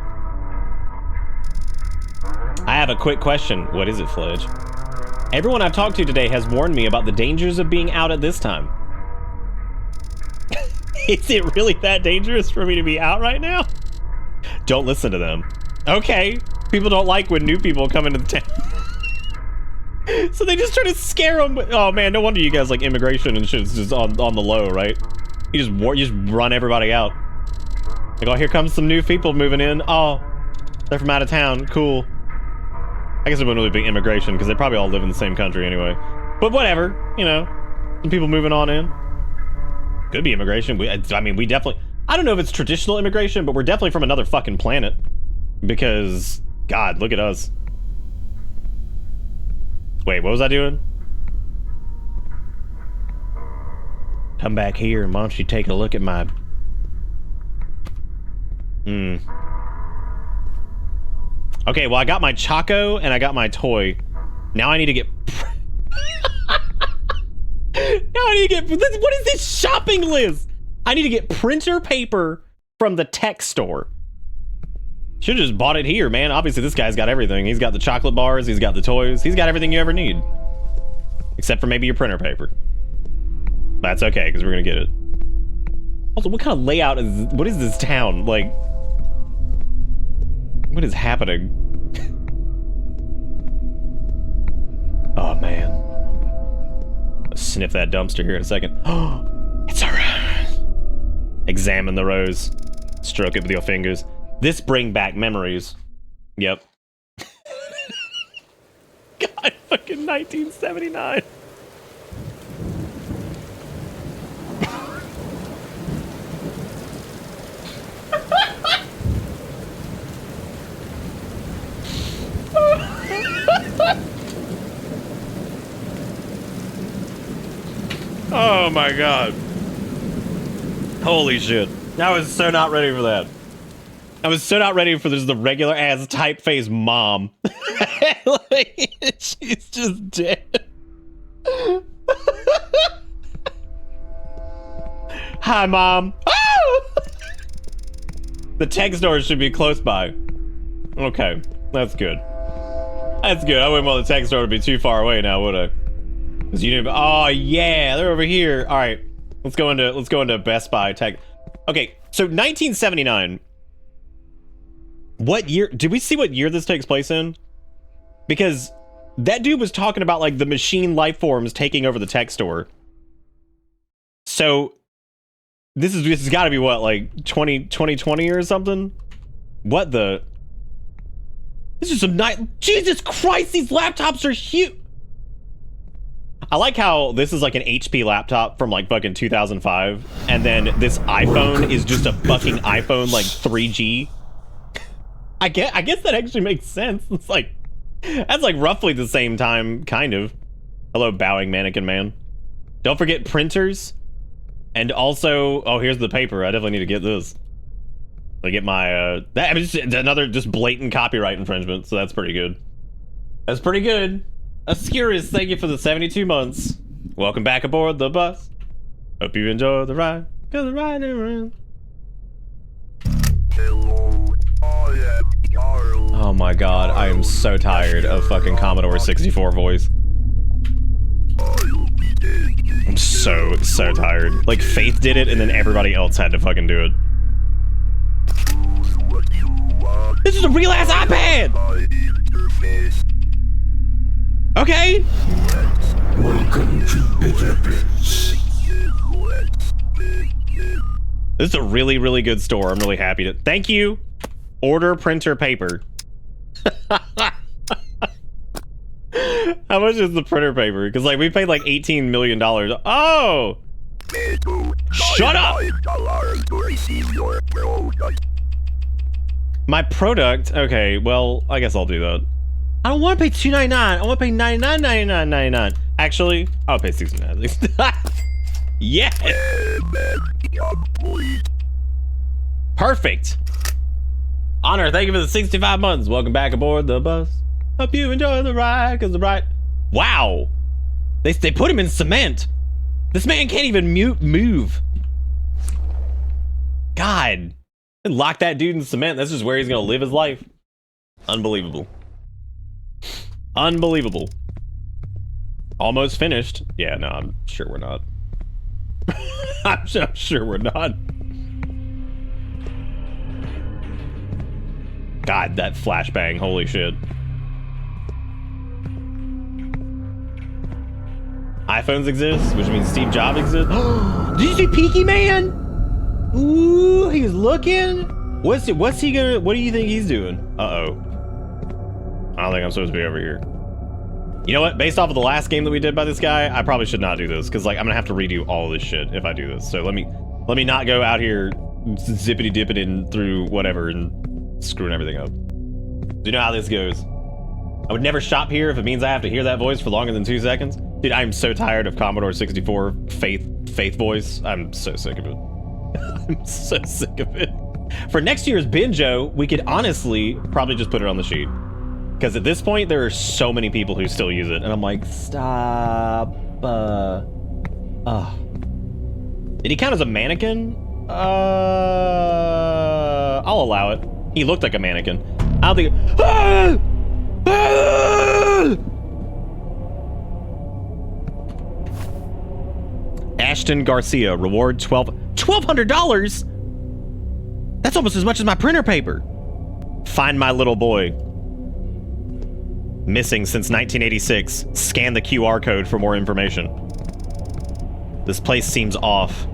I have a quick question. What is it, Fledge? Everyone I've talked to today has warned me about the dangers of being out at this time. Is it really that dangerous for me to be out right now? Don't listen to them. Okay. People don't like when new people come into the town. So they just try to scare them. Oh man, no wonder you guys like immigration and shit's just on the low, right? You just run everybody out. Like, oh, here comes some new people moving in. Oh, they're from out of town. Cool. I guess it wouldn't really be immigration because they probably all live in the same country anyway. But whatever, you know, some people moving on in. Could be immigration. I mean, we definitely, I don't know if it's traditional immigration, but we're definitely from another fucking planet. Because, God, look at us. Wait, what was I doing? Come back here and why don't you take a look at my... Okay, well, I got my Choco and I got my toy. Now I need to get... Now I need to get... What is this shopping list? I need to get printer paper from the tech store. Should've just bought it here, man. Obviously, this guy's got everything. He's got the chocolate bars, he's got the toys, he's got everything you ever need. Except for maybe your printer paper. That's okay, because we're gonna get it. Also, what kind of layout is... What is this town? Like... What is happening? Oh, man. I'll sniff that dumpster here in a second. Oh, it's a rose. Examine the rose. Stroke it with your fingers. This bring back memories. Yep. God, fucking 1979. Oh my God. Holy shit. I was so not ready for that. I was so not ready for this, the regular ass typeface mom. Like, she's just dead. Hi, Mom. Oh! The tech store should be close by. Okay, that's good. That's good. I wouldn't want the tech store to be too far away now, would I? Cause you didn't. Oh yeah, they're over here. All right, let's go into Best Buy tech. Okay, so 1979. What year? Did we see what year this takes place in? Because that dude was talking about like the machine life forms taking over the tech store. So this has got to be what, like 2020 or something? What the? This is some nice. Jesus Christ, these laptops are huge. I like how this is like an HP laptop from like fucking 2005, and then this iPhone is just a fucking iPhone like 3G. I guess that actually makes sense. It's like, that's like roughly the same time, kind of. Hello, bowing mannequin man. Don't forget printers, and also, oh, here's the paper. I definitely need to get this. I get my that, I mean, just another just blatant copyright infringement. So that's pretty good. That's pretty good. Ascurious, thank you for the 72 months. Welcome back aboard the bus. Hope you enjoy the ride, cause the ride never ends. Oh my God, I am so tired of fucking Commodore 64 voice. I'm so tired. Like, Faith did it and then everybody else had to fucking do it. This is a real ass iPad! Okay. Welcome to Bitter Pits. This is a really, really good store. I'm really happy to. Thank you. Order printer paper. How much is the printer paper? Because like we paid like $18 million. Oh! Shut up! My product? Okay, well, I guess I'll do that. I don't want to pay $2.99. I want to pay $99.99. Actually, I'll pay $69. Yes! Perfect. Honor, thank you for the 65 months. Welcome back aboard the bus. Hope you enjoy the ride, cause the ride. Wow, they put him in cement. This man can't even move. God, they lock that dude in cement. That's just where he's gonna live his life. Unbelievable. Unbelievable. Almost finished. Yeah, no, I'm sure we're not. I'm sure we're not. God, that flashbang, holy shit. iPhones exist, which means Steve Jobs exists. Did you see Peaky Man? Ooh, he's looking. What's he gonna, what do you think he's doing? Uh-oh. I don't think I'm supposed to be over here. You know what? Based off of the last game that we did by this guy, I probably should not do this, because like I'm gonna have to redo all this shit if I do this. So let me not go out here zippity dipping in through whatever and screwing everything up. You know how this goes. I would never shop here if it means I have to hear that voice for longer than 2 seconds. Dude, I'm so tired of Commodore 64 Faith voice. I'm so sick of it. I'm so sick of it. For next year's Binjo, we could honestly probably just put it on the sheet. Because at this point, there are so many people who still use it. And I'm like, stop. Did he count as a mannequin? I'll allow it. He looked like a mannequin. I don't think... Ashton Garcia, reward $1,200? That's almost as much as my printer paper. Find my little boy. Missing since 1986. Scan the QR code for more information. This place seems off.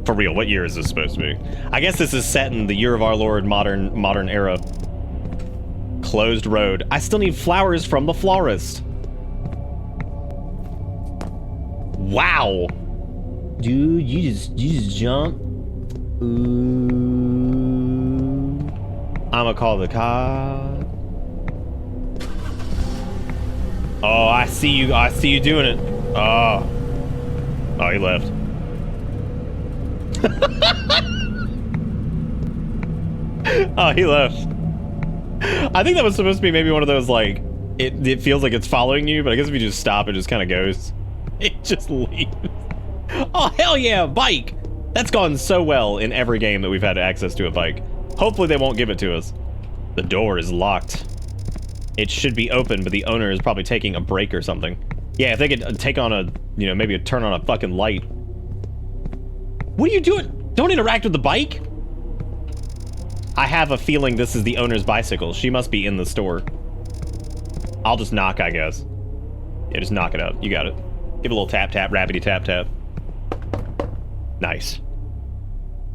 For real, what year is this supposed to be? I guess this is set in the year of our Lord modern era. Closed road. I still need flowers from the florist. Wow. Dude, you just jump. Ooh. I'ma call the cops. Oh, I see you doing it. Oh, he left. Oh, he left. I think that was supposed to be maybe one of those, like, it feels like it's following you, but I guess if you just stop, it just kind of goes. It just leaves. Oh, hell yeah, bike! That's gone so well in every game that we've had access to a bike. Hopefully they won't give it to us. The door is locked. It should be open, but the owner is probably taking a break or something. Yeah, if they could take on a, you know, maybe turn on a fucking light. What are you doing? Don't interact with the bike? I have a feeling this is the owner's bicycle. She must be in the store. I'll just knock, I guess. Yeah, just knock it up. You got it. Give a little tap, tap, rapidy tap, tap. Nice.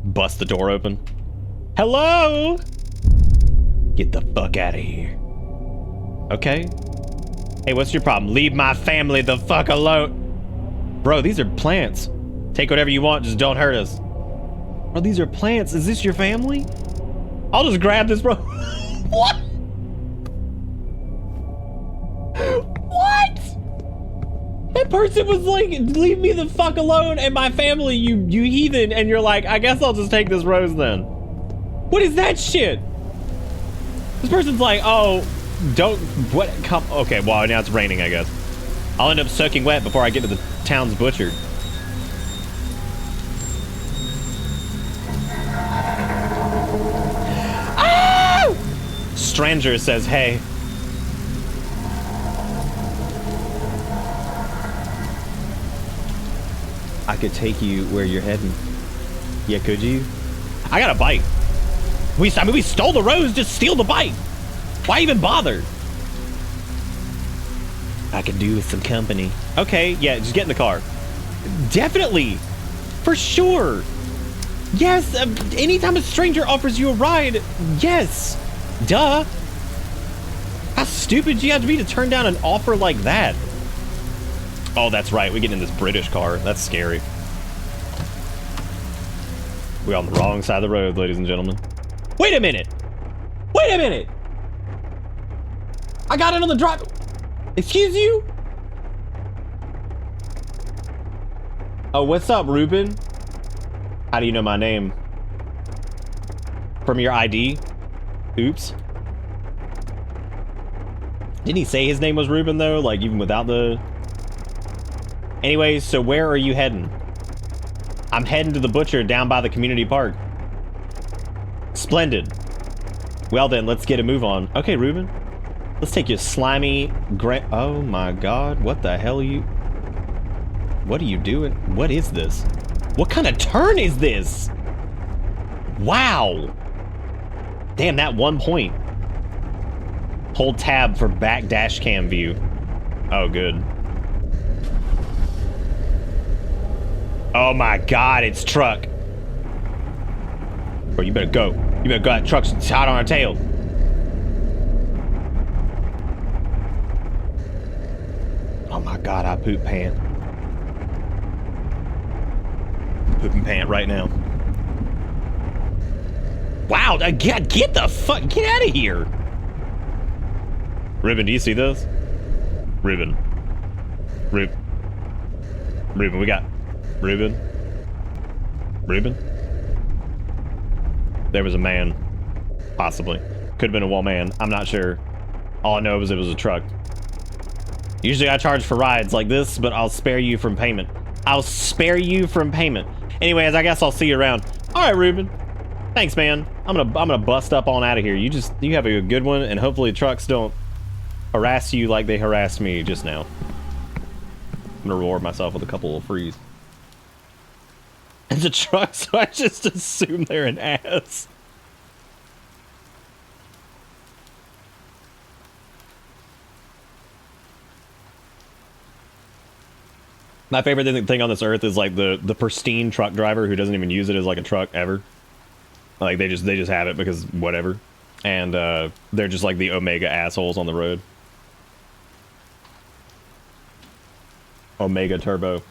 Bust the door open. Hello? Get the fuck out of here. Okay. Hey, what's your problem? Leave my family the fuck alone. Bro, these are plants. Take whatever you want, just don't hurt us. Bro, these are plants. Is this your family? I'll just grab this, bro. What? What? That person was like, leave me the fuck alone and my family, you heathen. And you're like, I guess I'll just take this rose then. What is that shit? This person's like, oh, don't, what, come, okay, well, now it's raining, I guess. I'll end up soaking wet before I get to the town's butcher. Ah! Stranger says, hey. I could take you where you're heading. Yeah, could you? I got a bike. We stole the rose, just steal the bike. Why even bother? I could do with some company. Okay, yeah, just get in the car. Definitely. For sure. Yes, anytime a stranger offers you a ride, yes. Duh. How stupid do you have to be to turn down an offer like that? Oh, that's right. We get in this British car. That's scary. We're on the wrong side of the road, ladies and gentlemen. Wait a minute. Wait a minute. I got it on the drive. Excuse you? Oh, what's up, Ruben? How do you know my name? From your ID? Oops. Didn't he say his name was Ruben, though? Like, even without the... Anyways, so where are you heading? I'm heading to the butcher down by the community park. Splendid. Well then, let's get a move on. Okay, Ruben. Let's take your slimy oh my god, what the hell are you... What are you doing? What is this? What kind of turn is this? Wow. Damn, that 1 point. Hold tab for back dash cam view. Oh, good. Oh my god, it's truck. Bro, you better go. You better go. That truck's hot on our tail. God, I poop pant. Pooping pant right now. Wow, get the fuck, get out of here. Ruben, do you see those? Ruben, we got Ruben. There was a man, possibly. Could have been a wall man, I'm not sure. All I know is it was a truck. Usually I charge for rides like this, but I'll spare you from payment. Anyways, I guess I'll see you around. All right, Ruben. Thanks, man. I'm gonna bust up on out of here. You have a good one, and hopefully trucks don't harass you like they harassed me just now. I'm gonna reward myself with a couple of frees. It's a truck, so I just assume they're an ass. My favorite thing on this earth is like the pristine truck driver who doesn't even use it as like a truck ever. Like they just have it because whatever. And they're just like the Omega assholes on the road. Omega Turbo.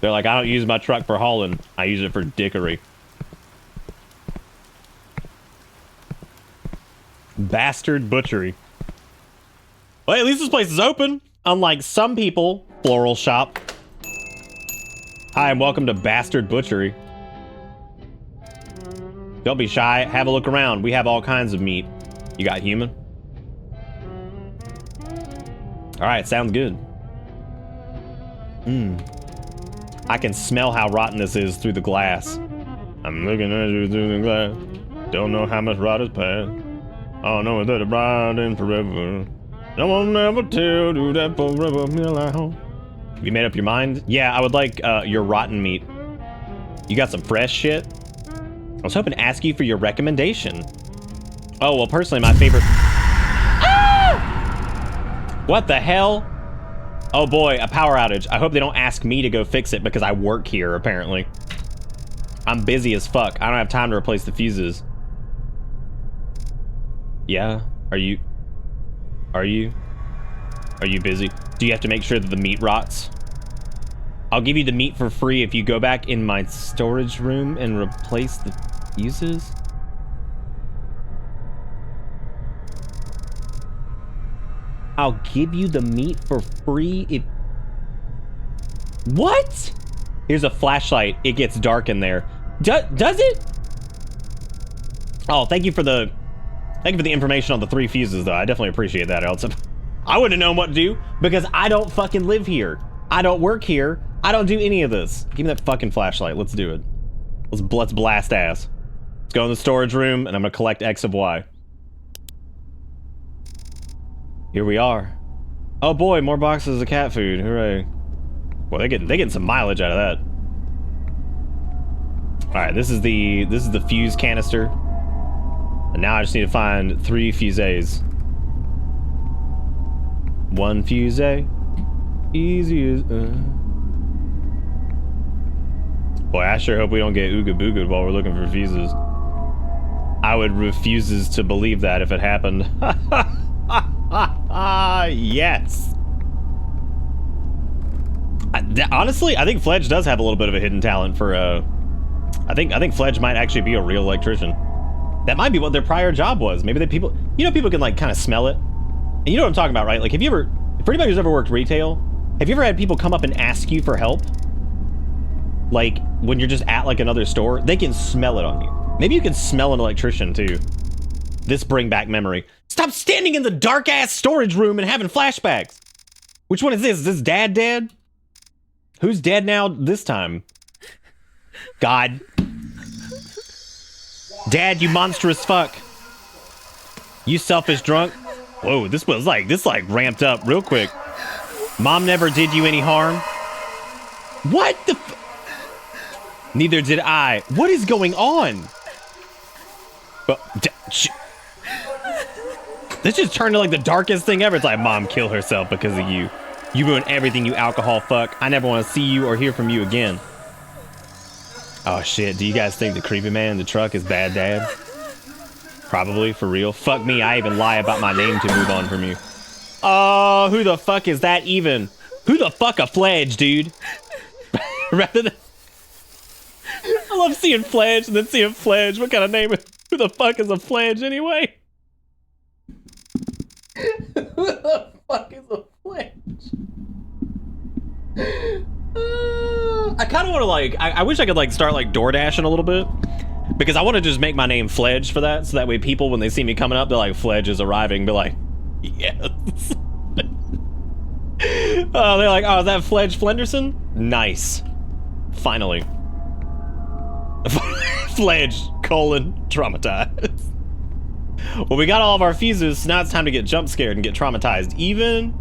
They're like, I don't use my truck for hauling. I use it for dickery. Bastard butchery. Well, at least this place is open. Unlike some people. Floral shop. Hi, and welcome to Bastard Butchery. Don't be shy. Have a look around. We have all kinds of meat. You got human? Alright, sounds good. I can smell how rotten this is through the glass. I'm looking at you through the glass. Don't know how much rot is past. All I know is that it's rotting forever. No one never tell you that forever meal at home. Have you made up your mind? Yeah, I would like your rotten meat. You got some fresh shit? I was hoping to ask you for your recommendation. Oh, well, personally, my favorite... Ah! What the hell? Oh boy, a power outage. I hope they don't ask me to go fix it because I work here, apparently. I'm busy as fuck. I don't have time to replace the fuses. Yeah? Are you busy? Do you have to make sure that the meat rots? I'll give you the meat for free if you go back in my storage room and replace the fuses. I'll give you the meat for free if... What? Here's a flashlight. It gets dark in there. Does it? Oh, thank you for the information on the 3 fuses, though. I definitely appreciate that. Else, I wouldn't have known what to do because I don't fucking live here. I don't work here. I don't do any of this. Give me that fucking flashlight. Let's do it. Let's blast ass. Let's go in the storage room, and I'm gonna collect X of Y. Here we are. Oh boy, more boxes of cat food. Hooray! Well, they getting some mileage out of that. All right, this is the fuse canister. And now I just need to find 3 fuses. 1 fuse. Easy as... Boy, I sure hope we don't get ooga booga while we're looking for fuses. I would refuse to believe that if it happened. Yes. Honestly, I think Fledge does have a little bit of a hidden talent for... I think Fledge might actually be a real electrician. That might be what their prior job was. Maybe people can like kind of smell it. And you know what I'm talking about, right? Like, for anybody who's ever worked retail, have you ever had people come up and ask you for help? Like, when you're just at like another store, they can smell it on you. Maybe you can smell an electrician too. This bring back memory. Stop standing in the dark ass storage room and having flashbacks. Which one is this? Is this Dad dead? Who's dead now this time? God. Dad, you monstrous fuck. You selfish drunk. Whoa, this ramped up real quick. Mom never did you any harm. What the Neither did I. What is going on? This just turned to like the darkest thing ever. It's like, Mom killed herself because of you. You ruined everything, you alcohol fuck. I never want to see you or hear from you again. Oh shit, do you guys think the creepy man in the truck is bad dad? Probably, for real. Fuck me, I even lie about my name to move on from you. Oh, who the fuck is that even? Who the fuck a Fledge, dude? Rather than... I love seeing Fledge and then seeing Fledge. What kind of name is... Who the fuck is a Fledge anyway? Who the fuck is a Fledge? I kind of want to like... I wish I could like start like door dashing a little bit. Because I want to just make my name Fledge for that. So that way people, when they see me coming up, they're like, Fledge is arriving. Be like, yes. Oh, they're like, oh, is that Fledge Flenderson? Nice. Finally. Fledge, traumatized. Well, we got all of our fuses, so now it's time to get jump scared and get traumatized even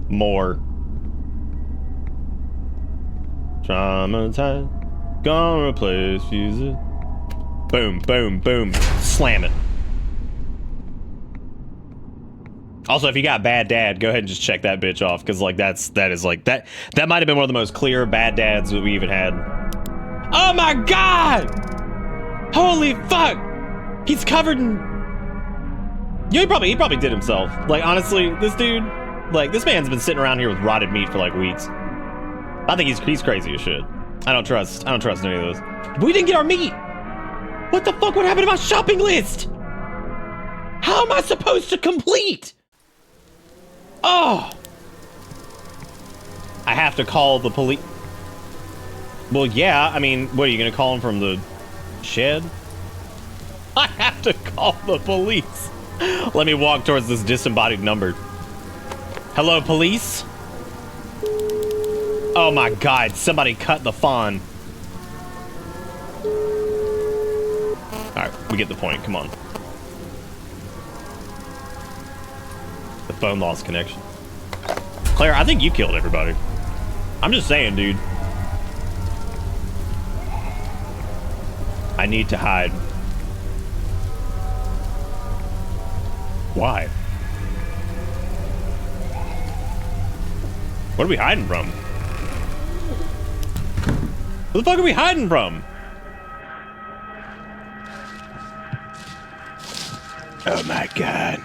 more. Traumatized, gonna replace fuses. Boom, boom, boom. Slam it. Also, if you got bad dad, go ahead and just check that bitch off, because like that might have been one of the most clear bad dads that we even had. Oh my god! Holy fuck! He's covered in... Yeah, he probably did himself. Like, honestly, this dude, like, this man's been sitting around here with rotted meat for like weeks. I think he's crazy as shit. I don't trust any of those. We didn't get our meat! What the fuck would happen to my shopping list? How am I supposed to complete? Oh! I have to call the police. Well, yeah, I mean, what, are you gonna call him from the shed? I have to call the police. Let me walk towards this disembodied number. Hello, police? Oh my god, somebody cut the fawn. Alright, we get the point, come on. The phone lost connection. Claire, I think you killed everybody. I'm just saying, dude. I need to hide. Why? What are we hiding from? What the fuck are we hiding from? Oh my god.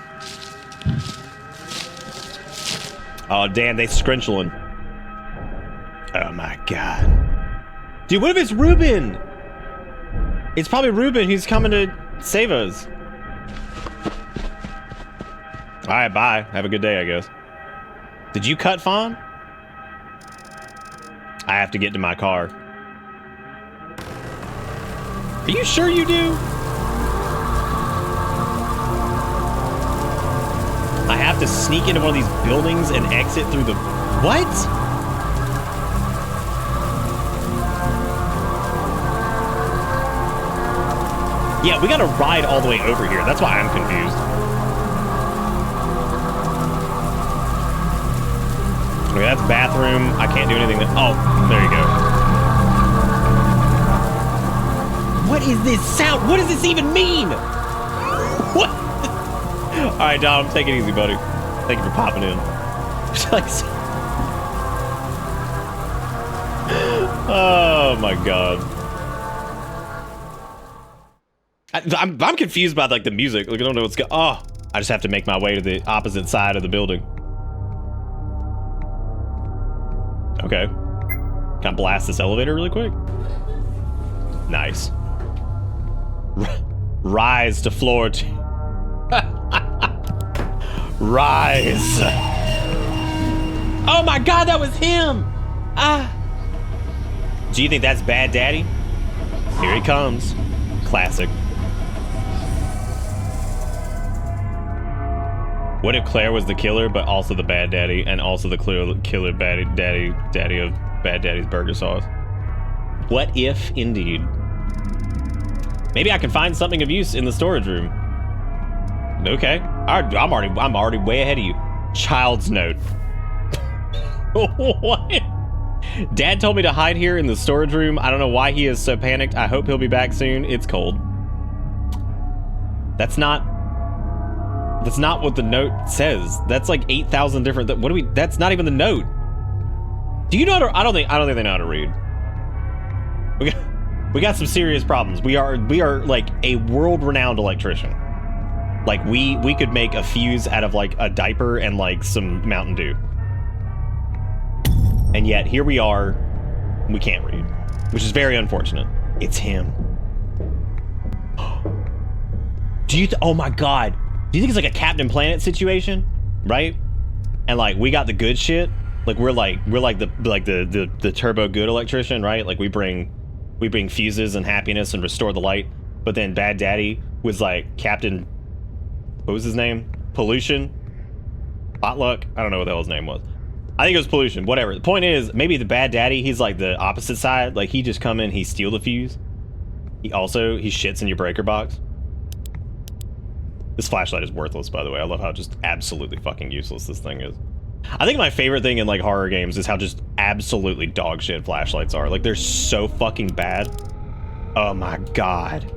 Oh damn, they scrunchling. Oh my god. Dude, what if it's Ruben? It's probably Ruben who's coming to save us. Alright, bye. Have a good day, I guess. Did you cut Fawn? I have to get to my car. Are you sure you do? I have to sneak into one of these buildings and exit through the... What? Yeah, we gotta ride all the way over here. That's why I'm confused. Okay, that's bathroom. I can't do anything. Oh, there you go. What is this sound? What does this even mean? What? All right, Dom, take it easy, buddy. Thank you for popping in. Oh my god. I'm confused by like the music. Like I don't know what's going. Oh, I just have to make my way to the opposite side of the building. Okay. Can I blast this elevator really quick? Nice. Rise to floor two. Rise. Oh my god, that was him. Ah. Do you think that's Bad Daddy? Here he comes. Classic. What if Claire was the killer, but also the bad daddy, and also the killer daddy of Bad Daddy's burger sauce? What if, indeed? Maybe I can find something of use in the storage room. Okay, I'm already way ahead of you. Child's note. What? Dad told me to hide here in the storage room. I don't know why he is so panicked. I hope he'll be back soon. It's cold. That's not what the note says. That's like 8,000 different. What do we? That's not even the note. Do you know how to? I don't think they know how to read. We got some serious problems. We are like a world-renowned electrician. Like, we could make a fuse out of, like, a diaper and, like, some Mountain Dew. And yet, here we are. We can't read. Which is very unfortunate. It's him. Do you... oh, my God. Do you think it's, like, a Captain Planet situation? Right? And, like, we got the good shit. Like, we're the turbo good electrician, right? Like, we bring fuses and happiness and restore the light. But then Bad Daddy was, like, Captain... what was his name? Pollution? Potluck? I don't know what the hell his name was. I think it was Pollution. Whatever. The point is, maybe the Bad Daddy, he's like the opposite side. Like, he just come in, he steal the fuse. He shits in your breaker box. This flashlight is worthless, by the way. I love how just absolutely fucking useless this thing is. I think my favorite thing in, like, horror games is how just absolutely dog shit flashlights are. Like, they're so fucking bad. Oh my God.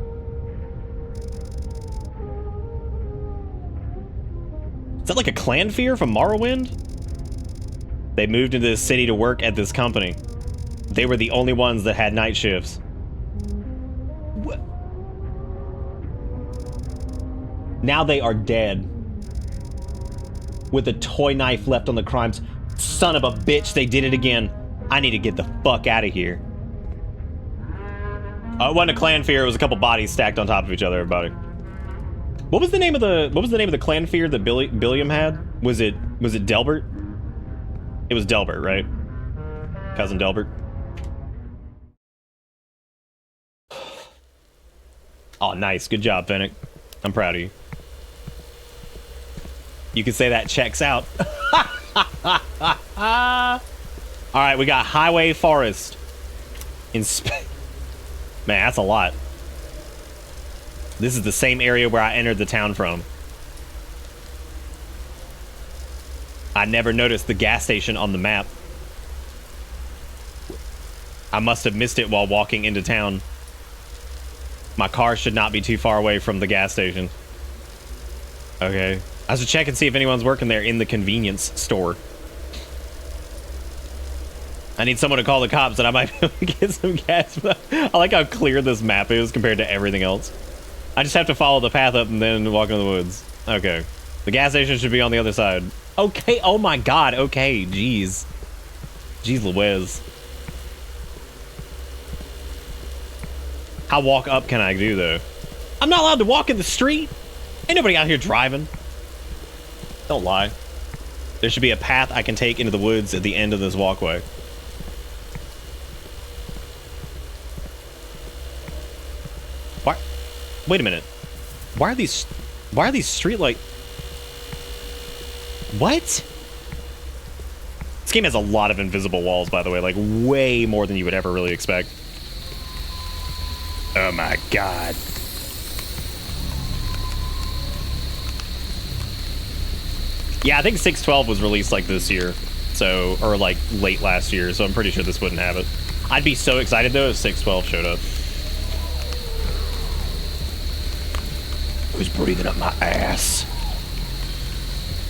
Is that like a clan fear from Morrowind? They moved into this city to work at this company. They were the only ones that had night shifts. What? Now they are dead. With a toy knife left on the crimes. Son of a bitch, they did it again. I need to get the fuck out of here. It wasn't a clan fear, it was a couple bodies stacked on top of each other, everybody. What was the name of the clan fear that Billiam had? Was it Delbert? It was Delbert, right? Cousin Delbert. Oh, nice. Good job, Fennec. I'm proud of you. You can say that checks out. Alright, we got Highway Forest. Man, that's a lot. This is the same area where I entered the town from. I never noticed the gas station on the map. I must have missed it while walking into town. My car should not be too far away from the gas station. Okay. I should check and see if anyone's working there in the convenience store. I need someone to call the cops that I might be able to get some gas. I like how clear this map is compared to everything else. I just have to follow the path up and then walk into the woods. Okay. The gas station should be on the other side. Okay. Oh my God. Okay. Jeez. Jeez Louise. How walk up can I do, though? I'm not allowed to walk in the street. Ain't nobody out here driving. Don't lie. There should be a path I can take into the woods at the end of this walkway. Why? Wait a minute. Why are these street light? What? This game has a lot of invisible walls, by the way, like way more than you would ever really expect. Oh my God. Yeah, I think 612 was released like this year, so, or like late last year, so I'm pretty sure this wouldn't have it. I'd be so excited though if 612 showed up. Who's breathing up my ass?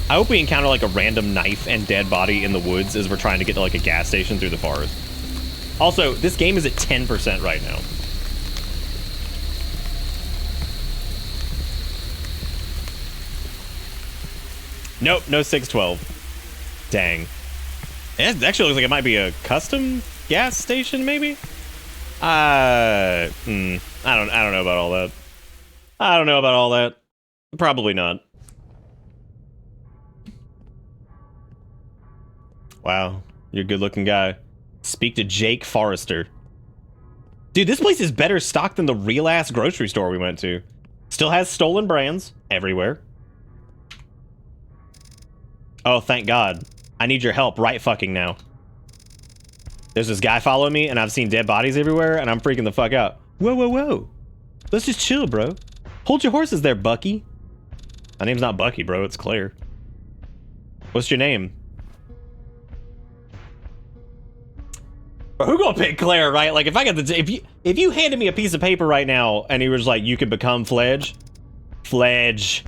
I hope we encounter like a random knife and dead body in the woods as we're trying to get to like a gas station through the forest. Also, this game is at 10% right now. Nope, no 612. Dang. It actually looks like it might be a custom gas station, maybe? I don't know about all that. I don't know about all that. Probably not. Wow, you're a good-looking guy. Speak to Jake Forrester. Dude, this place is better stocked than the real-ass grocery store we went to. Still has stolen brands everywhere. Oh, thank God. I need your help right fucking now. There's this guy following me, and I've seen dead bodies everywhere, and I'm freaking the fuck out. Whoa, whoa, whoa. Let's just chill, bro. Hold your horses there, Bucky. My name's not Bucky, bro. It's Claire. What's your name? Bro, who gonna pick Claire, right? Like, if I got the... If you handed me a piece of paper right now, and he was like, you can become Fledge. Fledge.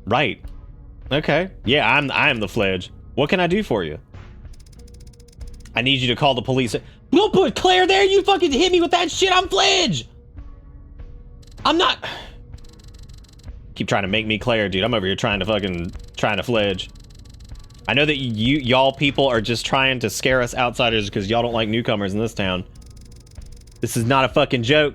Right. Okay. Yeah, I'm the Fledge. What can I do for you? I need you to call the police. Don't put Claire there! You fucking hit me with that shit! I'm Fledge! I'm not... Keep trying to make me Claire, dude. I'm over here trying to fledge. I know that y'all people are just trying to scare us outsiders because y'all don't like newcomers in this town. This is not a fucking joke.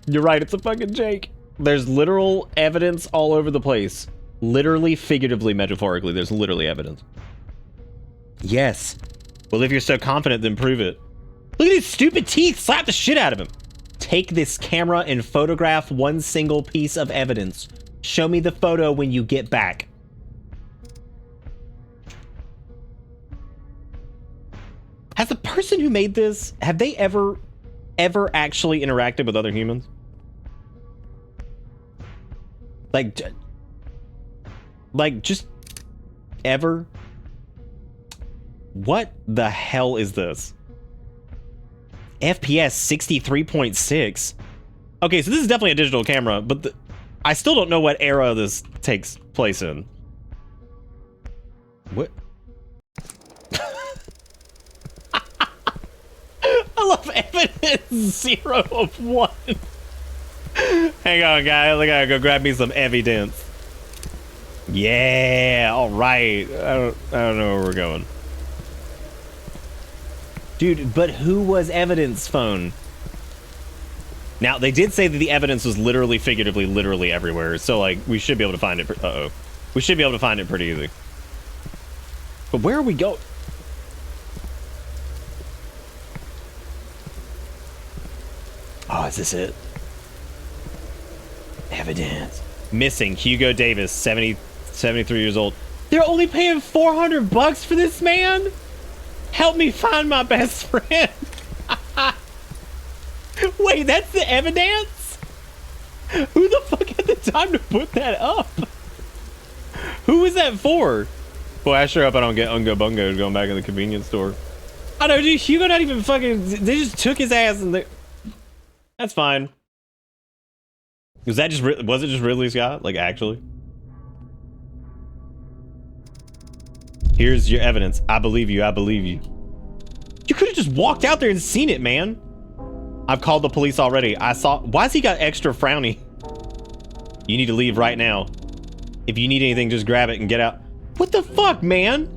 You're right, it's a fucking joke. There's literal evidence all over the place. Literally, figuratively, metaphorically, there's literally evidence. Yes. Well, if you're so confident, then prove it. Look at these stupid teeth! Slap the shit out of him! Take this camera and photograph one single piece of evidence. Show me the photo when you get back. Has the person who made this, have they ever actually interacted with other humans? Like just ever? What the hell is this? FPS 63.6. Okay, so this is definitely a digital camera, but I still don't know what era this takes place in. What? I love evidence 0 of 1. Hang on, guys. I gotta go grab me some evidence. Yeah, all right. I don't know where we're going. Dude, but who was evidence phone? Now, they did say that the evidence was literally, figuratively, literally everywhere. So, like, we should be able to find it. Uh-oh. We should be able to find it pretty easy. But where are we going? Oh, is this it? Evidence. Missing Hugo Davis, 73 years old. They're only paying $400 for this man? Help me find my best friend. Wait, that's the evidence? Who the fuck had the time to put that up? Who was that for? Boy, I sure hope I don't get Ungo Bungo going back in the convenience store. I know, dude, Hugo not even fucking... They just took his ass and they... That's fine. Was it just Ridley Scott? Like, actually? Here's your evidence. I believe you. I believe you. You could have just walked out there and seen it, man. I've called the police already. I saw... Why's he got extra frowny? You need to leave right now. If you need anything, just grab it and get out. What the fuck, man?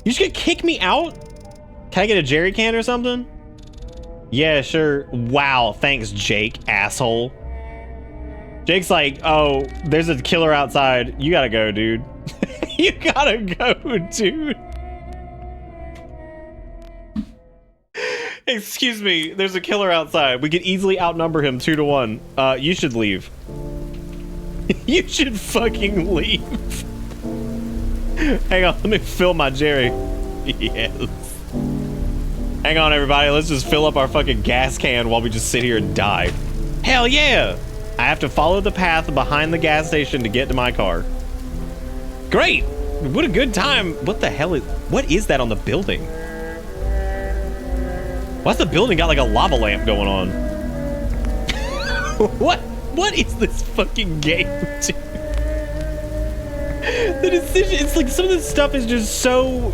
You just gonna kick me out? Can I get a jerry can or something? Yeah, sure. Wow, thanks, Jake, asshole. Jake's like, oh, there's a killer outside. You gotta go, dude. You gotta go, dude. Excuse me, there's a killer outside. We could easily outnumber him 2 to 1. You should leave. You should fucking leave. Hang on, let me fill my Jerry. Yes. Hang on, everybody. Let's just fill up our fucking gas can while we just sit here and die. Hell yeah! I have to follow the path behind the gas station to get to my car. Great! What a good time. What the hell is... What is that on the building? Why's the building got like a lava lamp going on? What is this fucking game, dude? The decision, it's like some of this stuff is just so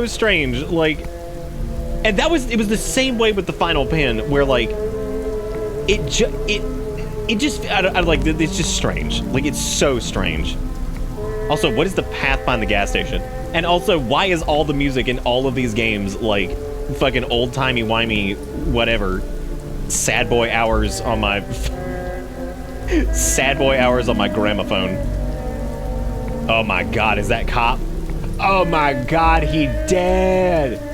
strange. Like, and it was the same way with the final pin, where like it's just strange. Like, it's so strange. Also, what is the path behind the gas station? And also, why is all the music in all of these games like fucking old-timey-wimey whatever? Sad boy hours on my sad boy hours on my gramophone. Oh my god, is that cop? Oh my god, he dead.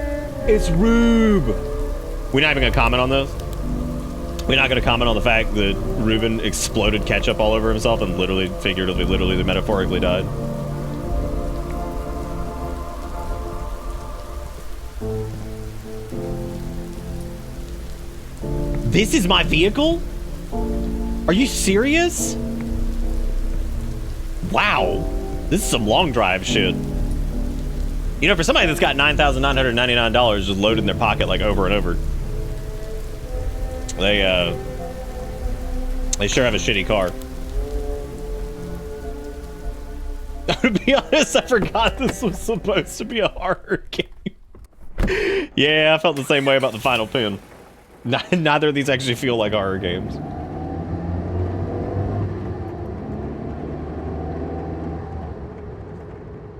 It's Rube. We're not even gonna comment on this. We're not gonna comment on the fact that Ruben exploded ketchup all over himself and literally, figuratively, literally, metaphorically died. This is my vehicle? Are you serious? Wow. This is some long drive shit. You know, for somebody that's got $9,999 just loaded in their pocket like over and over, they sure have a shitty car. To be honest, I forgot this was supposed to be a horror game. Yeah, I felt the same way about the final pin. Neither of these actually feel like horror games.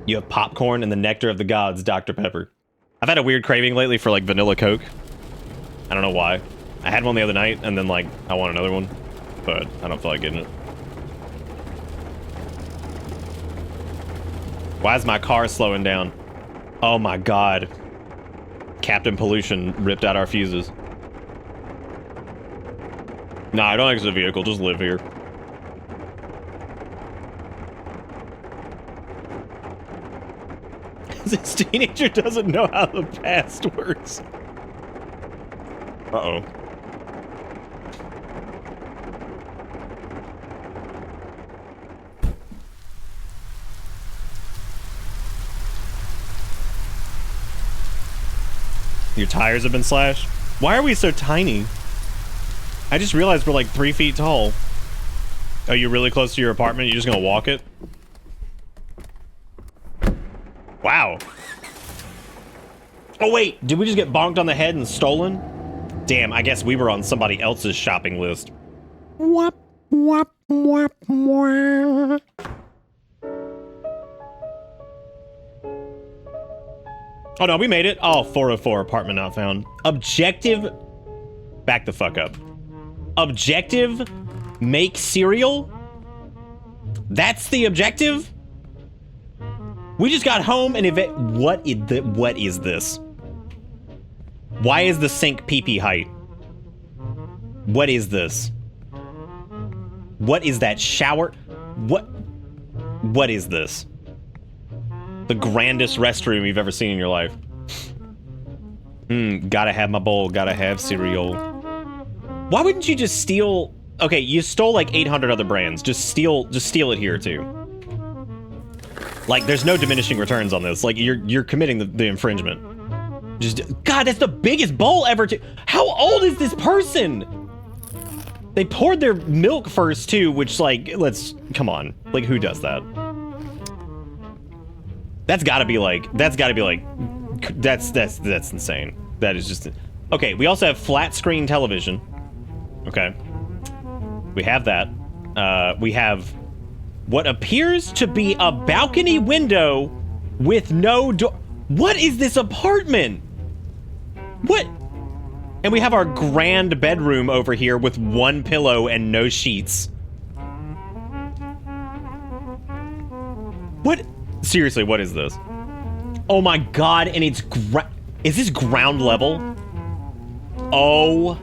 You have popcorn and the nectar of the gods, Dr. Pepper. I've had a weird craving lately for like vanilla Coke. I don't know why. I had one the other night and then like I want another one, but I don't feel like getting it. Why is my car slowing down? Oh my god. Captain Pollution ripped out our fuses. Nah, don't exit the vehicle, just live here. This teenager doesn't know how the past works. Uh-oh. Your tires have been slashed? Why are we so tiny? I just realized we're like 3 feet tall. Are you really close to your apartment? You're just gonna walk it? Wow. Oh wait, did we just get bonked on the head and stolen? Damn, I guess we were on somebody else's shopping list. Wop, wop, wop, wop. Oh no, we made it. Oh, 404, apartment not found. Objective, back the fuck up. Objective, make cereal? That's the objective? We just got home and what is this? Why is the sink pee-pee height? What is this? What is that shower? What is this? The grandest restroom you've ever seen in your life. Gotta have my bowl, gotta have cereal. Why wouldn't you just steal? Okay, you stole like 800 other brands. Just steal it here too. Like, there's no diminishing returns on this. Like, you're committing the infringement. God, that's the biggest bowl ever to. How old is this person? They poured their milk first too, which like, come on. Like, who does that? That's gotta be like, that's insane. That is just, okay, we also have flat screen television. Okay. We have that. We have what appears to be a balcony window with no door. What is this apartment? What? And we have our grand bedroom over here with one pillow and no sheets. What? Seriously, what is this? Oh my god, and it's is this ground level? Oh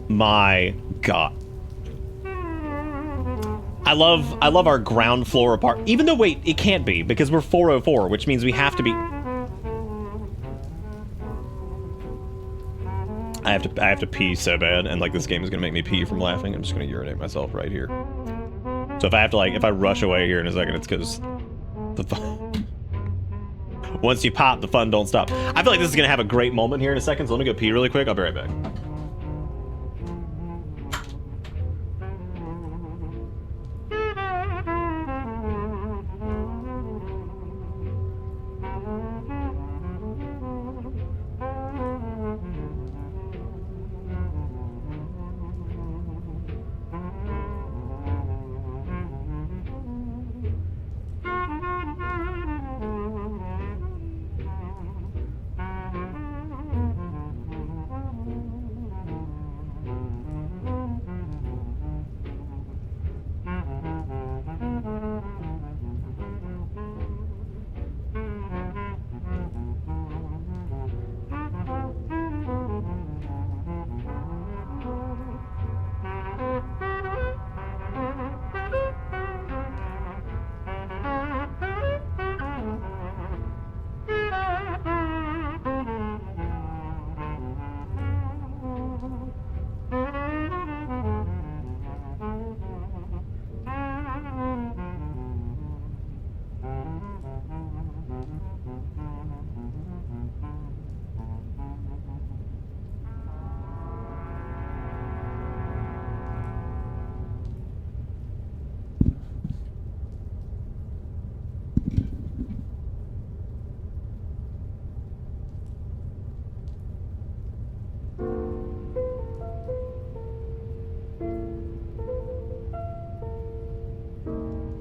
my god. I love our ground floor apartment. Even though, wait, it can't be because we're 404, which means we have to be. I have to pee so bad, and like this game is gonna make me pee from laughing. I'm just gonna urinate myself right here. So if I have to if I rush away here in a second, it's because the fun. Once you pop, the fun don't stop. I feel like this is gonna have a great moment here in a second, so let me go pee really quick. I'll be right back.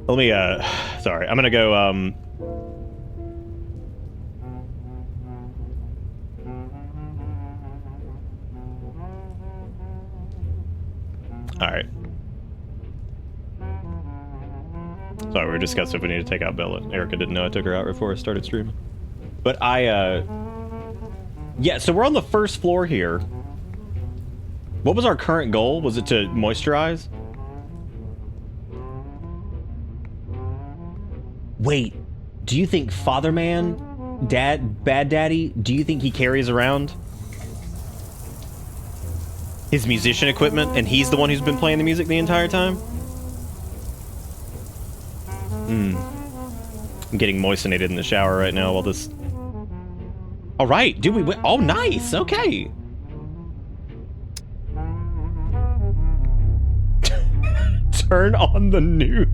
Let me, sorry, I'm gonna go, Alright. Sorry, we were discussing if we need to take out Bella. Erica didn't know I took her out before I started streaming. But yeah, so we're on the first floor here. What was our current goal? Was it to moisturize? Wait, do you think Father Man, Bad Daddy, do you think he carries around his musician equipment and he's the one who's been playing the music the entire time? I'm getting moistenated in the shower right now while this... All right, dude, we went... Oh, nice, okay. Turn on the news.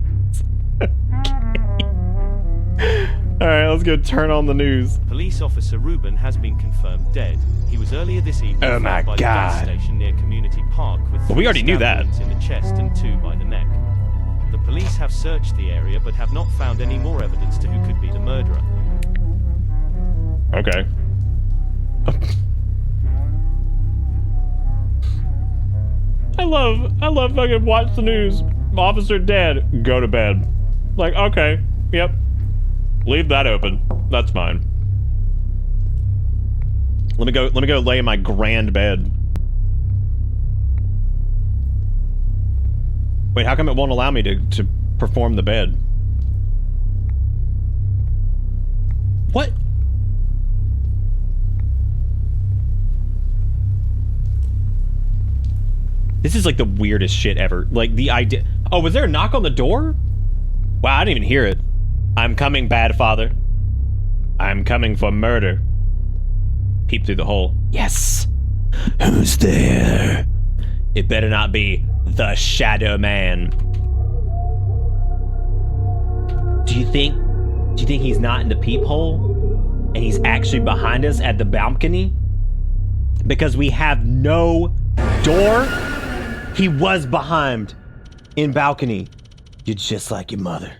All right, let's go turn on the news. Police officer Ruben has been confirmed dead. He was earlier this evening Oh my found by the gas station near Community Park with Well, we already knew that. wounds in the chest and 2 by the neck. The police have searched the area but have not found any more evidence to who could be the murderer. Okay. I love fucking watch the news. Officer dead. Go to bed. Like, okay, yep. Leave that open. That's fine. Let me go lay in my grand bed. Wait, how come it won't allow me to perform the bed? What? This is like the weirdest shit ever. Like the idea. Oh, was there a knock on the door? Wow, I didn't even hear it. I'm coming, bad father. I'm coming for murder. Peep through the hole. Yes. Who's there? It better not be the Shadow Man. Do you think he's not in the peephole? And he's actually behind us at the balcony? Because we have no door? He was behind in balcony. You're just like your mother.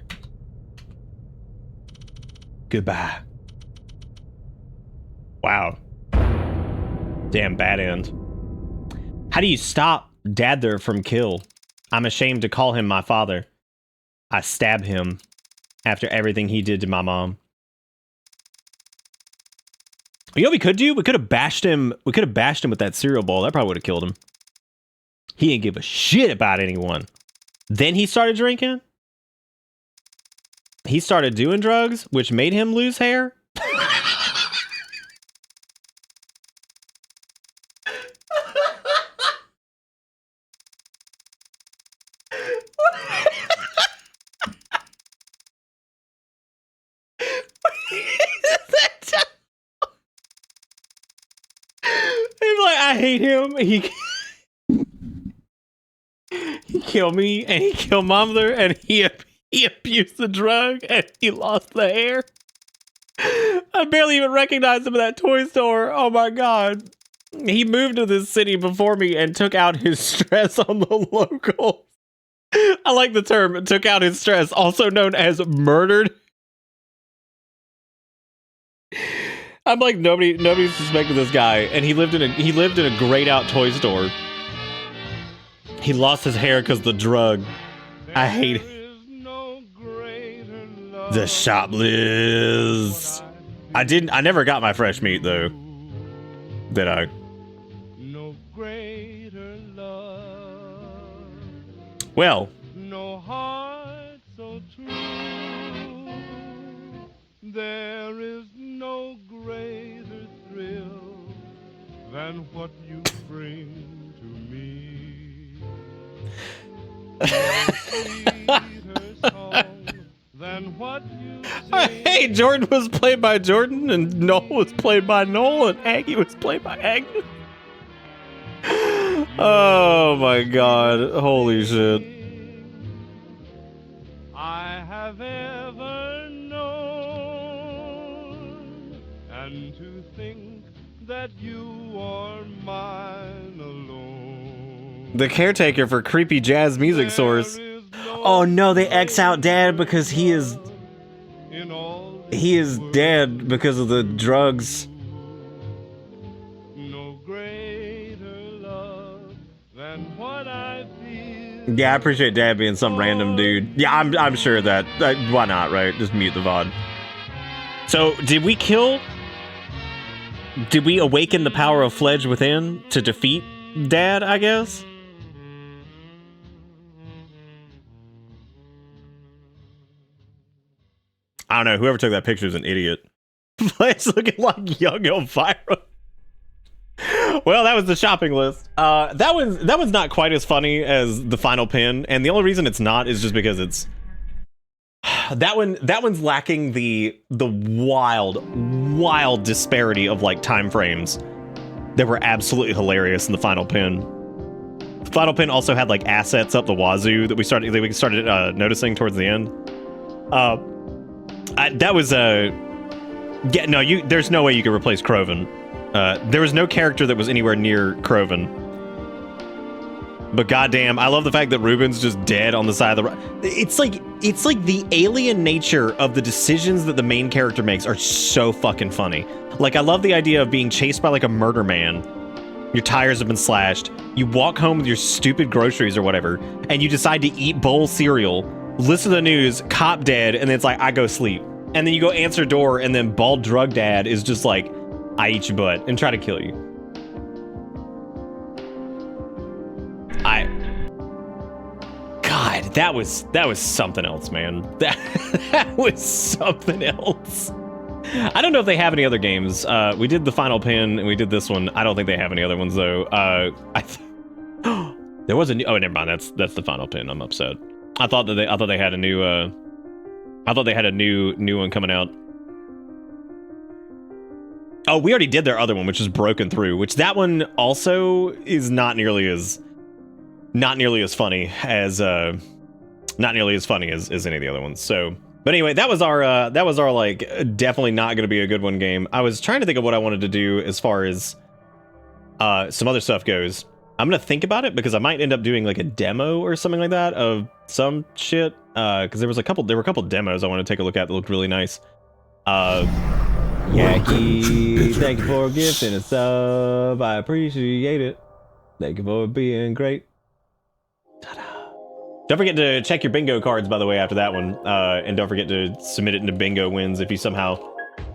Goodbye. Wow. Damn bad end. How do you stop Dad there from kill? I'm ashamed to call him my father. I stab him after everything he did to my mom. You know what we could do? We could have bashed him. We could have bashed him with that cereal bowl. That probably would have killed him. He didn't give a shit about anyone. Then he started drinking. He started doing drugs, which made him lose hair. He's like, I hate him. He killed me, and he killed my mother, and he abused the drug, and he lost the hair. I barely even recognized him at that toy store. Oh my god. He moved to this city before me and took out his stress on the locals. I like the term, took out his stress, also known as murdered. I'm like, nobody suspected this guy, and he lived in a grayed out toy store. He lost his hair because the drug. I hate it. The shoplifters. I never got my fresh meat though. Did I? No greater love. Well. No heart so true. There is no greater thrill than what you bring to me. Sweeter song than what you sing. Hey, Jordan was played by Jordan, and Noel was played by Noel, and Aggie was played by Aggie. Oh my god, holy shit. I have ever known, and to think that you are mine alone. The caretaker for creepy jazz music source. Oh no, they X out Dad because he is dead because of the drugs. No greater love than what I feel Yeah, I appreciate Dad being some random dude. Yeah, I'm sure that why not, right? Just mute the VOD. So, did we awaken the power of Fledge within to defeat Dad, I guess? I don't know. Whoever took that picture is an idiot. Fledge looking like young Elvira. Well, that was the shopping list. That one's not quite as funny as the final pin, and the only reason it's not is just because it's that one's lacking the wild disparity of like time frames that were absolutely hilarious in the final pin. The final pin also had like assets up the wazoo that we started noticing towards the end. That was yeah, no, there's no way you could replace Croven. There was no character that was anywhere near Croven. But goddamn, I love the fact that Ruben's just dead on the side of the road. It's like the alien nature of the decisions that the main character makes are so fucking funny. Like, I love the idea of being chased by like a murder man. Your tires have been slashed. You walk home with your stupid groceries or whatever, and you decide to eat bowl cereal, listen to the news, cop dead, and then it's like, I go sleep. And then you go answer door, and then bald drug dad is just like, I eat your butt and try to kill you. God, that was something else, man. That was something else. I don't know if they have any other games. We did the final pin and we did this one. I don't think they have any other ones though. There was a new. Oh, never mind. That's the final pin. I'm upset. I thought they had a new. I thought they had a new one coming out. Oh, we already did their other one, which is Broken Through, which that one also is not nearly as funny as any of the other ones. So, but anyway, that was our like definitely not going to be a good one game. I was trying to think of what I wanted to do as far as some other stuff goes. I'm gonna think about it because I might end up doing like a demo or something like that of some shit. Because there were a couple demos I want to take a look at that looked really nice. Yaki, thank you for a gift and a sub. I appreciate it. Thank you for being great. Ta-da. Don't forget to check your bingo cards, by the way, after that one. And don't forget to submit it into bingo wins if you somehow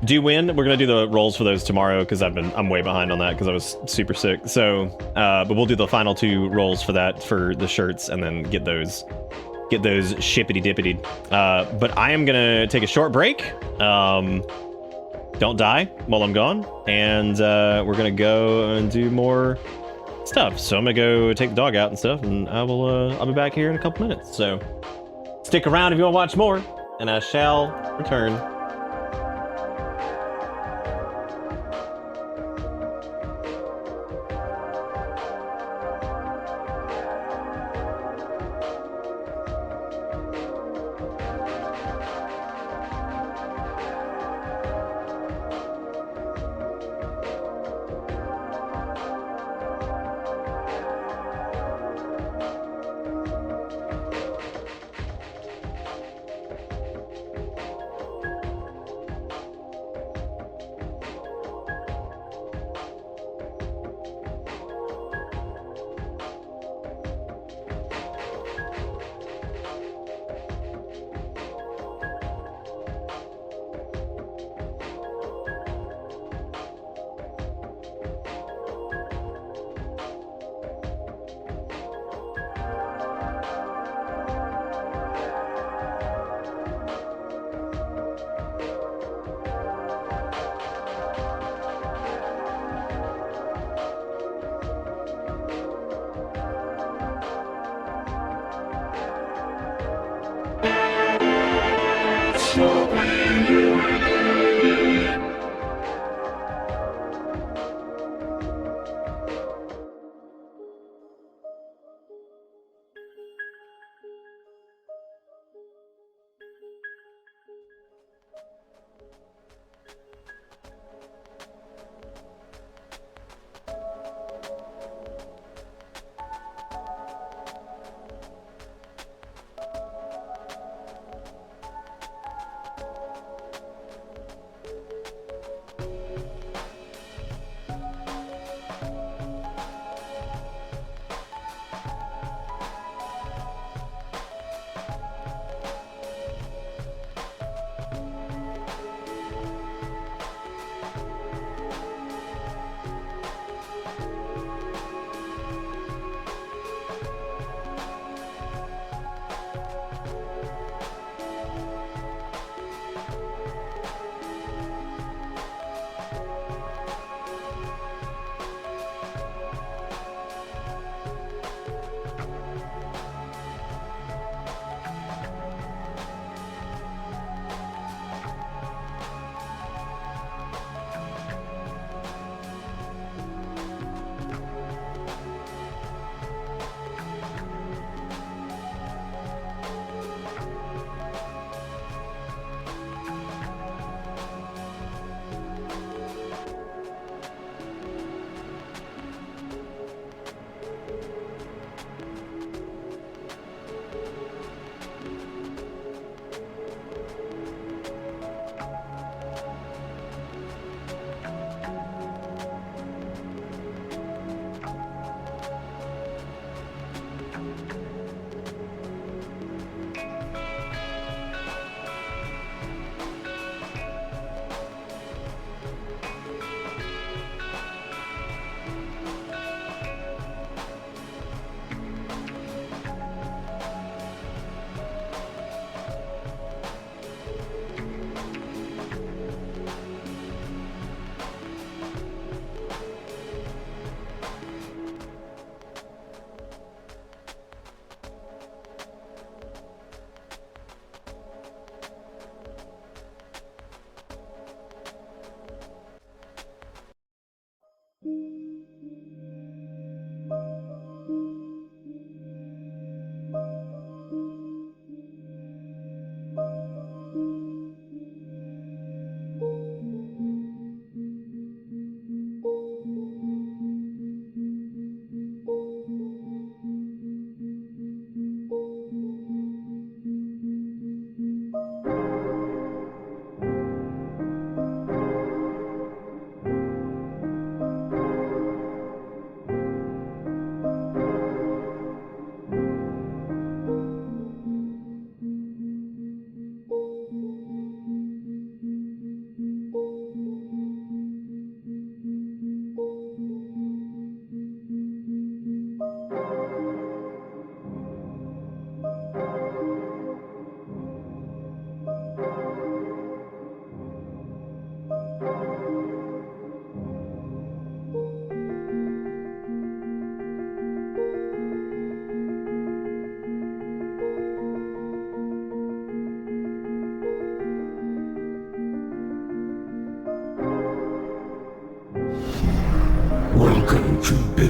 do win. We're gonna do the rolls for those tomorrow because I'm way behind on that because I was super sick. So, but we'll do the final 2 rolls for that for the shirts and then get those shippity dippity. But I am gonna take a short break. Don't die while I'm gone, and we're gonna go and do more stuff. So I'm gonna go take the dog out and stuff, and I'll be back here in a couple minutes. So stick around if you want to watch more, and I shall return.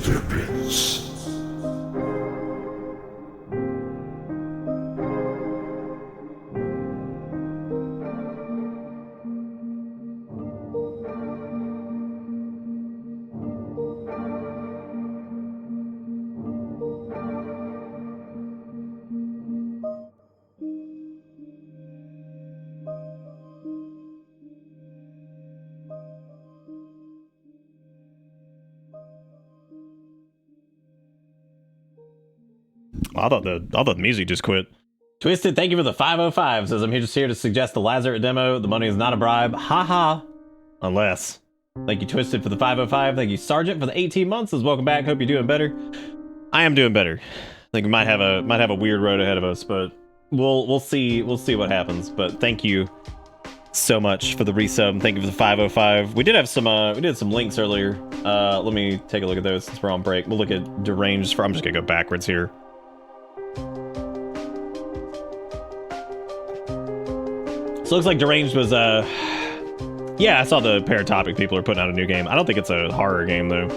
better bits. I thought the music just quit. Twisted, thank you for the 505. Says I'm just here to suggest the Lazarus demo. The money is not a bribe. Haha. Unless. Thank you, Twisted, for the 505. Thank you, Sergeant, for the 18 months. Says welcome back. Hope you're doing better. I am doing better. I think we might have a weird road ahead of us, but we'll see what happens. But thank you so much for the resub. Thank you for the 505. We did have some links earlier. Let me take a look at those since we're on break. We'll look at Deranged. I'm just gonna go backwards here. So it looks like Deranged was, yeah, I saw the Paratopic people are putting out a new game. I don't think it's a horror game, though.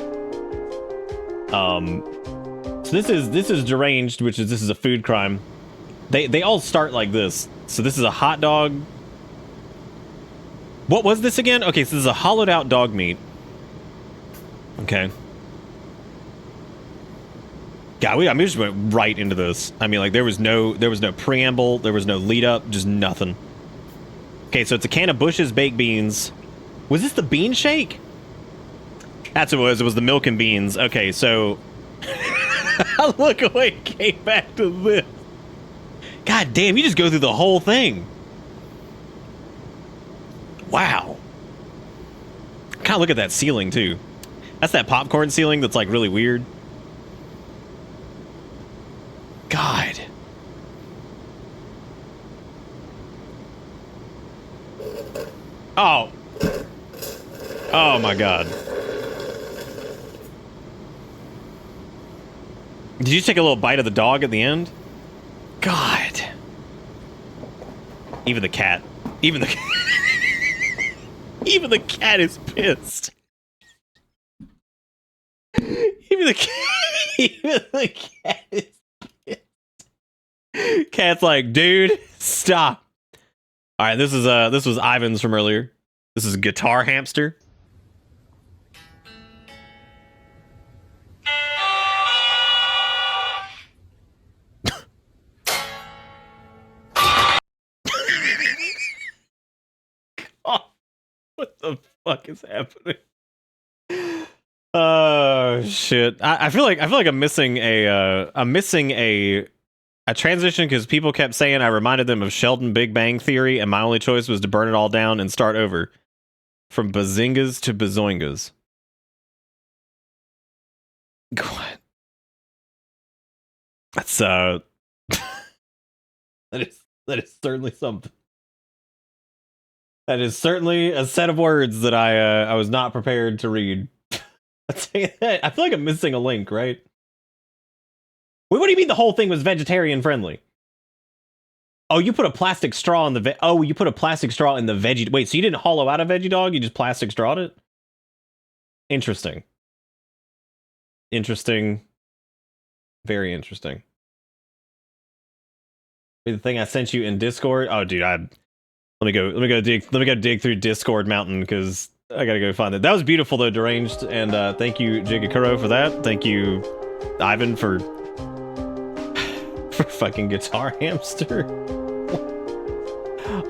So this is Deranged, this is a food crime. They all start like this. So this is a hot dog. What was this again? Okay, so this is a hollowed out dog meat. Okay. God, we just went right into this. I mean, like, there was no preamble, there was no lead up, just nothing. Okay, so it's a can of Bush's baked beans. Was this the bean shake? That's what it was. It was the milk and beans. Okay, so look away, came back to this. God damn, you just go through the whole thing. Wow. Kind of look at that ceiling too. That's that popcorn ceiling that's like really weird. God. Oh. Oh my God. Did you take a little bite of the dog at the end? God. Even the cat. Even the even the cat is pissed. Even the cat is pissed. Cat's like, dude, stop. All right, this was Ivan's from earlier. This is Guitar Hamster. Oh, what the fuck is happening? Oh shit! I feel like I'm missing a transition because people kept saying I reminded them of Sheldon Big Bang Theory, and my only choice was to burn it all down and start over. From bazingas to bazoingas. What? That's that is certainly something. That is certainly a set of words that I was not prepared to read. I'd say that. I feel like I'm missing a link, right? Wait, what do you mean the whole thing was vegetarian friendly? Oh, you put a plastic straw in the you put a plastic straw in the veggie. Wait, so you didn't hollow out a veggie dog? You just plastic strawed it? Interesting. Interesting. Very interesting. The thing I sent you in Discord. Oh, dude, let me go dig through Discord Mountain because I gotta go find it. That was beautiful though, Deranged, and thank you, Jigakuro, for that. Thank you, Ivan, for fucking Guitar Hamster.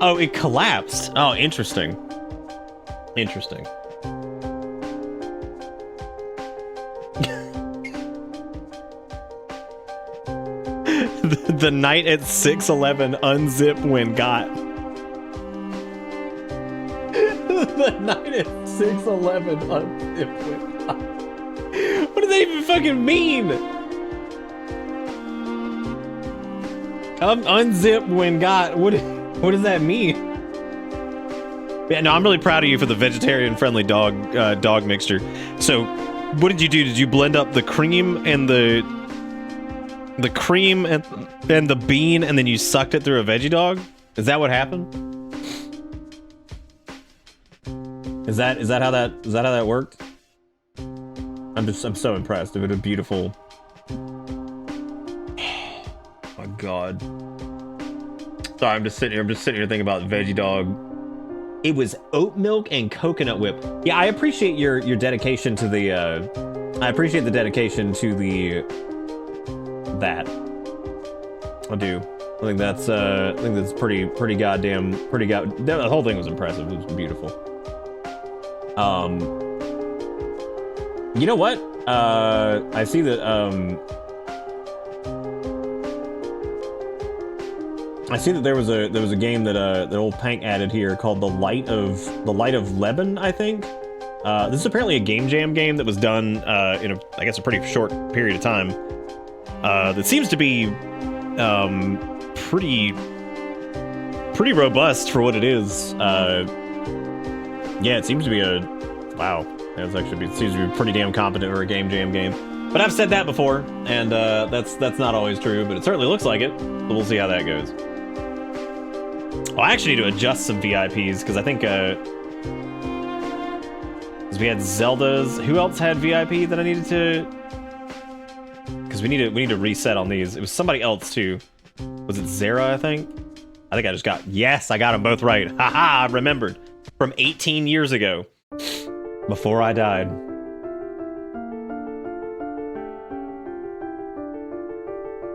Oh, it collapsed. Oh, interesting. Interesting. the night at 6:11 unzip when got. The night at 6:11 unzip when got. What does that even fucking mean? Unzip when got. What does that mean? Yeah, no, I'm really proud of you for the vegetarian-friendly dog mixture. So, what did you do? Did you blend up the cream and the cream and the bean, and then you sucked it through a veggie dog? Is that what happened? Is that how that worked? I'm so impressed. It was a beautiful. Oh my god. Sorry, I'm just sitting here thinking about Veggie Dog. It was oat milk and coconut whip. Yeah, I appreciate your dedication to the. I appreciate the dedication to the. That. I do. I think that's pretty goddamn. The whole thing was impressive. It was beautiful. You know what? I see that. I see that there was a game that old Pank added here called the Light of Lebanon, I think. This is apparently a game jam game that was done in I guess a pretty short period of time. That seems to be pretty robust for what it is. Yeah, it seems to be a wow. It seems to be pretty damn competent for a game jam game. But I've said that before, and that's not always true, but it certainly looks like it. So we'll see how that goes. Well, I actually need to adjust some VIPs because I think because we had Zelda's. Who else had VIP that I needed to? Because we need to reset on these. It was somebody else too. Was it Zara? I think I just got. Yes, I got them both right. Haha! I remembered from 18 years ago, before I died.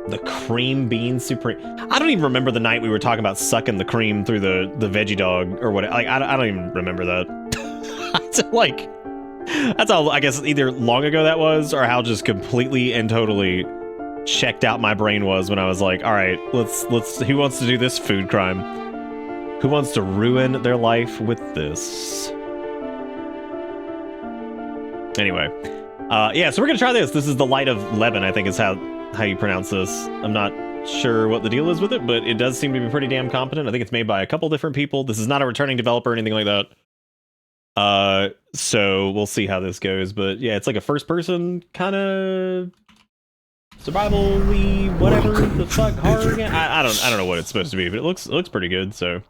The cream bean supreme. I don't even remember the night we were talking about sucking the cream through the veggie dog or what. Like I don't even remember that. Like that's how I guess either long ago that was, or how just completely and totally checked out my brain was when I was like, all right, let's. Who wants to do this food crime? Who wants to ruin their life with this? Anyway, yeah. So we're gonna try this. This is the Light of Lebanon, I think is how you pronounce this. I'm not sure what the deal is with it, but it does seem to be pretty damn competent. I think it's made by a couple different people. This is not a returning developer or anything like that. So we'll see how this goes. But yeah, it's like a first-person kind of survival-y, whatever the fuck horror game. I don't know what it's supposed to be, but it looks pretty good. So,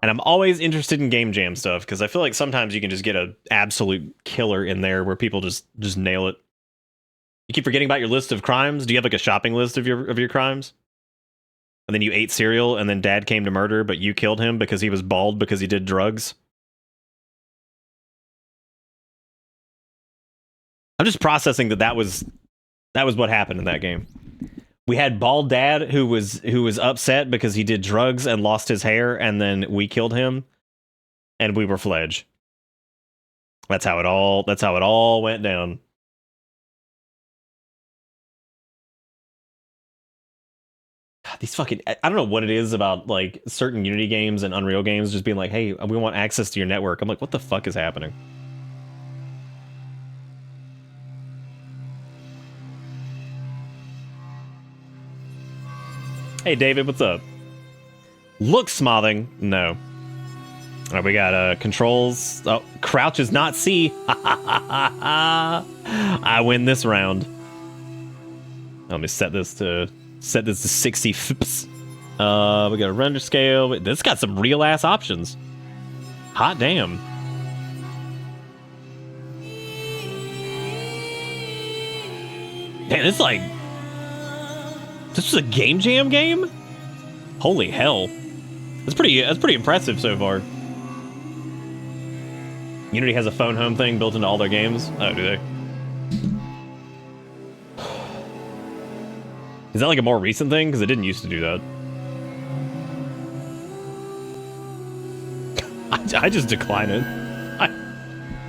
and I'm always interested in game jam stuff because I feel like sometimes you can just get an absolute killer in there where people just nail it. You keep forgetting about your list of crimes. Do you have like a shopping list of your crimes? And then you ate cereal, and then Dad came to murder, but you killed him because he was bald because he did drugs. I'm just processing that was what happened in that game. We had bald Dad who was upset because he did drugs and lost his hair, and then we killed him, and we were Fledge. That's how it all went down. These fucking, I don't know what it is about like certain Unity games and Unreal games just being like, hey, we want access to your network. I'm like, what the fuck is happening? Hey David, what's up? Looks smothing. No. All right, we got controls. Oh, crouch is not C. I win this round. Let me set this to 60 fps. We got a render scale. This got some real ass options. Hot damn. Damn, it's like this was a game jam game? Holy hell. That's pretty impressive so far. Unity has a phone home thing built into all their games. Oh, do they? Is that like a more recent thing? Because it didn't used to do that. I just decline it.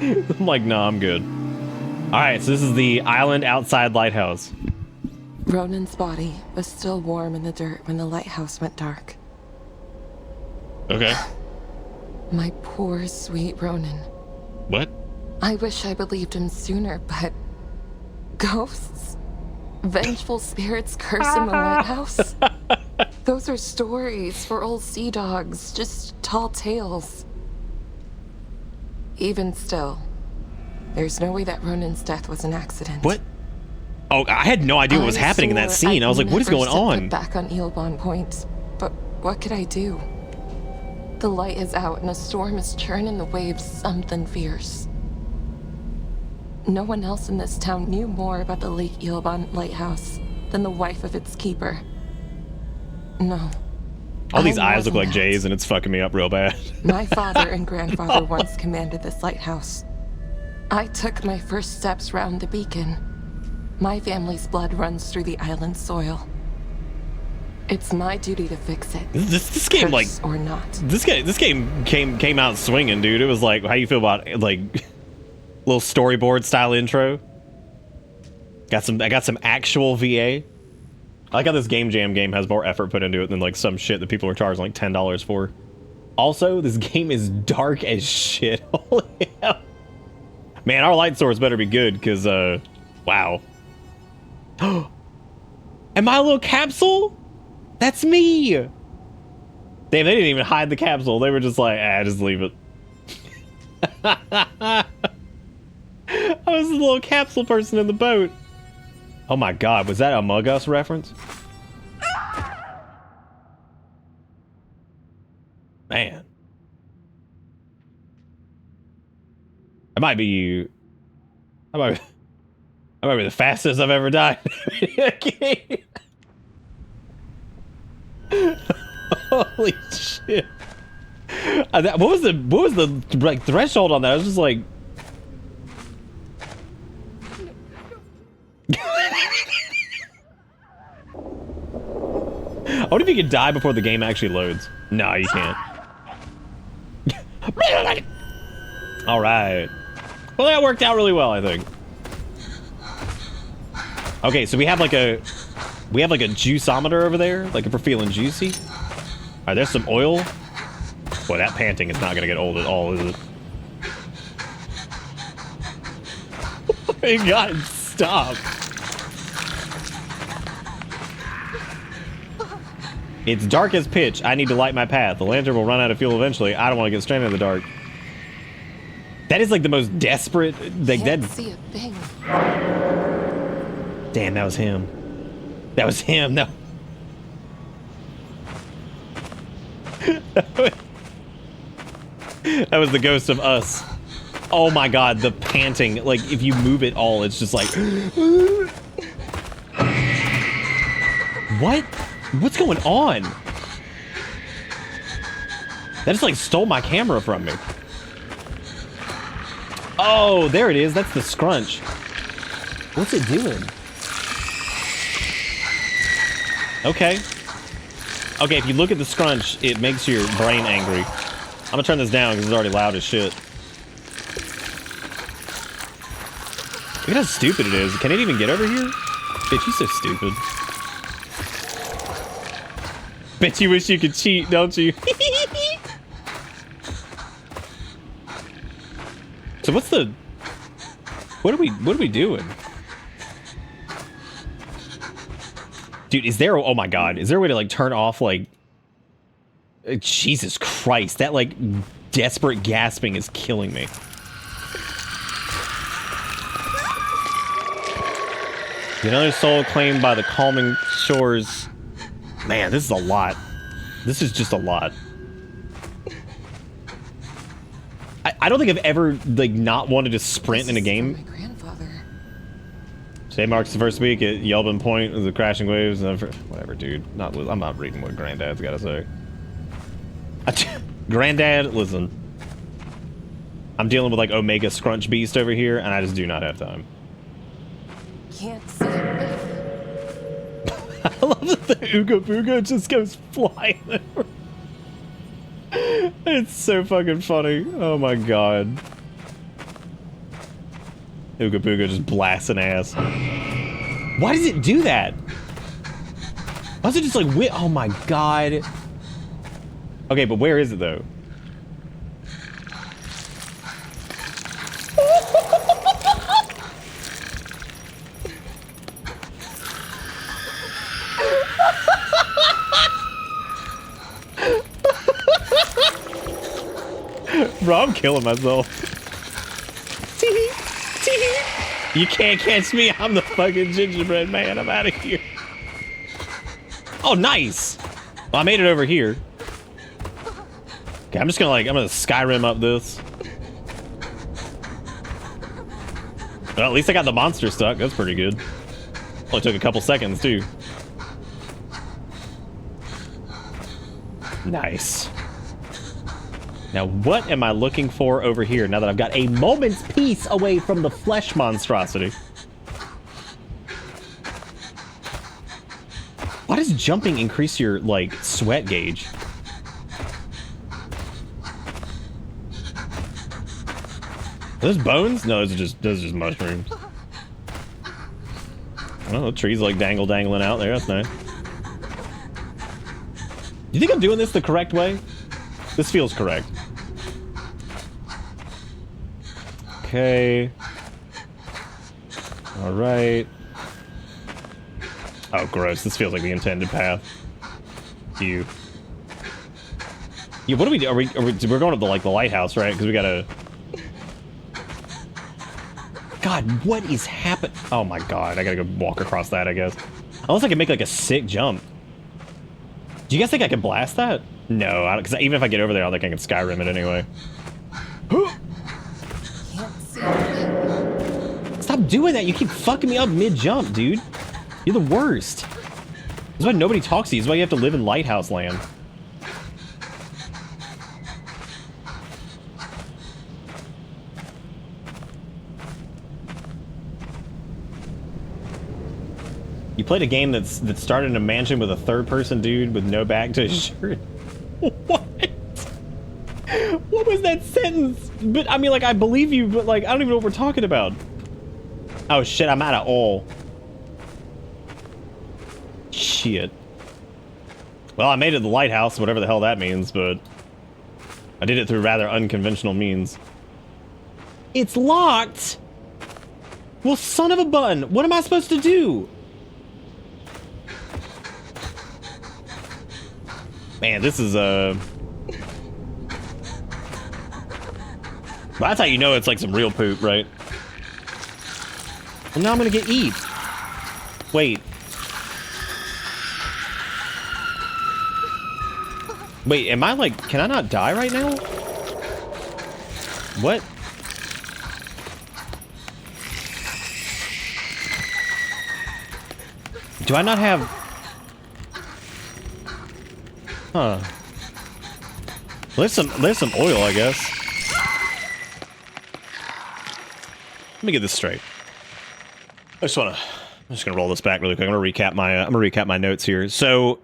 I'm like, nah, I'm good. Alright, so this is the island outside lighthouse. Ronan's body was still warm in the dirt when the lighthouse went dark. Okay. My poor, sweet Ronan. What? I wish I believed him sooner, but... Ghosts? Vengeful spirits cursing the lighthouse? Those are stories for old sea dogs, just tall tales. Even still, there's no way that Ronan's death was an accident. What? Oh, I had no idea what was happening in that scene. I was like, what is going on? Back on Eelbond Point, but what could I do? The light is out and a storm is churning the waves something fierce. No one else in this town knew more about the Lake Eilbon lighthouse than the wife of its keeper. No. All these I eyes look like wasn't that. Jay's, and it's fucking me up real bad. My father and grandfather once commanded this lighthouse. I took my first steps round the beacon. My family's blood runs through the island's soil. It's my duty to fix it. This game, like, curse or not. this game came out swinging, dude. It was like, how you feel about like little storyboard style intro? I got some actual VA. I like how this Game Jam game has more effort put into it than like some shit that people are charging like $10 for. Also, this game is dark as shit. Holy hell. Man, our light source better be good, because wow. Am I a little capsule? That's me! Damn, they didn't even hide the capsule. They were just like, just leave it. I was the little capsule person in the boat. Oh my god, was that a Among Us reference? Man. I might be the fastest I've ever died. Holy shit. What was the like threshold on that? I was just like I wonder if you could die before the game actually loads. No, you can't. Alright. Well, that worked out really well, I think. Okay, so we have like a juiceometer over there, like if we're feeling juicy. Alright, there's some oil. Boy, that panting is not gonna get old at all, is it? Oh my god, stop. It's dark as pitch. I need to light my path. The lantern will run out of fuel eventually. I don't want to get stranded in the dark. That is like the most desperate. Like that. Can't see a thing. Damn, that was him. That was him. No. That was the ghost of us. Oh my god, the panting. Like if you move it all, it's just like. What? What's going on? That just like stole my camera from me. Oh, there it is. That's the scrunch. What's it doing? Okay. Okay, if you look at the scrunch, it makes your brain angry. I'm gonna turn this down because it's already loud as shit. Look at how stupid it is. Can it even get over here? Bitch, you so stupid. Bet you wish you could cheat, don't you? So what's the... What are we doing? Dude, is there... Oh my god. Is there a way to like turn off like... Jesus Christ. That like desperate gasping is killing me. Another soul claimed by the calming shores. Man, this is a lot. This is just a lot. I don't think I've ever like not wanted to sprint in a game. My grandfather. Today marks the first week at Eilbon Point of the crashing waves. Whatever, dude. I'm not reading what Granddad's got to say. Granddad, listen. I'm dealing with like Omega Scrunch Beast over here, and I just do not have time. Can't see a thing. I love that the Ooga Booga just goes flying over. It's so fucking funny. Oh my god. Ooga Booga just blasting ass. Why does it do that? Why does it just like oh my god. Okay, but where is it though? Bro, I'm killing myself. You can't catch me. I'm the fucking gingerbread man. I'm out of here. Oh, nice. Well, I made it over here. Okay, I'm gonna Skyrim up this. Well, at least I got the monster stuck. That's pretty good. Only took a couple seconds, too. Nice. Now, what am I looking for over here now that I've got a moment's peace away from the flesh monstrosity? Why does jumping increase your, like, sweat gauge? Are those bones? No, those are just mushrooms. Oh, the tree's like dangling out there. That's nice. You think I'm doing this the correct way? This feels correct. Okay. All right. Oh, gross. This feels like the intended path. You. Yeah, what do we do? We're going up to, like, the lighthouse, right? Because we gotta... God, what is happening? Oh my god, I gotta go walk across that, I guess. Unless I can make, like, a sick jump. Do you guys think I can blast that? No, because even if I get over there, I don't think I can Skyrim it anyway. Stop doing that. You keep fucking me up mid-jump, dude. You're the worst. This is why nobody talks to you. This is why you have to live in Lighthouse Land. You played a game that started in a mansion with a third-person dude with no back to his shirt. What? What was that sentence? But I mean, like, I believe you, but like, I don't even know what we're talking about. Oh shit, I'm out of oil. Shit. Well, I made it to the lighthouse, whatever the hell that means, but I did it through rather unconventional means. It's locked! Well, son of a bun, what am I supposed to do? Man, this is well, that's how you know it's like some real poop, right? Well, now I'm gonna get eat. Wait. Wait, am I like, can I not die right now? What? Do I not have... Huh. Well, there's some oil, I guess. Let me get this straight. I'm just gonna roll this back really quick. I'm gonna recap my notes here. So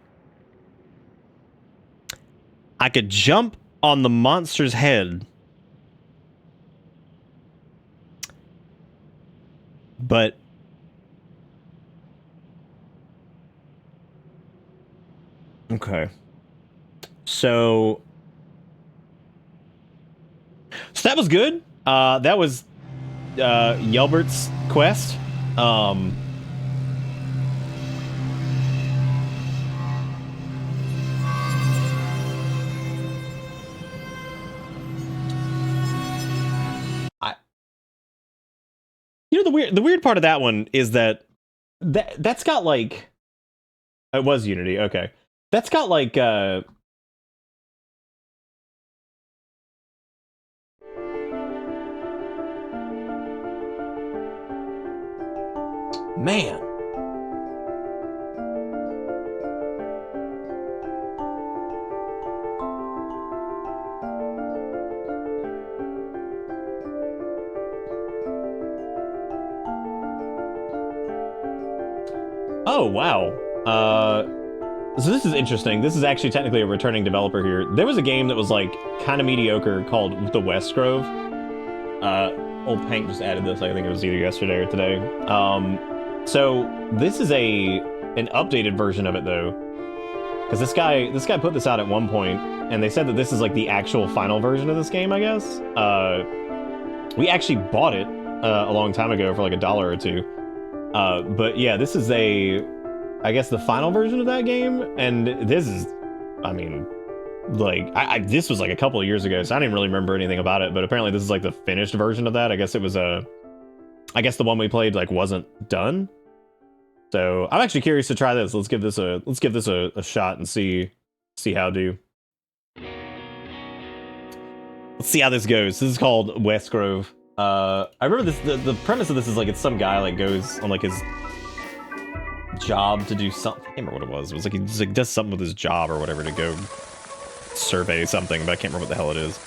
I could jump on the monster's head, but okay. So that was good. That was Yelbert's quest. You know, the weird part of that one is that's got like, it was Unity, okay. That's got like man. Oh, wow. So this is interesting. This is actually technically a returning developer here. There was a game that was like kind of mediocre called The West Grove. Old Pank just added this. I think it was either yesterday or today. So this is an updated version of it though, because this guy put this out at one point, and they said that this is like the actual final version of this game. I guess we actually bought it a long time ago for like $1 or $2. But yeah, this is I guess the final version of that game, and this is, I mean, like this was like a couple of years ago, so I didn't really remember anything about it. But apparently, this is like the finished version of that. I guess it was I guess the one we played like wasn't done. So I'm actually curious to try this. Let's give this a shot and see how it do. Let's see how this goes. This is called West Grove. I remember this. The premise of this is like it's some guy like goes on like his job to do something. I can't remember what it was. It was like he just, like, does something with his job or whatever to go survey something, but I can't remember what the hell it is.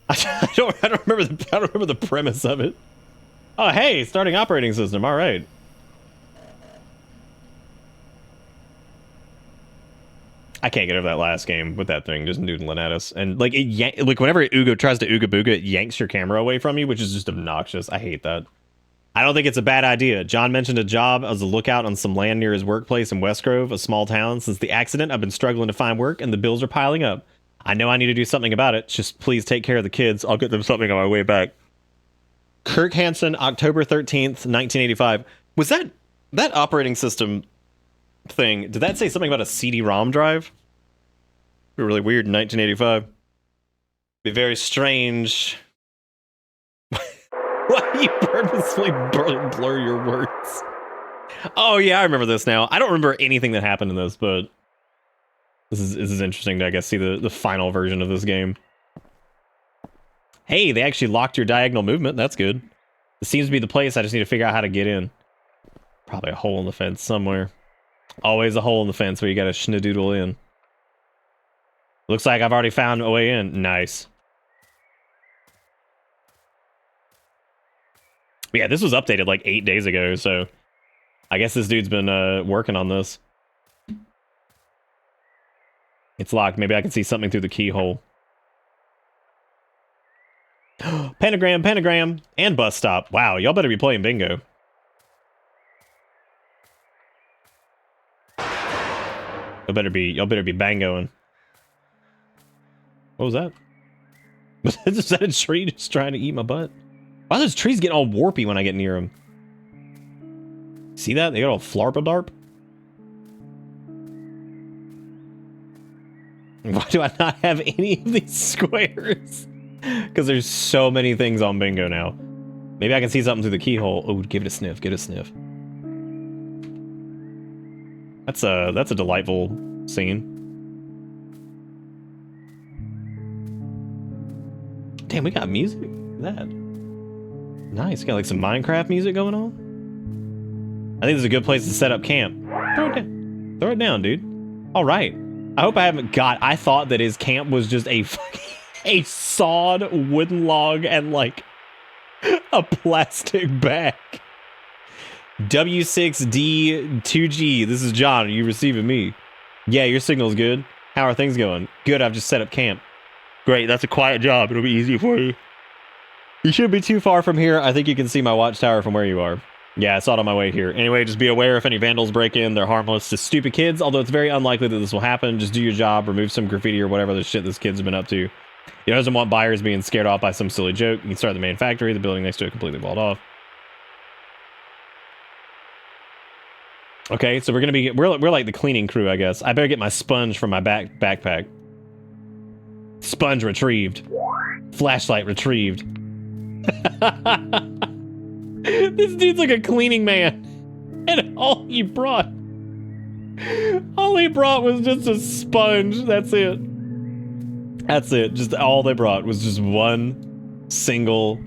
I don't remember the premise of it. Oh hey, starting operating system. All right. I can't get over that last game with that thing just noodling at us, and like like whenever it tries to ooga booga, it yanks your camera away from you, which is just obnoxious. I hate that. I don't think it's a bad idea. John mentioned a job as a lookout on some land near his workplace in West Grove, a small town. Since the accident, I've been struggling to find work, and the bills are piling up. I know I need to do something about it. Just please take care of the kids. I'll get them something on my way back. Kirk Hansen, October 13th, 1985. Was that operating system thing? Did that say something about a CD-ROM drive? Be really weird in 1985. Be very strange. Why do you purposefully blur your words? Oh yeah, I remember this now. I don't remember anything that happened in this, but this is interesting to, I guess, see the final version of this game. Hey, they actually locked your diagonal movement. That's good. This seems to be the place. I just need to figure out how to get in. Probably a hole in the fence somewhere. Always a hole in the fence where you gotta schnadoodle in. Looks like I've already found a way in. Nice. But yeah, this was updated like 8 days ago, so I guess this dude's been working on this. It's locked. Maybe I can see something through the keyhole. Pentagram, pentagram, and bus stop. Wow, y'all better be playing bingo. Y'all better be bangoing. What was that? Was that a tree just trying to eat my butt? Why are those trees getting all warpy when I get near them? See that? They got all flarpa-darp. Why do I not have any of these squares? Because there's so many things on bingo now. Maybe I can see something through the keyhole. Oh, give it a sniff. Get a sniff. That's a delightful scene. Damn, we got music. Look at that. Nice. Got like some Minecraft music going on. I think this is a good place to set up camp. Throw it down. Throw it down, dude. All right. I hope I haven't got. I thought that his camp was just a sawed wooden log and like a plastic bag. W6D2G. This is John. Are you receiving me? Yeah, your signal's good. How are things going? Good. I've just set up camp. Great. That's a quiet job. It'll be easy for you. You shouldn't be too far from here. I think you can see my watchtower from where you are. Yeah, I saw it on my way here. Anyway, just be aware if any vandals break in, they're harmless to stupid kids, although it's very unlikely that this will happen. Just do your job, remove some graffiti or whatever the shit this kid's been up to. He doesn't want buyers being scared off by some silly joke. You can start the main factory, the building next to it completely walled off. Okay, so we're like the cleaning crew, I guess. I better get my sponge from my backpack. Sponge retrieved. Flashlight retrieved. This dude's like a cleaning man. And all he brought was just a sponge. That's it. That's it. Just all they brought was just one single.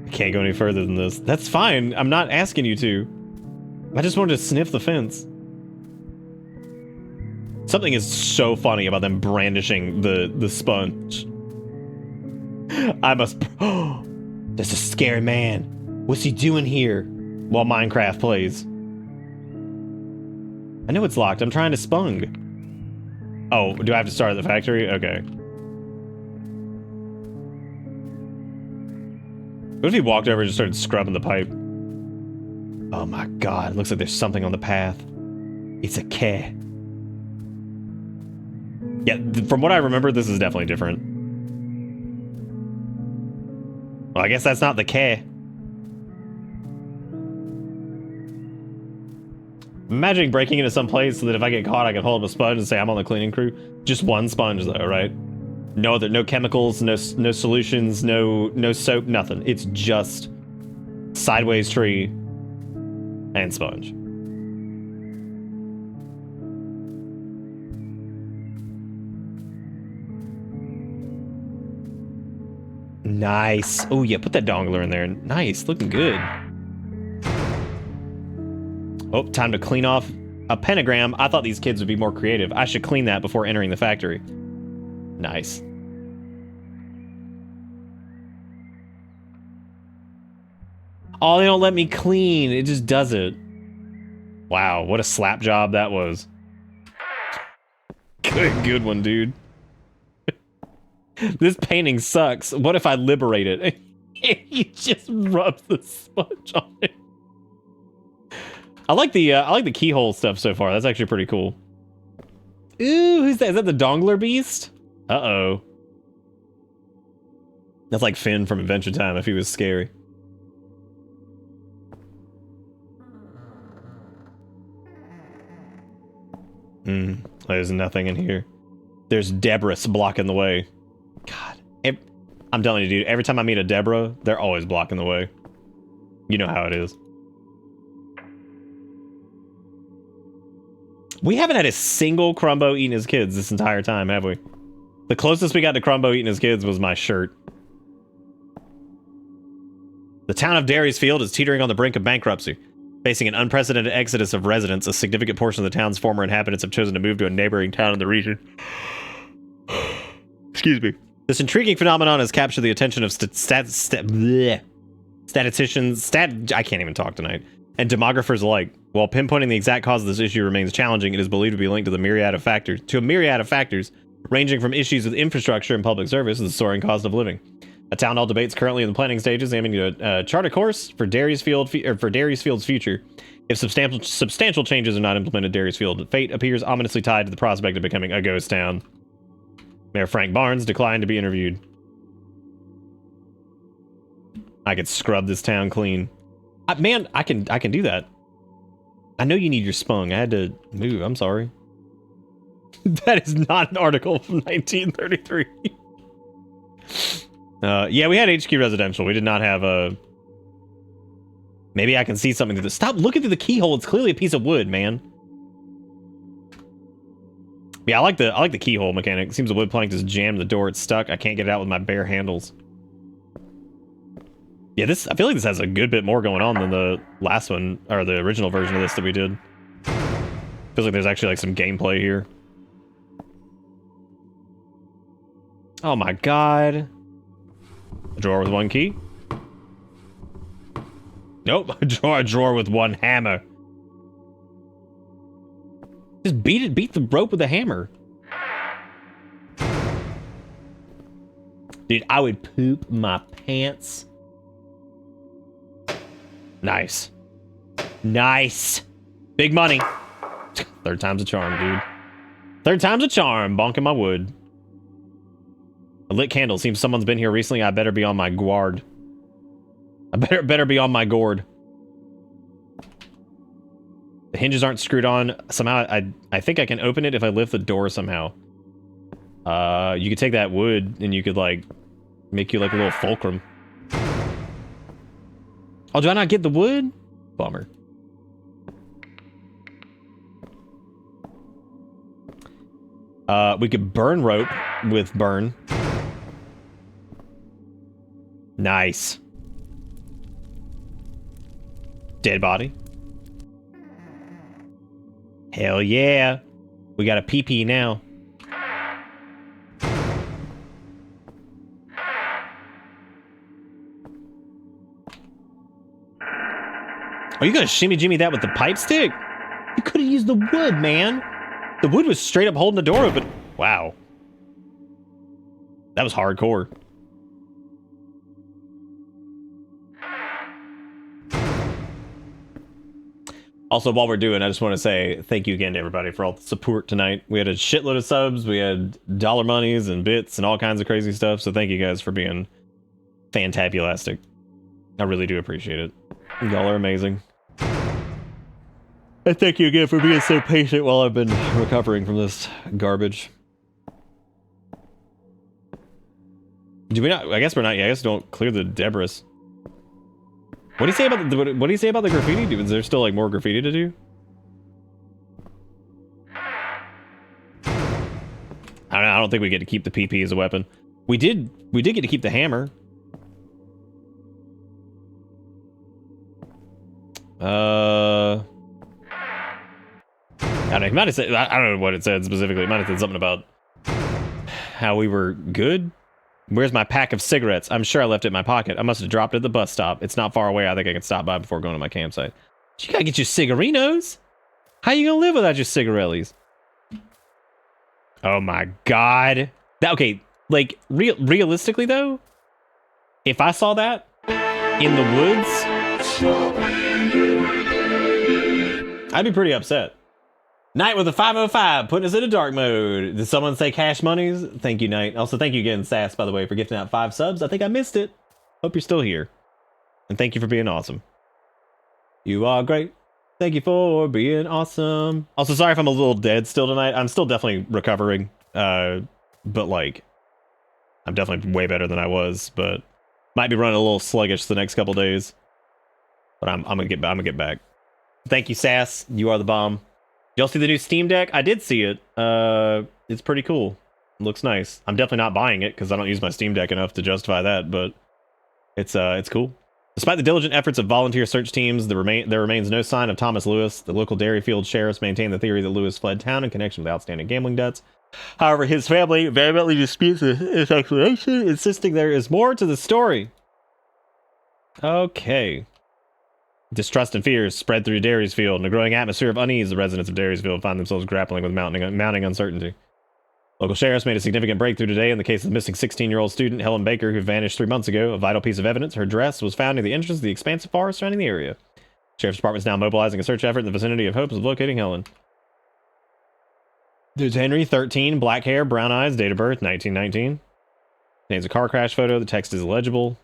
I can't go any further than this. That's fine. I'm not asking you to. I just wanted to sniff the fence. Something is so funny about them brandishing the sponge. I must. Oh, that's a scary man. What's he doing here? While Minecraft plays. I know it's locked. I'm trying to spung. Oh, do I have to start at the factory? Okay. What if he walked over and just started scrubbing the pipe? Oh my god, it looks like there's something on the path. It's a K. Yeah, from what I remember, this is definitely different. Well, I guess that's not the K. Imagining breaking into some place so that if I get caught, I can hold up a sponge and say I'm on the cleaning crew. Just one sponge, though, right? No chemicals, no solutions, no soap, nothing. It's just sideways tree and sponge. Nice. Oh yeah, put that dongler in there. Nice, looking good. Oh, time to clean off a pentagram. I thought these kids would be more creative. I should clean that before entering the factory. Nice. Oh, they don't let me clean. It just does it. Wow, what a slap job that was. Good one, dude. This painting sucks. What if I liberate it? He just rubs the smudge on it. I like the keyhole stuff so far. That's actually pretty cool. Ooh, who's that? Is that the Dongler Beast? Uh-oh. That's like Finn from Adventure Time if he was scary. There's nothing in here. There's Debris blocking the way. God. I'm telling you, dude, every time I meet a Deborah, they're always blocking the way. You know how it is. We haven't had a single Crumbo eating his kids this entire time, have we? The closest we got to Crumbo eating his kids was my shirt. The town of Daresfield is teetering on the brink of bankruptcy. Facing an unprecedented exodus of residents, a significant portion of the town's former inhabitants have chosen to move to a neighboring town in the region. Excuse me. This intriguing phenomenon has captured the attention of statisticians, I can't even talk tonight, and demographers alike. While pinpointing the exact cause of this issue remains challenging, it is believed to be linked to a myriad of factors, ranging from issues with infrastructure and public service to the soaring cost of living. A town hall debate's currently in the planning stages, aiming to chart a course for Daresfield's future. If substantial changes are not implemented, Daresfield fate appears ominously tied to the prospect of becoming a ghost town. Mayor Frank Barnes declined to be interviewed. I could scrub this town clean. Man, I can do that. I know you need your spung. I had to move. I'm sorry. That is not an article from 1933. Yeah, we had HQ Residential. We did not have a... Maybe I can see something through the... Stop looking through the keyhole. It's clearly a piece of wood, man. Yeah, I like the keyhole mechanic. It seems the wood plank just jammed the door. It's stuck. I can't get it out with my bare handles. Yeah, I feel like this has a good bit more going on than the last one, or the original version of this that we did. Feels like there's actually like some gameplay here. Oh my god. A drawer with one key? Nope, a drawer with one hammer. Just beat the rope with a hammer. Dude, I would poop my pants. Nice. Nice. Big money. Third time's a charm, dude. Third time's a charm. Bonking my wood. A lit candle. Seems someone's been here recently. I better be on my guard. I better be on my gourd. The hinges aren't screwed on. Somehow, I think I can open it if I lift the door somehow. You could take that wood and you could, like, make you, like, a little fulcrum. Oh, do I not get the wood? Bummer. We could burn rope with burn. Nice. Dead body. Hell yeah. We got a PP now. Are you gonna shimmy jimmy that with the pipe stick? You could have used the wood, man. The wood was straight up holding the door open. Wow. That was hardcore. Also, while we're doing, I just want to say thank you again to everybody for all the support tonight. We had a shitload of subs, we had dollar monies and bits and all kinds of crazy stuff, so thank you guys for being fantabulastic. I really do appreciate it. Y'all are amazing. And thank you again for being so patient while I've been recovering from this garbage. Do we not? I guess we're not. Yeah, I guess don't clear the debris. What do you say about the? What do you say about the graffiti? Is there still like more graffiti to do? I don't think we get to keep the PP as a weapon. We did get to keep the hammer. I don't know. He might have said, I don't know what it said specifically. It might have said something about how we were good. Where's my pack of cigarettes? I'm sure I left it in my pocket. I must have dropped it at the bus stop. It's not far away. I think I can stop by before going to my campsite. You gotta get your cigarinos. How you gonna live without your cigarellis? Oh my god. Okay, like realistically though, if I saw that in the woods, I'd be pretty upset. Knight with a 505, putting us into dark mode. Did someone say cash monies? Thank you, Knight. Also, thank you again, Sass, by the way, for gifting out 5 subs. I think I missed it. Hope you're still here. And thank you for being awesome. You are great. Thank you for being awesome. Also, sorry if I'm a little dead still tonight. I'm still definitely recovering. But, like, I'm definitely way better than I was. But might be running a little sluggish the next couple days. But I'm gonna get back. Thank you, Sass. You are the bomb. Y'all see the new Steam Deck? I did see it. It's pretty cool. It looks nice. I'm definitely not buying it because I don't use my Steam Deck enough to justify that, but it's cool. Despite the diligent efforts of volunteer search teams, there remains no sign of Thomas Lewis. The local Dairyfield sheriffs maintain the theory that Lewis fled town in connection with outstanding gambling debts. However, his family vehemently disputes his explanation, insisting there is more to the story. Okay. Distrust and fears spread through Dairyfield. In a growing atmosphere of unease, the residents of Dairyfield find themselves grappling with mounting uncertainty. Local sheriffs made a significant breakthrough today in the case of the missing 16-year-old student Helen Baker, who vanished 3 months ago. A vital piece of evidence, her dress, was found near the entrance of the expansive forest surrounding the area. Sheriff's Department is now mobilizing a search effort in the vicinity of hopes of locating Helen. There's Henry, 13, black hair, brown eyes, date of birth, 1919. Name's a car crash photo. The text is illegible.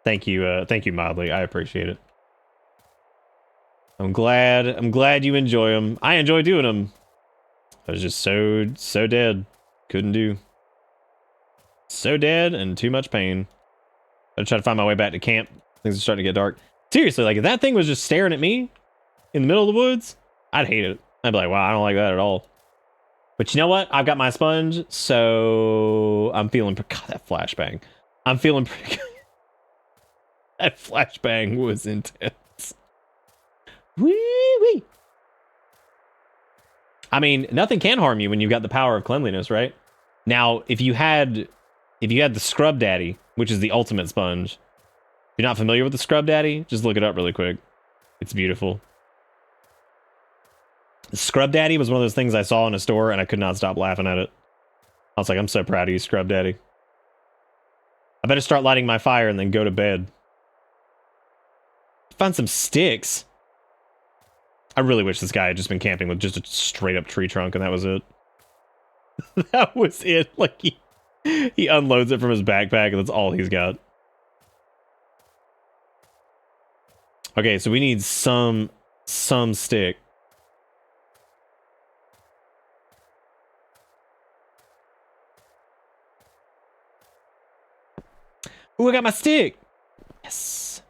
Thank you, Modley. I appreciate it. I'm glad you enjoy them. I enjoy doing them. I was just so dead. Couldn't do. So dead and too much pain. I try to find my way back to camp. Things are starting to get dark. Seriously, like if that thing was just staring at me in the middle of the woods, I'd hate it. I'd be like, wow, I don't like that at all. But you know what? I've got my sponge, so I'm feeling. God, that flashbang. I'm feeling pretty good. That flashbang was intense. Wee-wee. I mean, nothing can harm you when you've got the power of cleanliness, right? Now, if you had the Scrub Daddy, which is the ultimate sponge, if you're not familiar with the Scrub Daddy, just look it up really quick. It's beautiful. The Scrub Daddy was one of those things I saw in a store, and I could not stop laughing at it. I was like, I'm so proud of you, Scrub Daddy. I better start lighting my fire and then go to bed. Found some sticks. I really wish this guy had just been camping with just a straight up tree trunk and that was it. That was it. Like he unloads it from his backpack and that's all he's got. Okay, so we need some stick. Ooh, I got my stick. Yes.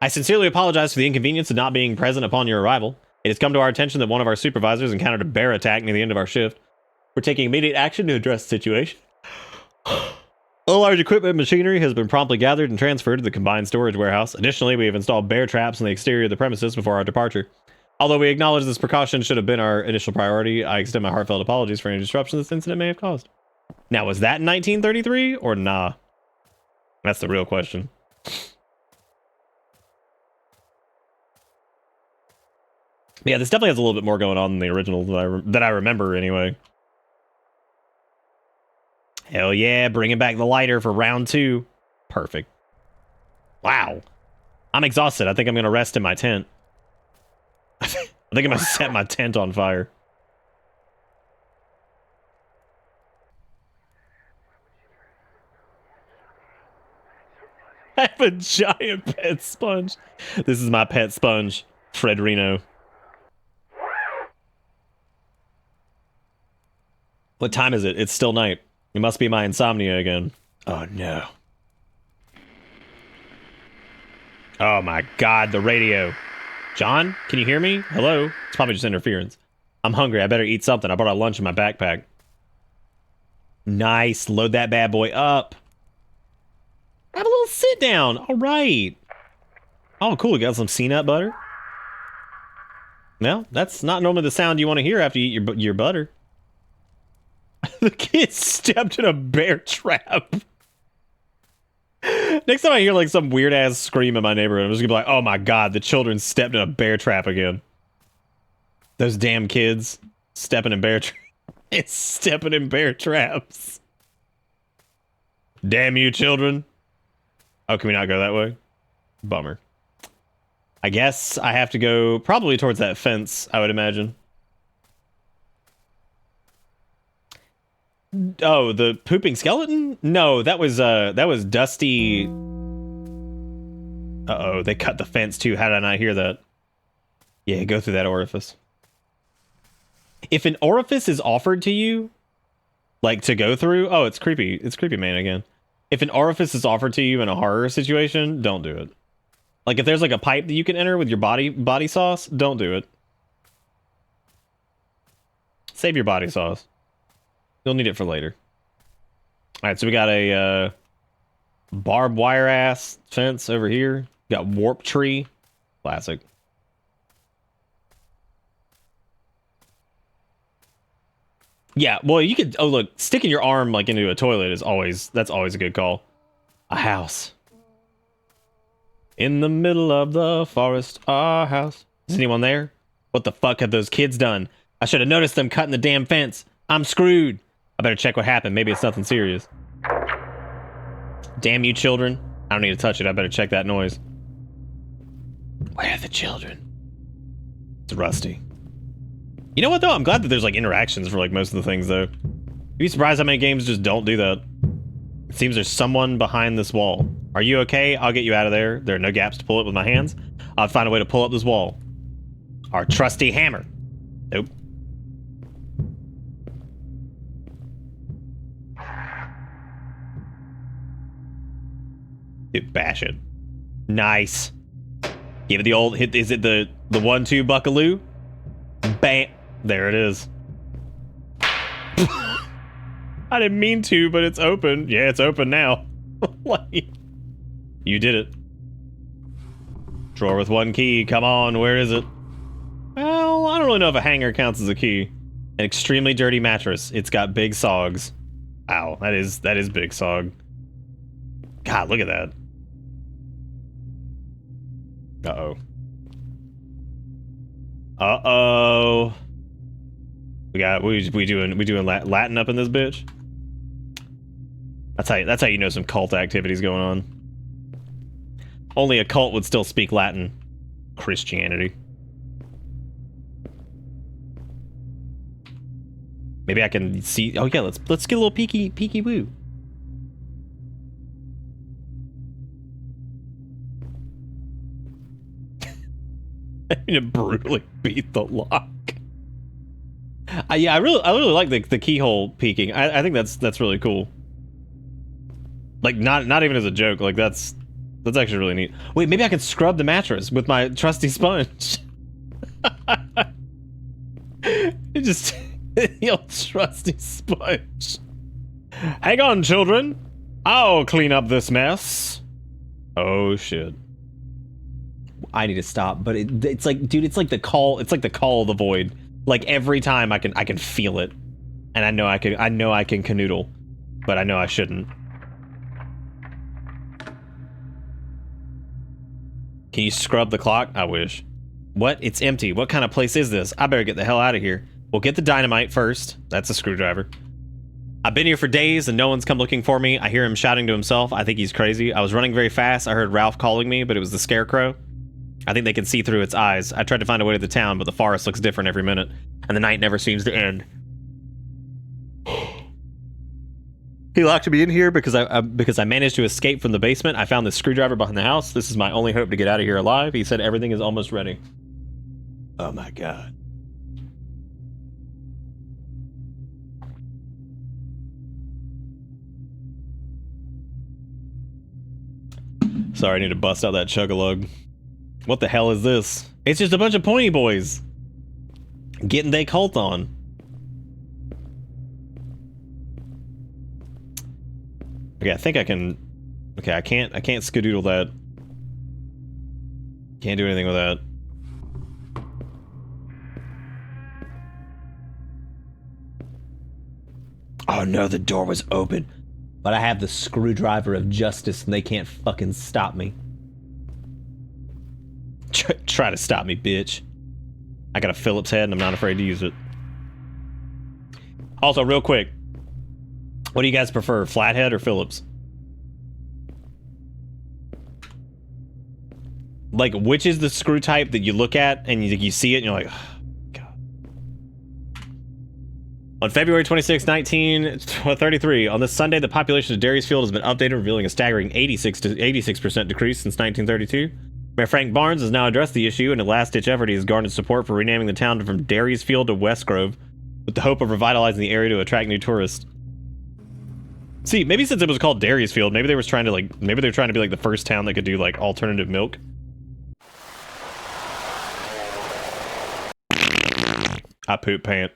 I sincerely apologize for the inconvenience of not being present upon your arrival. It has come to our attention that one of our supervisors encountered a bear attack near the end of our shift. We're taking immediate action to address the situation. All large equipment and machinery has been promptly gathered and transferred to the combined storage warehouse. Additionally, we have installed bear traps on the exterior of the premises before our departure. Although we acknowledge this precaution should have been our initial priority, I extend my heartfelt apologies for any disruption this incident may have caused. Now, was that in 1933 or nah? That's the real question. Yeah, this definitely has a little bit more going on than the original that I remember anyway. Hell yeah, bringing back the lighter for round 2. Perfect. Wow. I'm exhausted. I think I'm going to rest in my tent. I think I'm going to set my tent on fire. I have a giant pet sponge. This is my pet sponge, Fredrino. What time is it? It's still night. It must be my insomnia again. Oh no. Oh my god, the radio. John, can you hear me? Hello? It's probably just interference. I'm hungry. I better eat something. I brought a lunch in my backpack. Nice. Load that bad boy up. Have a little sit down. All right. Oh, cool. We got some peanut butter. No, that's not normally the sound you want to hear after you eat your butter. The kid stepped in a bear trap. Next time I hear like some weird ass scream in my neighborhood, I'm just gonna be like, oh my god, the children stepped in a bear trap again. Those damn kids stepping in bear traps. Damn you, children. Oh, can we not go that way? Bummer. I guess I have to go probably towards that fence, I would imagine. Oh, the pooping skeleton? No, that was Dusty. Uh-oh, they cut the fence too. How did I not hear that? Yeah, go through that orifice. If an orifice is offered to you, like to go through, oh, it's creepy. It's creepy man again. If an orifice is offered to you in a horror situation, don't do it. Like if there's like a pipe that you can enter with your body sauce, don't do it. Save your body sauce. You'll need it for later. All right, so we got a barbed wire ass fence over here. Got warp tree. Classic. Yeah, well, you could. Oh, look, sticking your arm like into a toilet is that's always a good call. A house. In the middle of the forest, our house. Is anyone there? What the fuck have those kids done? I should have noticed them cutting the damn fence. I'm screwed. I better check what happened. Maybe it's nothing serious. Damn you, children. I don't need to touch it. I better check that noise. Where are the children? It's Rusty. You know what, though? I'm glad that there's, like, interactions for, like, most of the things, though. You'd be surprised how many games just don't do that. It seems there's someone behind this wall. Are you okay? I'll get you out of there. There are no gaps to pull it with my hands. I'll find a way to pull up this wall. Our trusty hammer. Nope. Dude, bash it. Nice. Give it the old hit. Is it the 1-2 buckaloo? Bam. There it is. I didn't mean to, but it's open. Yeah, it's open now. Like, you did it. Drawer with one key. Come on, where is it? Well, I don't really know if a hanger counts as a key. An extremely dirty mattress. It's got big sogs. Ow, that is big sog. God, look at that. Uh-oh. Uh-oh. We doing Latin up in this bitch? That's how you know some cult activity's going on. Only a cult would still speak Latin. Christianity. Maybe I can see. Oh yeah, let's get a little peeky woo. I mean, it brutally beat the lock. Yeah, I really like the keyhole peeking. I think that's really cool. Like not even as a joke. Like that's actually really neat. Wait, maybe I can scrub the mattress with my trusty sponge. It just the old trusty sponge. Hang on, children. I'll clean up this mess. Oh shit. I need to stop, but it's like, dude, it's like the call. It's like the call of the void. Like every time I can feel it, and I know I can canoodle, but I know I shouldn't. Can you scrub the clock? I wish. What? It's empty. What kind of place is this? I better get the hell out of here. We'll get the dynamite first. That's a screwdriver. I've been here for days and no one's come looking for me. I hear him shouting to himself. I think he's crazy. I was running very fast. I heard Ralph calling me, but it was the scarecrow. I think they can see through its eyes. I tried to find a way to the town, but the forest looks different every minute, and the night never seems to end. He locked me in here because I managed to escape from the basement. I found the screwdriver behind the house. This is my only hope to get out of here alive. He said everything is almost ready. Oh my god. Sorry, I need to bust out that chug-a-lug. What the hell is this? It's just a bunch of pony boys getting they cult on. Okay, I think I can Okay, I can't skadoodle that. Can't do anything with that. Oh no, the door was open. But I have the screwdriver of justice and they can't fucking stop me. Try to stop me, bitch. I got a Phillips head and I'm not afraid to use it. Also, real quick. What do you guys prefer, flathead or Phillips? Like, which is the screw type that you look at and you see it and you're like, oh, God. On February 26, 1933, on this Sunday, the population of Daresfield has been updated, revealing a staggering 86% decrease since 1932. Mayor Frank Barnes has now addressed the issue, and in a last-ditch effort, he has garnered support for renaming the town from Daresfield to Westgrove, with the hope of revitalizing the area to attract new tourists. See, maybe since it was called Daresfield, maybe they were trying to be like the first town that could do like alternative milk. I poop pant.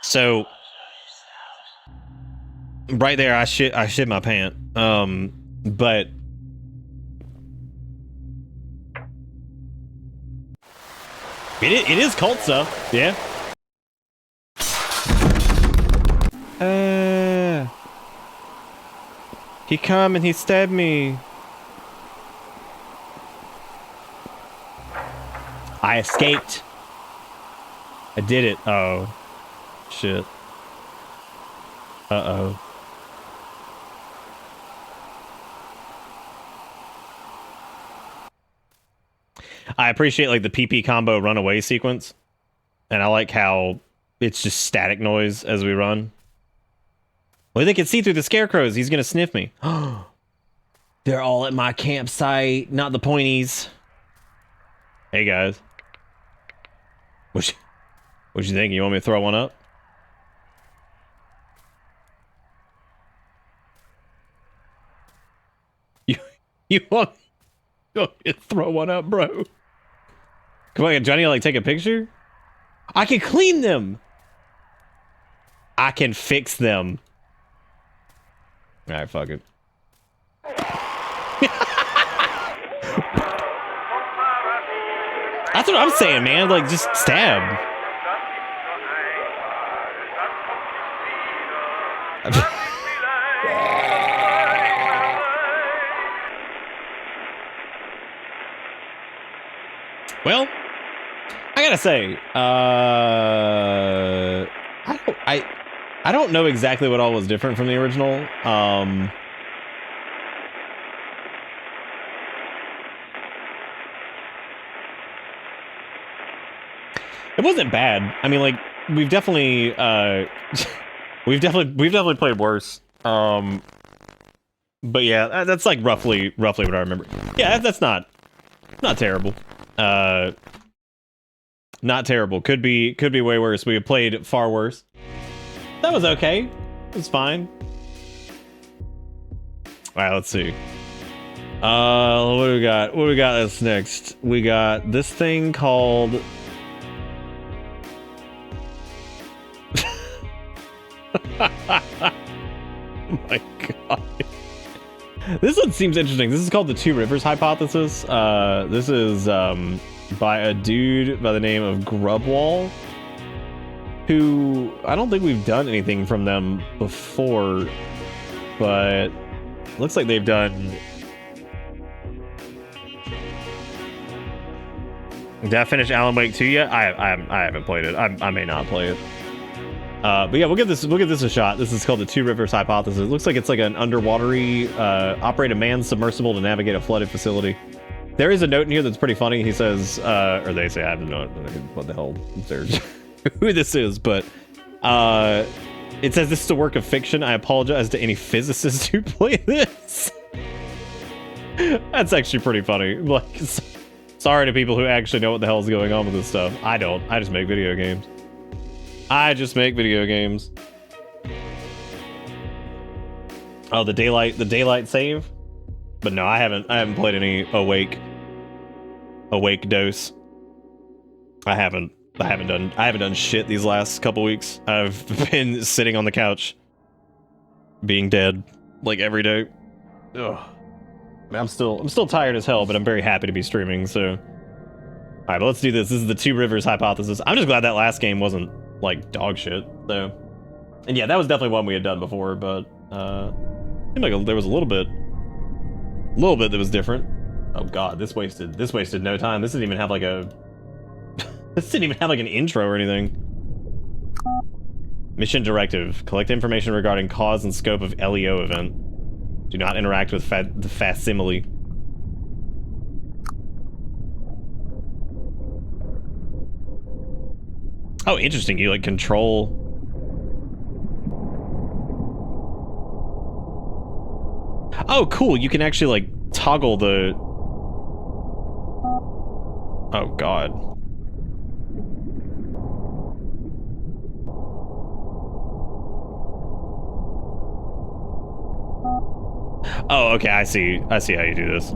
So right there, I shit my pant. But it is cult stuff, yeah. He come and he stabbed me. I escaped. I did it. Oh. Shit. Uh-oh. I appreciate like the PP combo runaway sequence. And I like how it's just static noise as we run. Well, they can see through the scarecrows. He's gonna sniff me. They're all at my campsite, not the pointies. Hey guys. What you think? You want me to throw one up? You want me to throw one up, bro? Come on, Johnny, like take a picture? I can clean them. I can fix them. All right, fuck it. That's what I'm saying, man. Like, just stab. Well, I gotta say, I don't know exactly what all was different from the original. It wasn't bad. I mean, like, we've definitely played worse. But yeah, that's like roughly what I remember. Yeah, that's not terrible. Not terrible. Could be way worse. We have played far worse. That was okay. It was fine. All right, let's see. What do we got? What do we got that's next? We got this thing called... Oh my god. This one seems interesting. This is called the Two Rivers Hypothesis. This is by a dude by the name of Grubwall, who I don't think we've done anything from them before, but looks like they've done... Did I finish Alan Wake 2 yet? I haven't played it. I may not play it. But yeah, we'll give this a shot. This is called the Two Rivers Hypothesis. It looks like it's like an underwatery, operate a manned submersible to navigate a flooded facility. There is a note in here that's pretty funny. He says, or they say, I don't know what the hell there's who this is, but it says this is a work of fiction. I apologize to any physicists who play this. That's actually pretty funny. Like, sorry to people who actually know what the hell is going on with this stuff. I don't. I just make video games. Oh, the daylight save? But no, I haven't played any Awake Dose. I haven't done shit these last couple weeks. I've been sitting on the couch being dead like every day. Ugh. I mean, I'm still tired as hell, but I'm very happy to be streaming, so. Alright, but let's do this. This is the Two Rivers hypothesis. I'm just glad that last game wasn't like dog shit, so. And yeah, that was definitely one we had done before, but seemed like there was a little bit that was different. Oh god, this wasted no time. This didn't even have like a this didn't even have like an intro or anything. Mission directive: collect information regarding cause and scope of LEO event. Do not interact with the facsimile. Oh, interesting. You like control. Oh, cool. You can actually like toggle the. Oh god. Oh, okay. I see how you do this.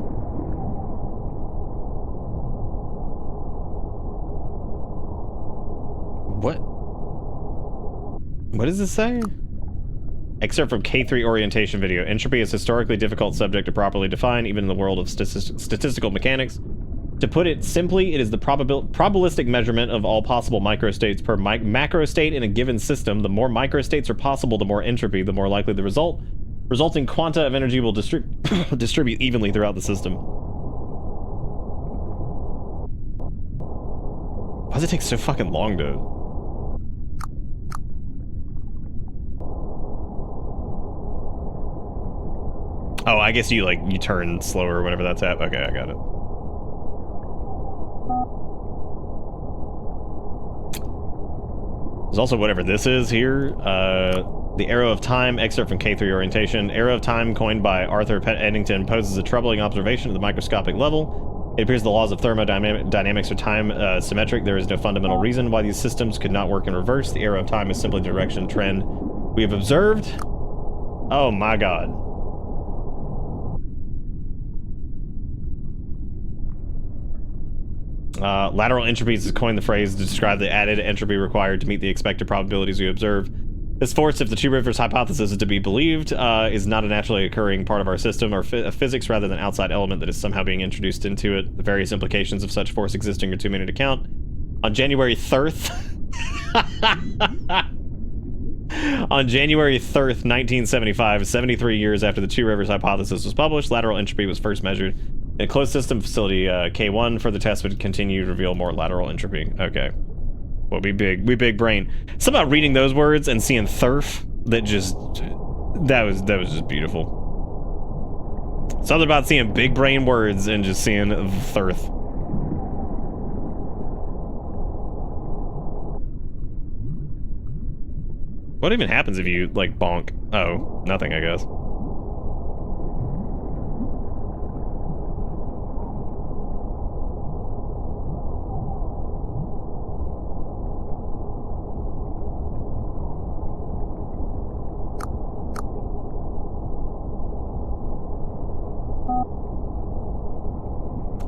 What does this say? Excerpt from K3 orientation video. Entropy is a historically difficult subject to properly define, even in the world of statistical mechanics. To put it simply, it is the probabilistic measurement of all possible microstates per macrostate in a given system. The more microstates are possible, the more entropy, the more likely the resulting quanta of energy will distribute evenly throughout the system. Why does it take so fucking long to... Oh, I guess you turn slower whenever that's at. Okay, I got it. There's also whatever this is here. The Arrow of Time, excerpt from K3 Orientation. Arrow of Time, coined by Arthur Eddington, poses a troubling observation at the microscopic level. It appears the laws of thermodynamics are time symmetric. There is no fundamental reason why these systems could not work in reverse. The Arrow of Time is simply the direction trend we have observed. Oh my god. Lateral entropies has coined the phrase to describe the added entropy required to meet the expected probabilities we observe. This force, if the Two Rivers hypothesis is to be believed, is not a naturally occurring part of our system or physics rather than an outside element that is somehow being introduced into it. The various implications of such force existing are too many to count. On January 3rd... On January 3rd, 1975, 73 years after the Two Rivers hypothesis was published, lateral entropy was first measured. In a closed system facility, K1, further tests would continue to reveal more lateral entropy. Okay. Well, we big brain. Something about reading those words and seeing thurf that was just beautiful. Something about seeing big brain words and just seeing thurf. What even happens if you, like, bonk? Oh, nothing, I guess.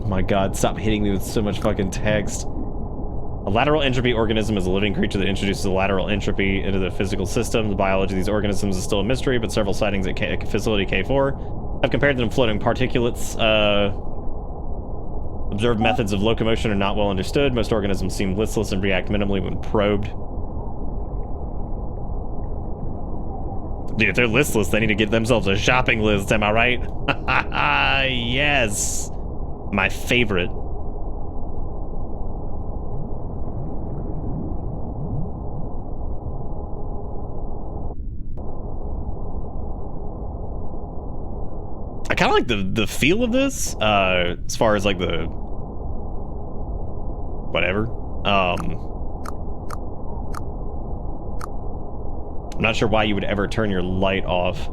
Oh my god, stop hitting me with so much fucking text. A lateral entropy organism is a living creature that introduces a lateral entropy into the physical system. The biology of these organisms is still a mystery, but several sightings at facility K4 have compared them to floating particulates. Observed methods of locomotion are not well understood. Most organisms seem listless and react minimally when probed. Dude, if they're listless, they need to get themselves a shopping list, am I right? Yes! My favorite. I kind of like the feel of this, as far as like the whatever. I'm not sure why you would ever turn your light off.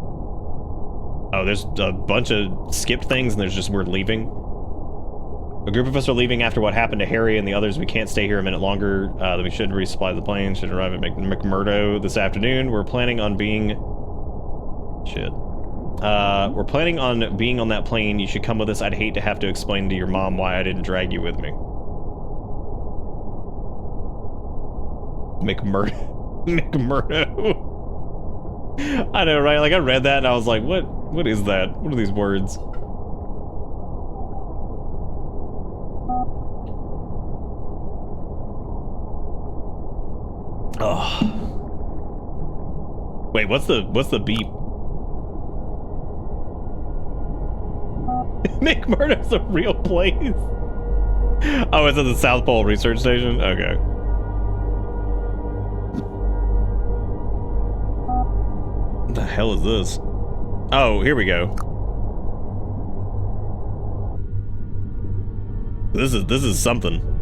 Oh, there's a bunch of skipped things, and there's just we're leaving. A group of us are leaving after what happened to Harry and the others. We can't stay here a minute longer. Then we should resupply the plane. Should arrive at McMurdo this afternoon. We're planning on being... Shit. We're planning on being on that plane. You should come with us. I'd hate to have to explain to your mom why I didn't drag you with me. McMurdo. I know, right? Like, I read that and I was like, what is that? What are these words? Oh. Wait, what's the beep? McMurdo's a real place. Oh, it's at the South Pole Research Station? Okay. What the hell is this? Oh, here we go. This is something.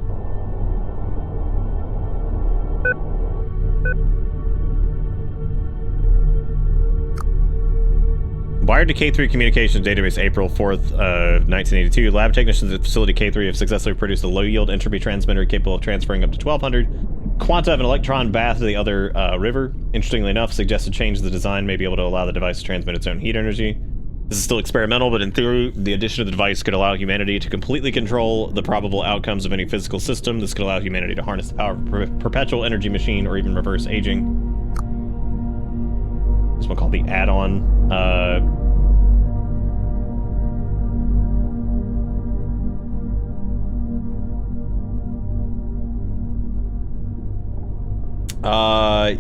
Wired to K3 Communications Database, April 4th, 1982. Lab technicians at facility K3 have successfully produced a low-yield entropy transmitter capable of transferring up to 1,200 quanta of an electron bath to the other river. Interestingly enough, suggested change to the design may be able to allow the device to transmit its own heat energy. This is still experimental, but in theory, the addition of the device could allow humanity to completely control the probable outcomes of any physical system. This could allow humanity to harness the power of a perpetual energy machine or even reverse aging. This one called the add-on.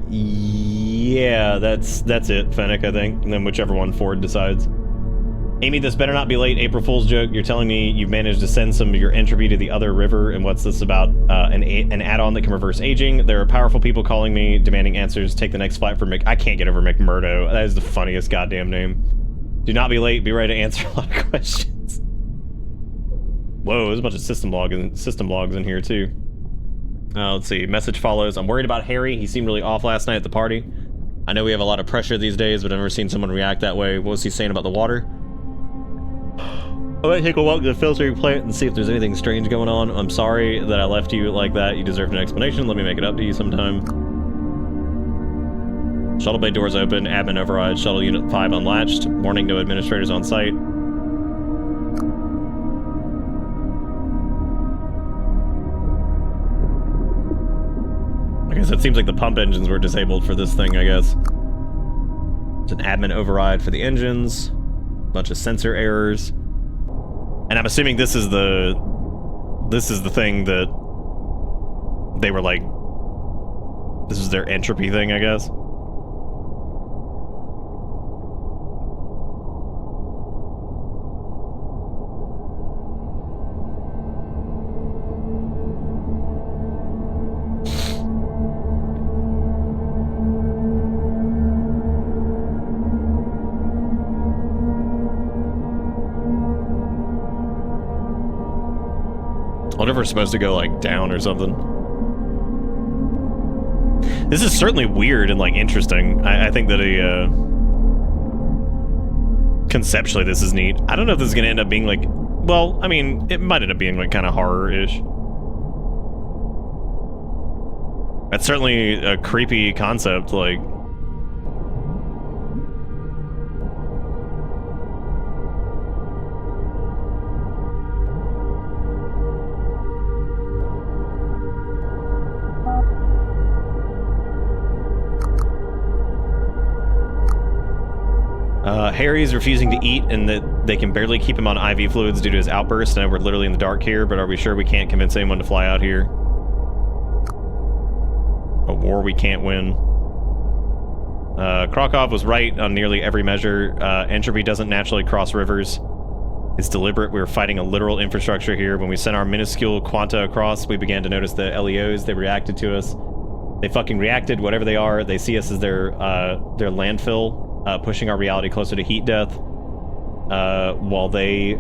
Yeah, that's it, Fennec, I think. And then whichever one Ford decides. Amy, this better not be late. April Fool's joke. You're telling me you've managed to send some of your entropy to the other river, and what's this about? An add-on that can reverse aging. There are powerful people calling me, demanding answers. Take the next flight for I can't get over McMurdo. That is the funniest goddamn name. Do not be late. Be ready to answer a lot of questions. Whoa, there's a bunch of system logs in here too. Let's see. Message follows. I'm worried about Harry. He seemed really off last night at the party. I know we have a lot of pressure these days, but I've never seen someone react that way. What was he saying about the water? I might take a walk to the filtering plant and see if there's anything strange going on. I'm sorry that I left you like that. You deserve an explanation. Let me make it up to you sometime. Shuttle bay doors open. Admin override. Shuttle unit 5 unlatched. Warning, no administrators on site. I guess it seems like the pump engines were disabled for this thing, I guess. It's an admin override for the engines. Bunch of sensor errors. And I'm assuming this is the thing that they were like, this is their entropy thing, I guess. I wonder if we're supposed to go, like, down or something. This is certainly weird and, like, interesting. I think that conceptually this is neat. I don't know if this is gonna end up being, like... Well, I mean, it might end up being, like, kind of horror-ish. That's certainly a creepy concept, like... Harry's refusing to eat, and that they can barely keep him on IV fluids due to his outburst. I know we're literally in the dark here, but are we sure we can't convince anyone to fly out here? A war we can't win. Krakow was right on nearly every measure. Entropy doesn't naturally cross rivers. It's deliberate. We were fighting a literal infrastructure here. When we sent our minuscule quanta across, we began to notice the LEOs. They reacted to us. They fucking reacted, whatever they are. They see us as their landfill. Pushing our reality closer to heat death, while they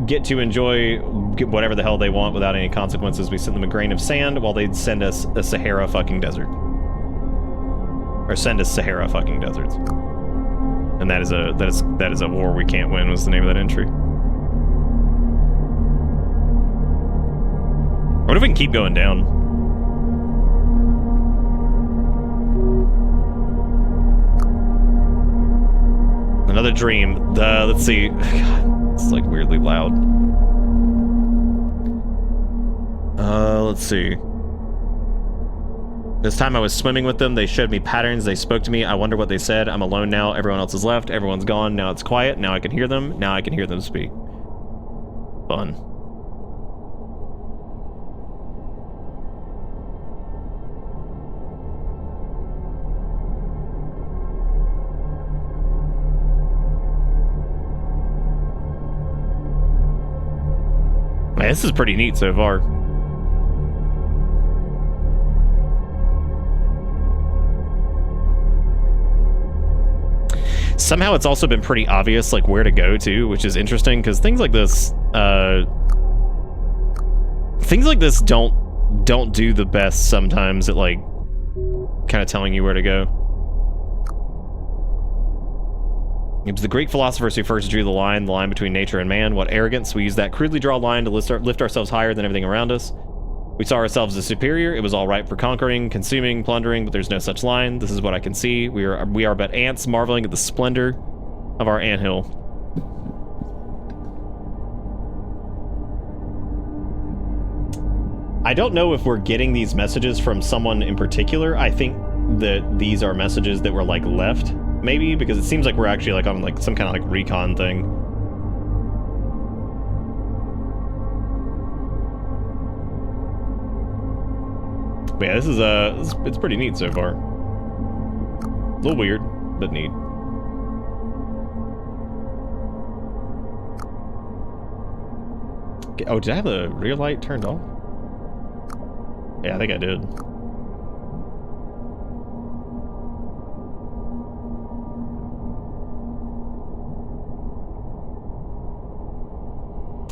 get to enjoy whatever the hell they want without any consequences. We send them a grain of sand while they'd send us a Sahara fucking desert. Or send us Sahara fucking deserts. And that is a war we can't win was the name of that entry. What if we can keep going down? a dream. Let's see. God, it's like weirdly loud. Let's see. This time I was swimming with them. They showed me patterns. They spoke to me. I wonder what they said. I'm alone now. Everyone else has left. Everyone's gone. Now it's quiet. Now I can hear them. Now I can hear them speak. Fun. Man, this is pretty neat so far. Somehow it's also been pretty obvious like where to go to, which is interesting because things like this don't do the best sometimes at like kind of telling you where to go. It was the Greek philosophers who first drew the line between nature and man. What arrogance. We use that crudely drawn line to lift ourselves higher than everything around us. We saw ourselves as superior. It was all right for conquering, consuming, plundering, but there's no such line. This is what I can see. We are but ants marveling at the splendor of our anthill. I don't know if we're getting these messages from someone in particular. I think that these are messages that were like left, maybe, because it seems like we're actually like on like some kind of like recon thing. But yeah, this is it's pretty neat so far. A little weird, but neat. Okay, oh, did I have the rear light turned off? Yeah, I think I did.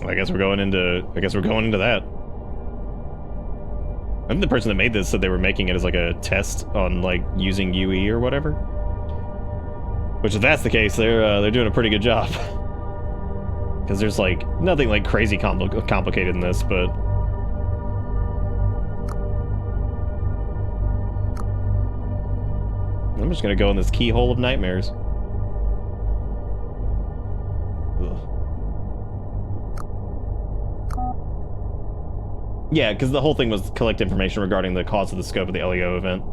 I guess we're going into that. I think the person that made this said they were making it as like a test on like using UE or whatever. Which, if that's the case, they're doing a pretty good job. Because there's like nothing like crazy complicated in this, but I'm just gonna go in this keyhole of nightmares. Ugh. Yeah, because the whole thing was to collect information regarding the cause of the scope of the LEO event.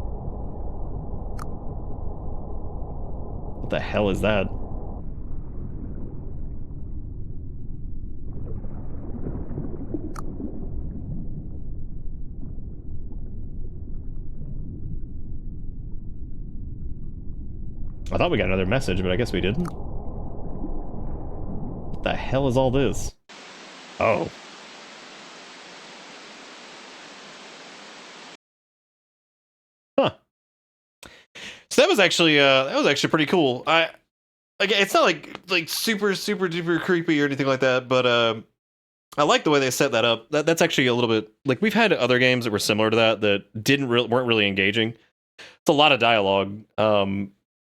What the hell is that? I thought we got another message, but I guess we didn't. What the hell is all this? Oh. Huh. So that was actually pretty cool. It's not like super duper creepy or anything like that, but I like the way they set that up. That's actually a little bit like we've had other games that were similar to that weren't really engaging. It's a lot of dialogue,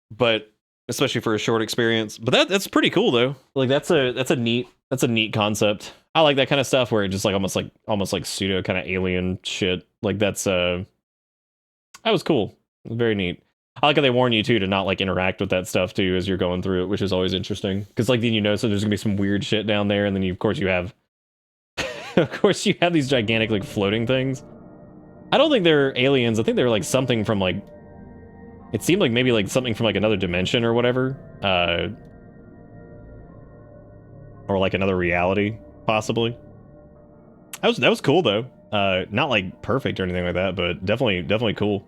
but especially for a short experience. But that's pretty cool though. Like that's a neat concept. I like that kind of stuff where it just like almost like pseudo kind of alien shit. Like that was cool. It was very neat. I like how they warn you too to not like interact with that stuff too as you're going through it, which is always interesting. Because like then you know, so there's gonna be some weird shit down there, and then of course you have these gigantic like floating things. I don't think they're aliens. I think they're like something from like. It seemed like maybe like something from like another dimension or whatever, or like another reality possibly. That was cool though. Not like perfect or anything like that, but definitely cool.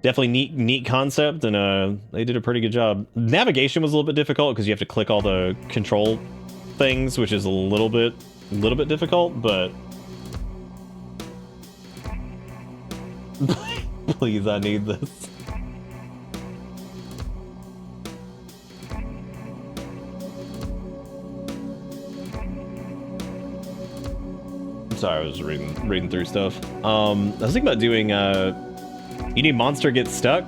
Definitely neat concept, and they did a pretty good job. Navigation was a little bit difficult because you have to click all the control things, which is a little bit difficult, but please, I need this. Sorry, I was reading through stuff. I was thinking about doing you need monster get stuck.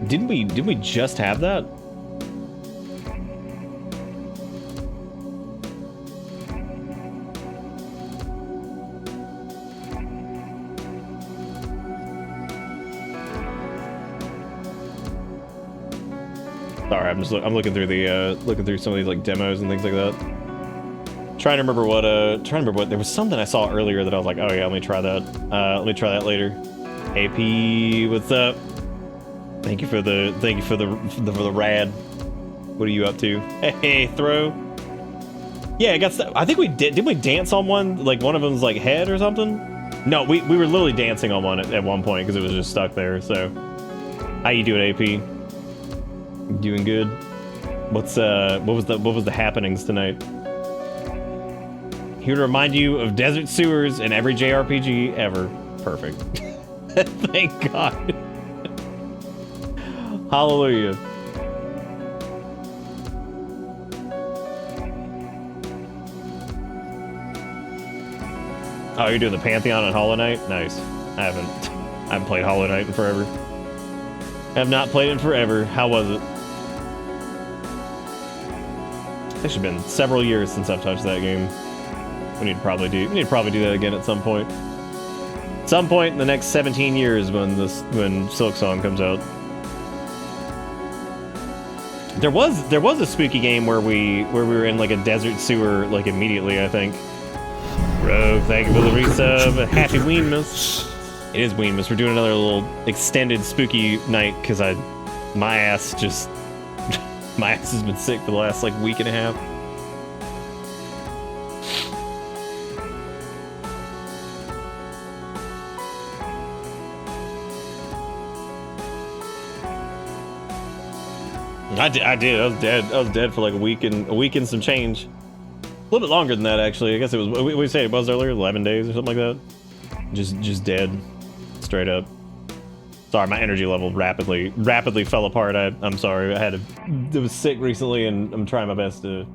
Didn't we just have that? Sorry, I'm looking through the looking through some of these like demos and things like that. Trying to remember what there was something I saw earlier that I was like, oh yeah, let me try that. Let me try that later. AP, what's up? Thank you for the rad. What are you up to? Hey, throw. Yeah, I got stuff. I think we did we dance on one? Like one of them's like head or something? No, we were literally dancing on one at one point because it was just stuck there. So, how you doing, AP? Doing good. What was the happenings tonight? Here to remind you of desert sewers in every JRPG ever. Perfect. Thank God. Hallelujah. Oh, you're doing the Pantheon on Hollow Knight? Nice. I haven't played Hollow Knight in forever. Have not played it in forever. How was it? It's actually been several years since I've touched that game. We need to probably do that again at some point. At some point in the next 17 years when Silksong comes out. There was a spooky game where we were in like a desert sewer like immediately, I think. Rogue, thank you for the resub. Happy Weenmas. It is Weenmas. We're doing another little extended spooky night because my ass has been sick for the last like week and a half. I did. I was dead. I was dead for like a week and some change. A little bit longer than that, actually. I guess it was. We say it was earlier, 11 days or something like that. Just dead, straight up. Sorry, my energy level rapidly fell apart. I'm sorry. I was sick recently, and I'm trying my best to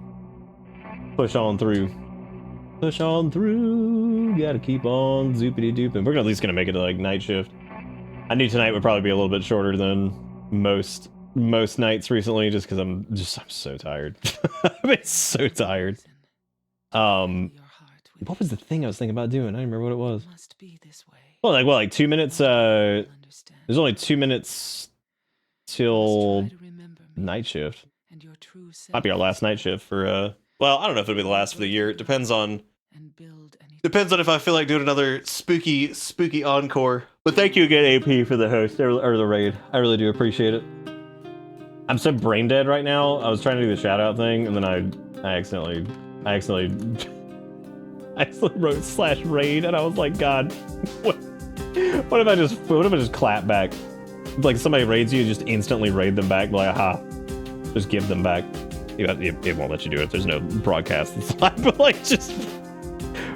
push on through. Push on through. Gotta keep on zoopity dooping. We're at least gonna make it to like night shift. I knew tonight would probably be a little bit shorter than most nights recently, just because I'm so tired. I'm so tired. What was the thing I was thinking about doing? I don't remember what it was. Well, like 2 minutes. There's only 2 minutes till night shift. Might be our last night shift for. Well, I don't know if it'll be the last for the year. It depends on if I feel like doing another spooky encore. But thank you again, AP, for the host or the raid. I really do appreciate it. I'm so brain dead right now. I was trying to do the shout out thing, and then I accidentally wrote /raid, and I was like, God, what if I just clap back? Like somebody raids you, just instantly raid them back, like, aha, just give them back. It won't let you do it. There's no broadcast inside, but like, just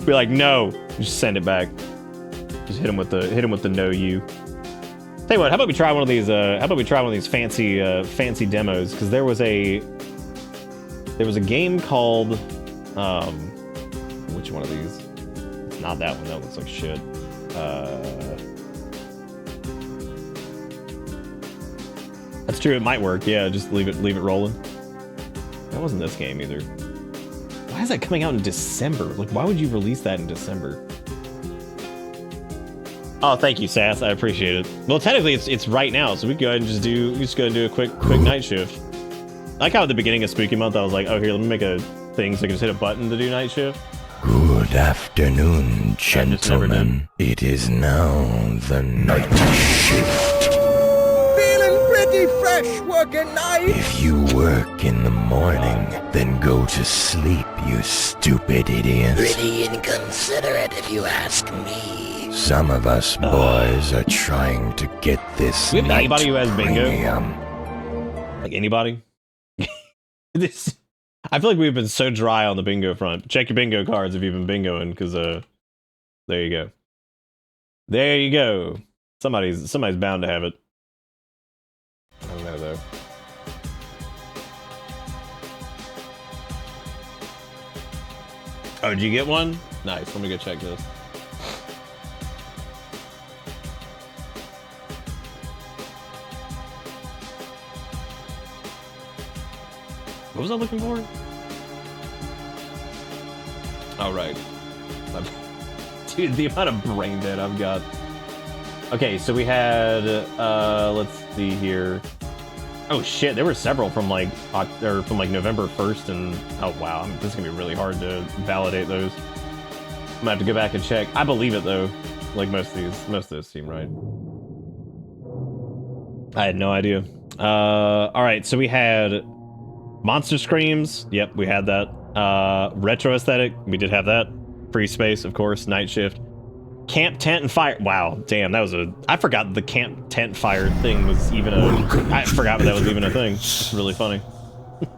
be like, no, just send it back. Just hit him with the no you. Tell you what, how about we try one of these? Fancy demos? Because there was a game called which one of these? It's not that one. That looks like shit. That's true. It might work. Yeah, just leave it rolling. That wasn't this game either. Why is that coming out in December? Like, why would you release that in December? Oh, thank you, Sass. I appreciate it. Well, technically, it's right now, so we can go ahead and just go and do a quick night shift. I like how at the beginning of Spooky Month, I was like, oh, here, let me make a thing so I can just hit a button to do night shift. Good afternoon, gentlemen. It is now the night shift. Feeling pretty fresh working night. If you work in the morning, then go to sleep, you stupid idiot. Pretty inconsiderate if you ask me. Some of us boys are trying to get this we have night anybody who has bingo? premium. Like anybody? I feel like we've been so dry on the bingo front. Check your bingo cards if you've been bingoing, because there you go. There you go. Somebody's bound to have it. I don't know though. Oh, did you get one? Nice. Let me go check this. What was I looking for? Oh, right. Dude, the amount of brain dead I've got. Okay, so we had, let's see here. Oh shit, there were several from like November 1st, and oh wow, this is gonna be really hard to validate those. I'm gonna have to go back and check. I believe it though. Like most of those seem right. I had no idea. All right, so we had Monster Screams. Yep, we had that. Retro Aesthetic. We did have that. Free Space, of course. Night Shift. Camp Tent and Fire. Wow, damn, that was a. I forgot the Camp Tent Fire thing was even a. I forgot that was even a thing. That's really funny.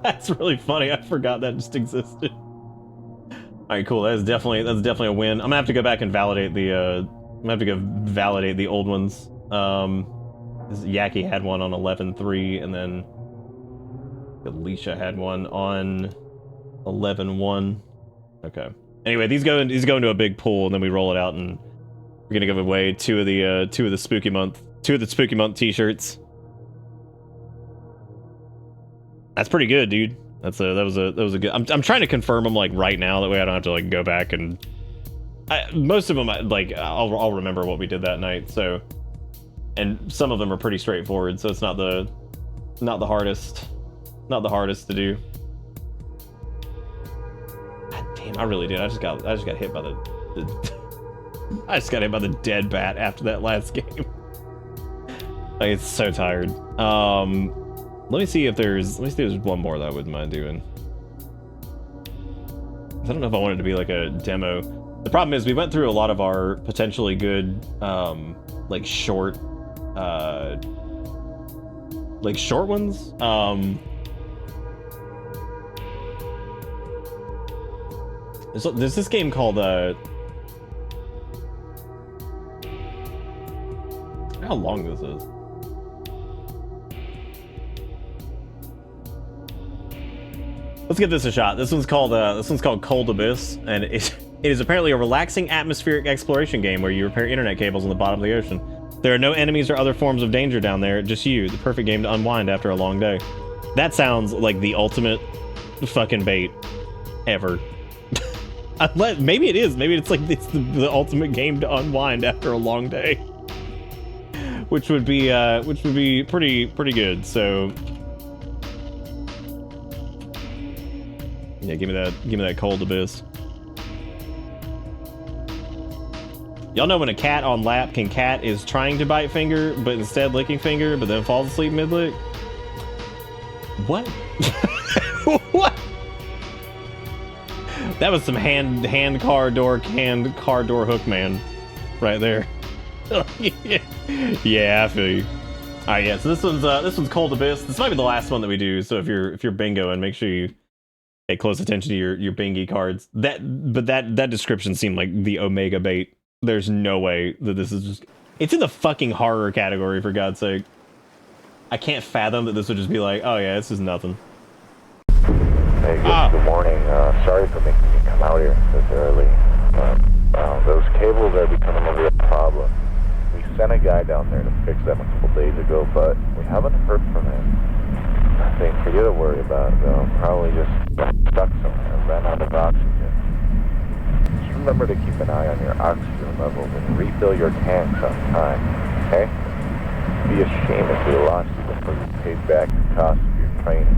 That's really funny. I forgot that just existed. All right, cool. That's definitely a win. I'm gonna have to go back and validate the. I'm gonna have to go validate the old ones. Yaki had one on 11.3, and then Alicia had one on 11.1. Okay. Anyway, these go into a big pool, and then we roll it out, and we're gonna give away two of the spooky month t-shirts. That's pretty good, dude. That was a good. I'm trying to confirm them like right now, that way I don't have to like go back and. Most of them like I'll remember what we did that night. So, and some of them are pretty straightforward, so it's not the hardest to do. God damn, I really did. I just got hit by the I just got hit by the dead bat after that last game. Like, it's so tired. Let me see if there's one more that I wouldn't mind doing. I don't know if I wanted to be like a demo. The problem is we went through a lot of our potentially good like short ones. There's this game called how long this is. Let's give this a shot. This one's called Cold Abyss, and it is apparently a relaxing atmospheric exploration game where you repair internet cables in the bottom of the ocean. There are no enemies or other forms of danger down there, just you, the perfect game to unwind after a long day. That sounds like the ultimate fucking bait ever. Maybe it is. Maybe it's like the ultimate game to unwind after a long day, which would be pretty good. So yeah, give me that Cold Abyss. Y'all know when a cat on lap cat is trying to bite finger, but instead licking finger, but then falls asleep mid-lick? What? What? That was some hand car door hook man right there. Yeah, I feel you. All right, yeah. So this one's Cold Abyss. This might be the last one that we do. So if you're bingoing, make sure you pay close attention to your bingy cards. That description seemed like the Omega bait. There's no way that this is just. It's in the fucking horror category, for God's sake. I can't fathom that this would just be like, oh yeah, this is nothing. Hey, good morning. Sorry for making me come out here this early. Those cables are becoming a real problem. We sent a guy down there to fix them a couple days ago, but we haven't heard from him. Nothing for you to worry about, though. Probably just got stuck somewhere and ran out of oxygen. Just remember to keep an eye on your oxygen levels and refill your tanks on time, okay? It'd be a shame if we lost you before you paid back the cost of your training.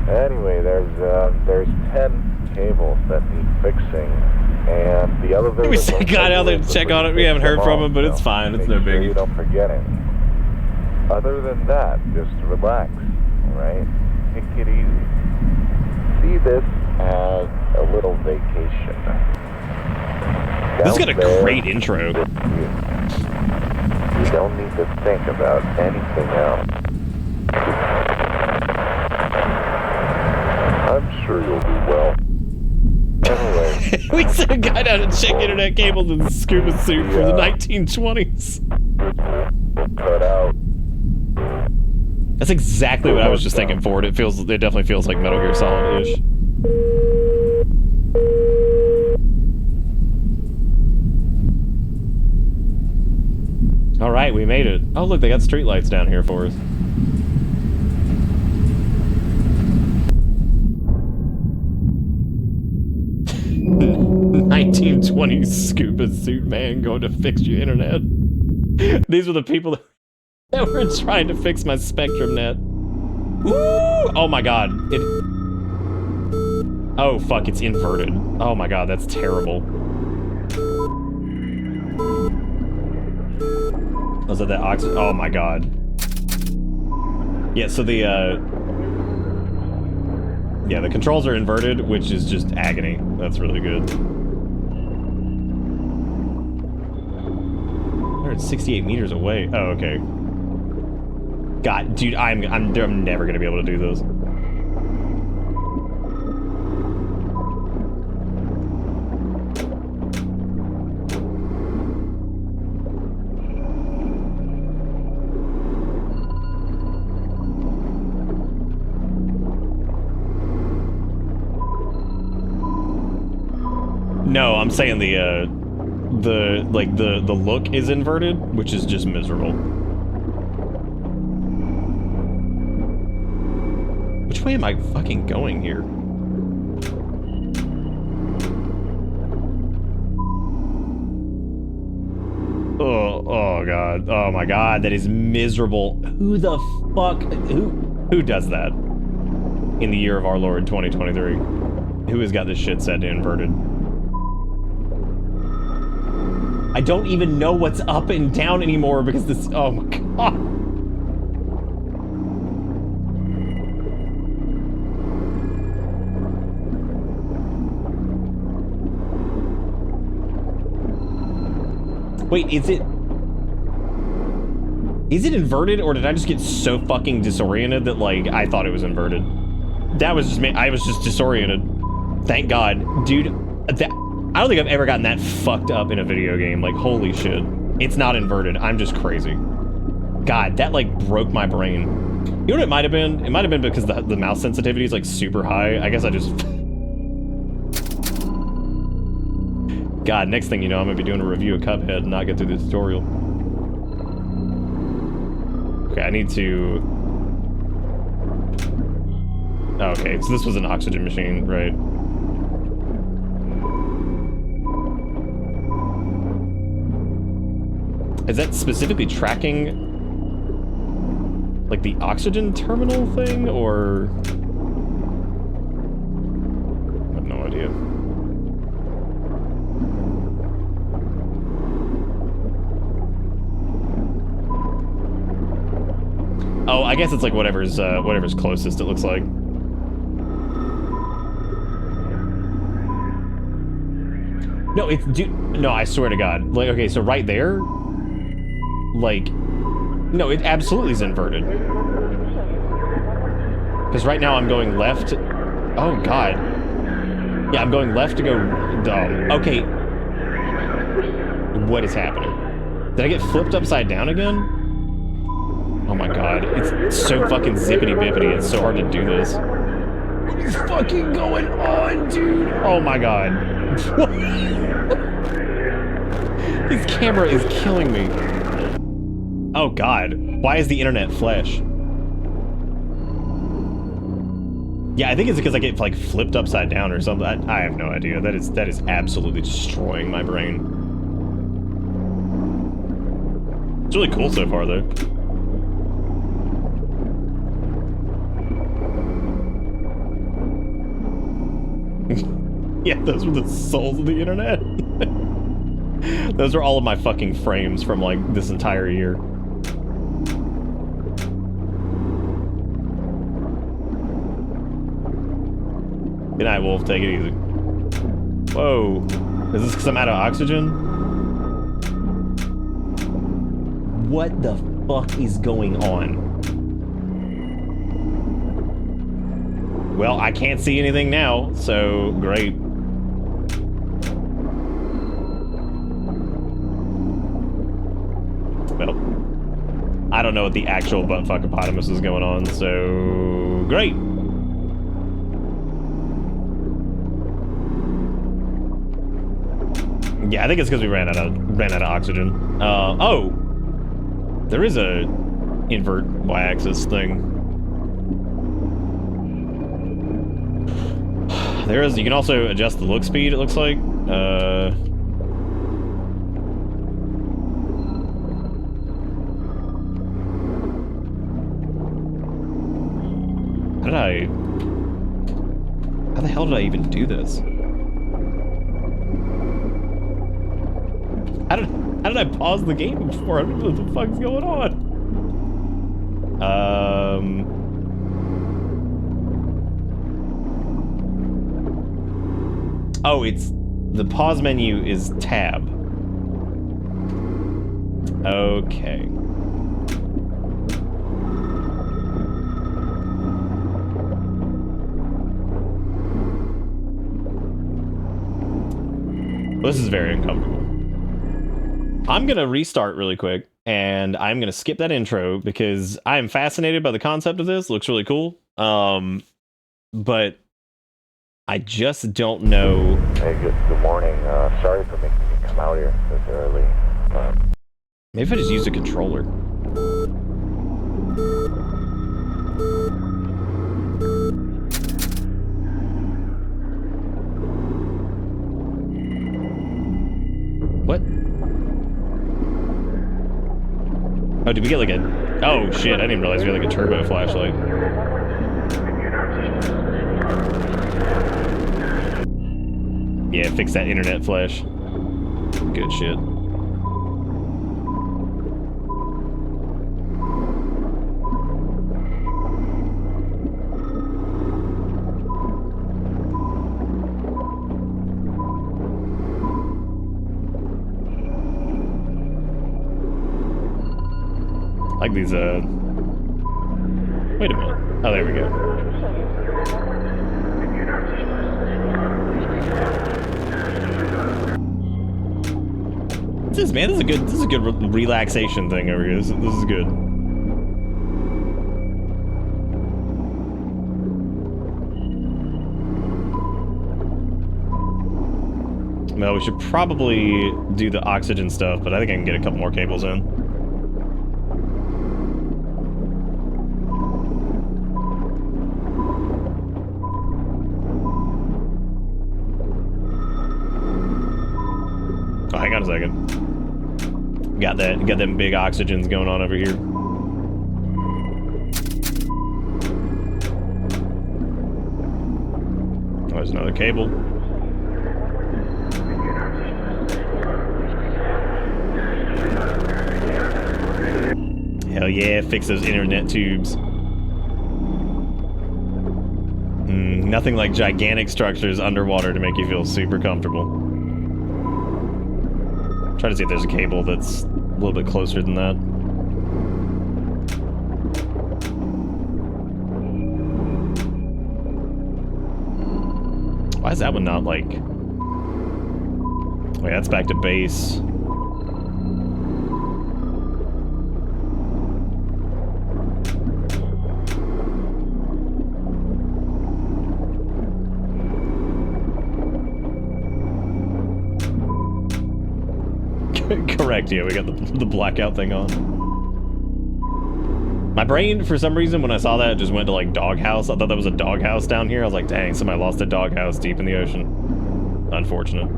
Anyway, there's 10 cables that need fixing, and the elevator. We sent a guy down there to check on it. We haven't heard from him, but it's fine. It's no biggie. You don't forget it. Other than that, just relax, all right? Take it easy. See this as a little vacation. This has got a great intro. You don't need to think about anything else. I'm sure you'll do well. Anyway. We sent a guy down to check internet cables in a scuba suit from the 1920s. We'll cut out. That's exactly what I was just thinking for it. It definitely feels like Metal Gear Solid-ish. All right, we made it. Oh, look, they got streetlights down here for us. The 1920s scuba suit man going to fix your internet. These were the people We're trying to fix my Spectrum net. Woo! Oh my god. Oh fuck, it's inverted. Oh my god, that's terrible. Was it that oxygen? Oh my god. Yeah, so the yeah, the controls are inverted, which is just agony. That's really good. 168 meters away. Oh, okay. God, dude, I'm never gonna be able to do this. No, I'm saying the look is inverted, which is just miserable. Which way am I fucking going here? Oh god. Oh my god, that is miserable. Who the fuck who does that? In the year of our Lord 2023. Who has got this shit set to inverted? I don't even know what's up and down anymore because this, oh my god. Wait, is it inverted, or did I just get so fucking disoriented that, like, I thought it was inverted? That was just me. I was just disoriented. Thank God. Dude, I don't think I've ever gotten that fucked up in a video game. Like, holy shit. It's not inverted. I'm just crazy. God, that, like, broke my brain. You know what it might have been? It might have been because the mouse sensitivity is, like, super high. I guess I just... God, next thing you know, I'm gonna be doing a review of Cuphead and not get through the tutorial. Okay, I need to... Oh, okay, so this was an oxygen machine, right? Is that specifically tracking, like, the oxygen terminal thing, or? I have no idea. Oh, I guess it's like whatever's closest, it looks like. No, it's, dude, no, I swear to God. Like, okay, so right there, like, no, it absolutely is inverted. Because right now I'm going left. Oh, God. Yeah, I'm going left to go, okay. What is happening? Did I get flipped upside down again? Oh my God, it's so fucking zippity-bippity, it's so hard to do this. What is fucking going on, dude? Oh my God. This camera is killing me. Oh God, why is the internet flesh? Yeah, I think it's because I get, like, flipped upside down or something. I have no idea. That is absolutely destroying my brain. It's really cool so far, though. Yeah, those were the souls of the internet. Those are all of my fucking frames from, like, this entire year. Good night, Wolf. Take it easy. Whoa. Is this because I'm out of oxygen? What the fuck is going on? Well, I can't see anything now, so great. Well, I don't know what the actual butt-fuck-opotamus is going on, so great. Yeah, I think it's because we ran out of oxygen. Oh, there is a invert y-axis thing. There is. You can also adjust the look speed. It looks like. How the hell did I even do this? How did I pause the game before? I don't know what the fuck's going on. Oh, it's the pause menu is tab. Okay. This is very uncomfortable. I'm gonna restart really quick, and I'm gonna skip that intro because I'm fascinated by the concept of this. Looks really cool. But I just don't know. Hey, good morning. Sorry for making you come out here this early. Maybe if I just used a controller. What? Oh, did we get like a... Oh, shit, I didn't realize we had like a turbo flashlight. Yeah, fix that internet flash. Good shit. Like these, wait a minute. Oh, there we go. This is, man, this is a good relaxation thing over here. This is good. Well, we should probably do the oxygen stuff, but I think I can get a couple more cables in. Oh, hang on a second. Got them big oxygens going on over here. Oh, there's another cable. Hell yeah, fix those internet tubes. Nothing like gigantic structures underwater to make you feel super comfortable. Try to see if there's a cable that's a little bit closer than that. Why is that one not like... Wait, that's back to base. Correct, yeah, we got the blackout thing on. My brain, for some reason, when I saw that, just went to like doghouse. I thought that was a doghouse down here. I was like, dang, somebody lost a doghouse deep in the ocean. Unfortunate.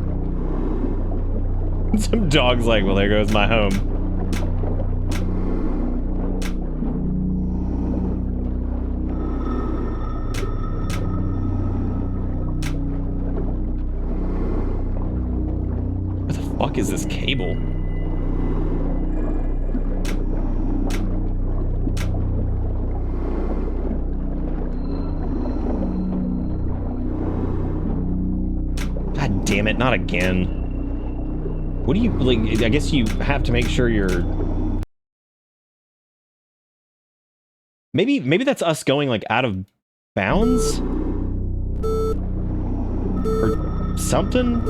Some dog's like, well, there goes my home. Where the fuck is this cable? God damn it, not again. What do you, like, I guess you have to make sure you're... Maybe that's us going, like, out of bounds? Or something?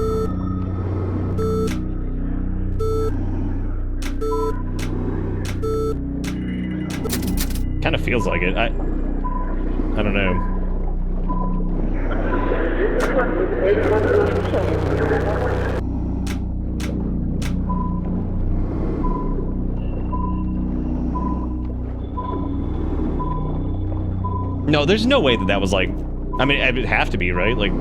Kind of feels like it. I don't know. No, there's no way that was like... I mean, it would have to be, right? Like...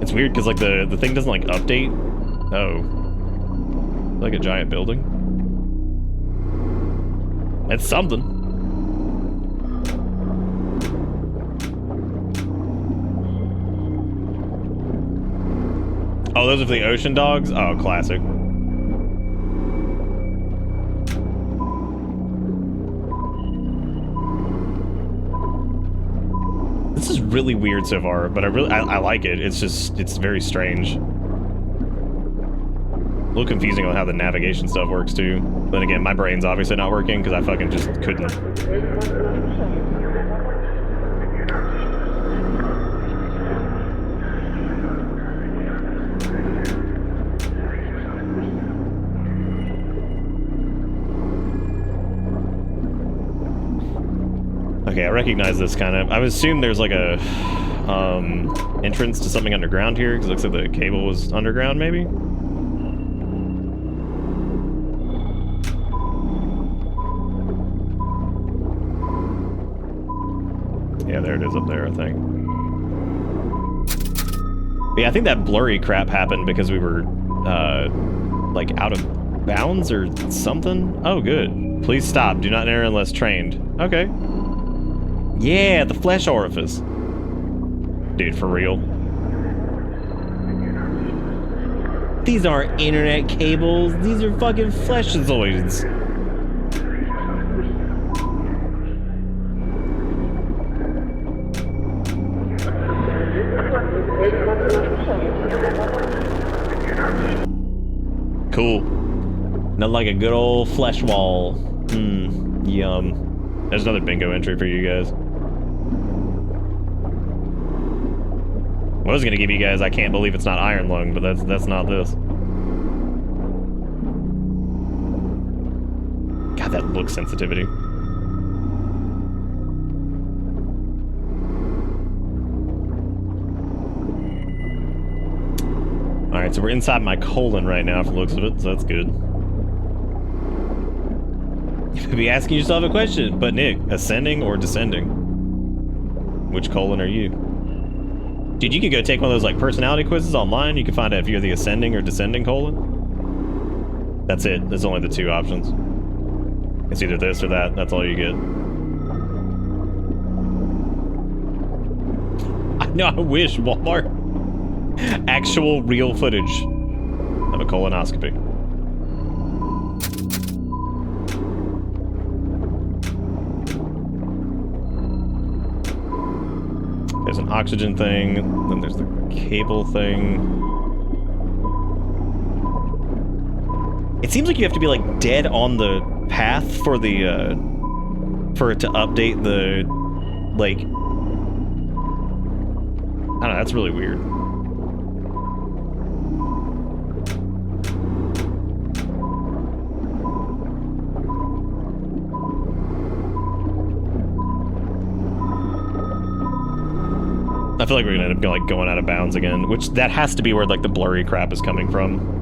It's weird because like the thing doesn't like update. Oh, like a giant building. It's something. Oh, those are for the ocean dogs? Oh, classic. This is really weird so far, but I like it. It's just, it's very strange. A little confusing on how the navigation stuff works too. But then again, my brain's obviously not working because I fucking just couldn't. Okay, I recognize this kind of. I would assume there's like a entrance to something underground here because it looks like the cable was underground, maybe. Yeah, there it is up there, I think. But yeah, I think that blurry crap happened because we were like out of bounds or something. Oh, good. Please stop. Do not enter unless trained. Okay. Yeah, the flesh orifice. Dude, for real. These aren't internet cables. These are fucking fleshozoids. Cool. Not like a good old flesh wall. Yum. There's another bingo entry for you guys. I was gonna give you guys I can't believe it's not Iron Lung, but that's not this. God, that look sensitivity. Alright, so we're inside my colon right now from the looks of it, so that's good. You could be asking yourself a question, but Nick, ascending or descending? Which colon are you? Dude, you could go take one of those like personality quizzes online. You can find out if you're the ascending or descending colon. That's it. There's only the two options. It's either this or that. That's all you get. I know, I wish Walmart. Actual real footage of a colonoscopy. There's an oxygen thing, then there's the cable thing. It seems like you have to be like dead on the path for the for it to update the like I don't know, that's really weird. I feel like we're gonna end up like going out of bounds again, which that has to be where like the blurry crap is coming from.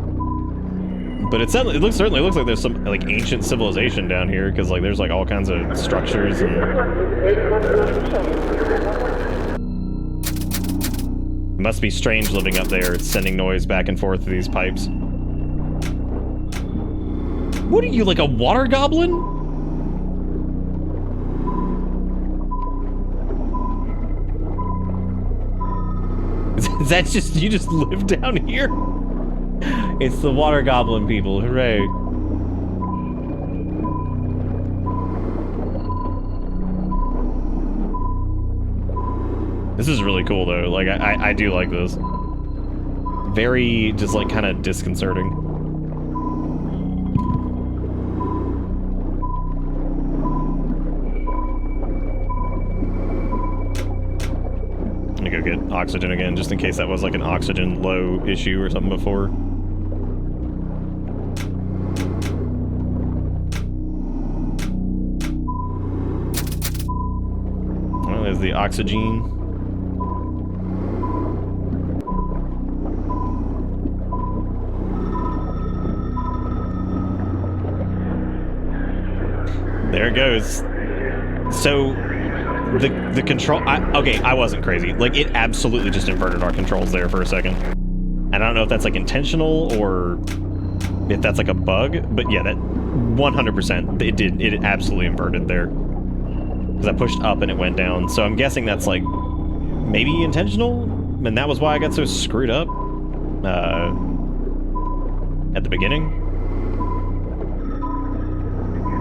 But it certainly looks like there's some like ancient civilization down here because like there's like all kinds of structures and. It must be strange living up there. It's sending noise back and forth through these pipes. What are you, like a water goblin? Is that just, you just live down here? It's the water goblin people, hooray. This is really cool though, like I do like this. Very, just like kind of disconcerting. Let me go get oxygen again, just in case that was like an oxygen low issue or something before. Well, there's the oxygen. There it goes. So the control. Okay, I wasn't crazy. Like, it absolutely just inverted our controls there for a second. And I don't know if that's like intentional or if that's like a bug, but yeah, that 100%. It absolutely inverted there. Because I pushed up and it went down. So I'm guessing that's like maybe intentional, and that was why I got so screwed up at the beginning.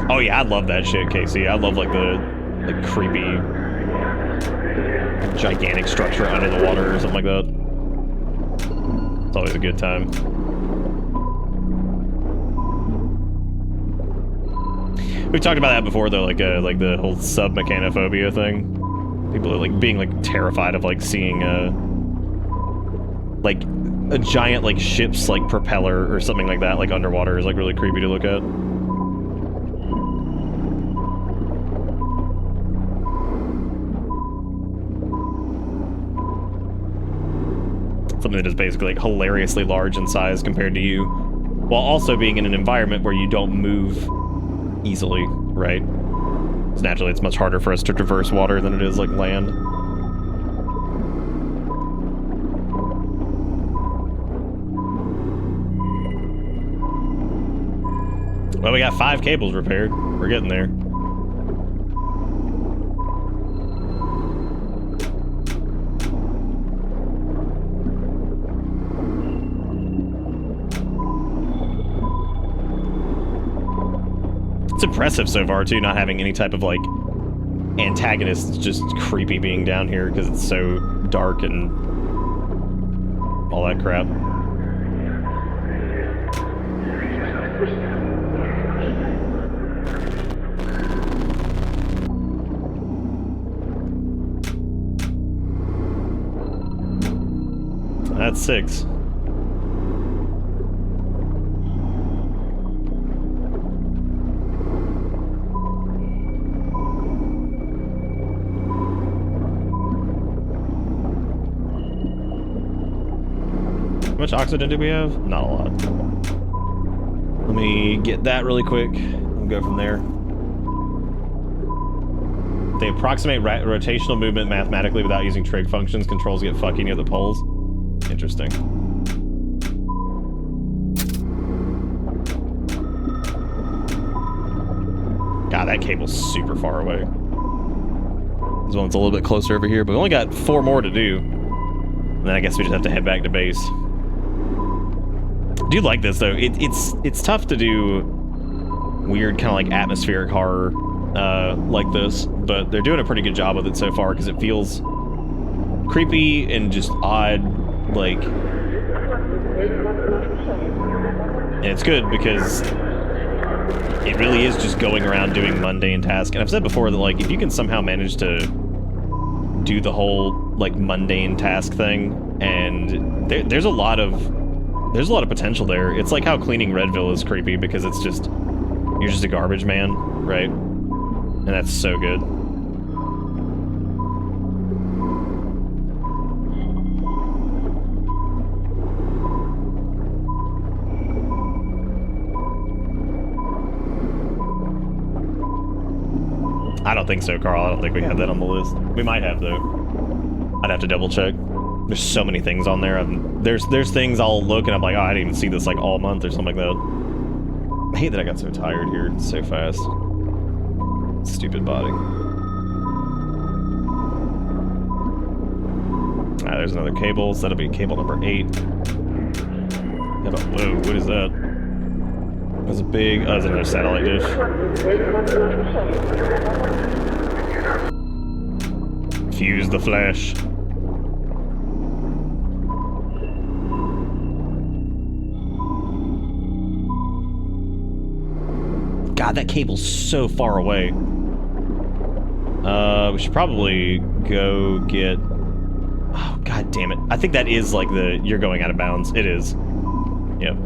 Oh yeah, I love that shit, Casey. I love like the creepy, gigantic structure under the water or something like that. It's always a good time. We've talked about that before, though, like the whole sub-mechanophobia thing. People are like being like terrified of like seeing like a giant like ship's like propeller or something like that, like underwater, is like really creepy to look at. Something that is basically like hilariously large in size compared to you, while also being in an environment where you don't move easily, right? Because naturally it's much harder for us to traverse water than it is like land. Well, we got 5 cables repaired. We're getting there. It's impressive so far, too, not having any type of, like, antagonist. It's just creepy being down here because it's so dark and all that crap. That's 6. How much oxygen do we have? Not a lot. Let me get that really quick. We'll go from there. They approximate rotational movement mathematically without using trig functions. Controls get fucky near the poles. Interesting. God, that cable's super far away. This one's a little bit closer over here, but we only got 4 more to do. And then I guess we just have to head back to base. I do like this, though. It's tough to do weird kind of like atmospheric horror like this, but they're doing a pretty good job with it so far because it feels creepy and just odd, like, and it's good because it really is just going around doing mundane tasks. And I've said before that, like, if you can somehow manage to do the whole like mundane task thing, and there's a lot of potential there. It's like how cleaning Redville is creepy because it's just, you're just a garbage man, right? And that's so good. I don't think so, Carl. I don't think we have that on the list. We might have, though. I'd have to double check. There's so many things on there. There's things I'll look and I'm like, oh, I didn't even see this like all month or something like that. I hate that I got so tired here so fast. Stupid body. Ah, there's another cable. So that'll be cable number 8. Whoa, what is that? There's a big... Oh, there's another satellite dish. Fuse the flash. God, that cable's so far away. We should probably go get... Oh, god damn it. I think that is like the... You're going out of bounds. It is. Yep.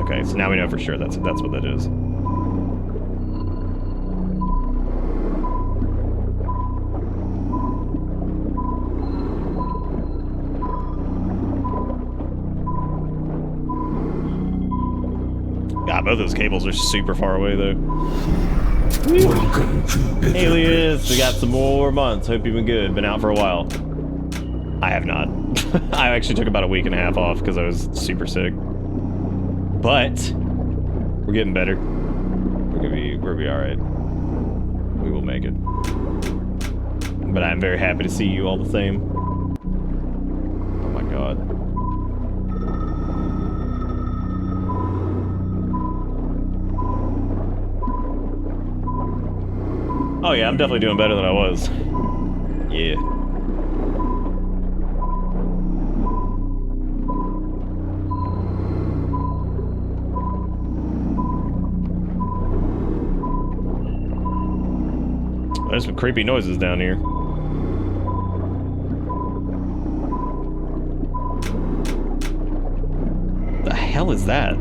Okay, so now we know for sure that's what that is. God, both those cables are super far away, though. Welcome to Italy. Alias, we got some more months. Hope you've been good. Been out for a while. I have not. I actually took about a week and a half off because I was super sick. But we're getting better. We're gonna be all right. We will make it. But I'm very happy to see you all the same. Oh my god. Oh yeah, I'm definitely doing better than I was. Yeah. There's some creepy noises down here. The hell is that?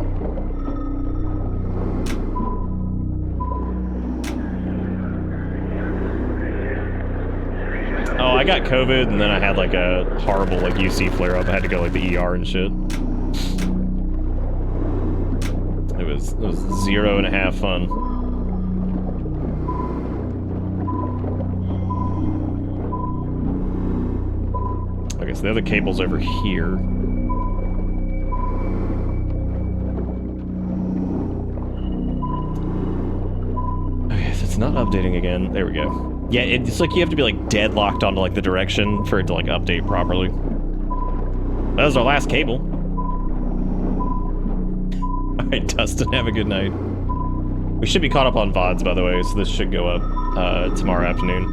Oh, I got COVID and then I had like a horrible like UC flare-up. I had to go like the ER and shit. It was 0.5 fun. Okay, so the other cable's over here. Okay, so it's not updating again. There we go. Yeah, it's like you have to be like deadlocked onto like the direction for it to like update properly. That was our last cable. Alright, Dustin, have a good night. We should be caught up on VoDs, by the way, so this should go up tomorrow afternoon.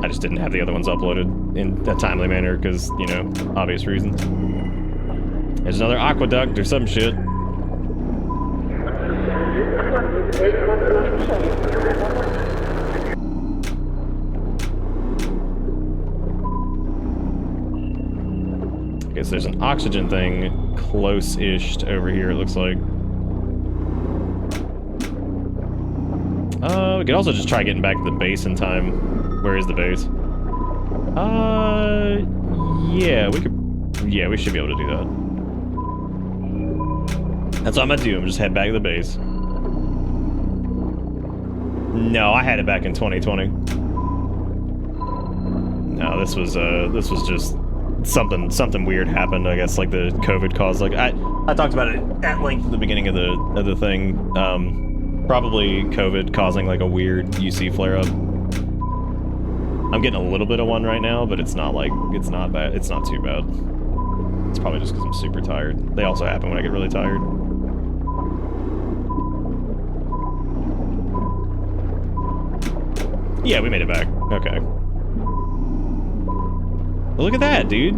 I just didn't have the other ones uploaded in a timely manner because, you know, obvious reasons. There's another aqueduct or some shit. Okay, so there's an oxygen thing close-ish to over here, it looks like. We could also just try getting back to the base in time. Where is the base? Yeah, we should be able to do that. That's what I'm gonna do, I'm just head back to the base. No, I had it back in 2020. No, this was just something weird happened, I guess, like the COVID caused. Like I talked about it at length at the beginning of the thing. Probably COVID causing like a weird UC flare-up. I'm getting a little bit of one right now, but it's not bad. It's not too bad. It's probably just because I'm super tired. They also happen when I get really tired. Yeah, we made it back. Okay. Well, look at that, dude.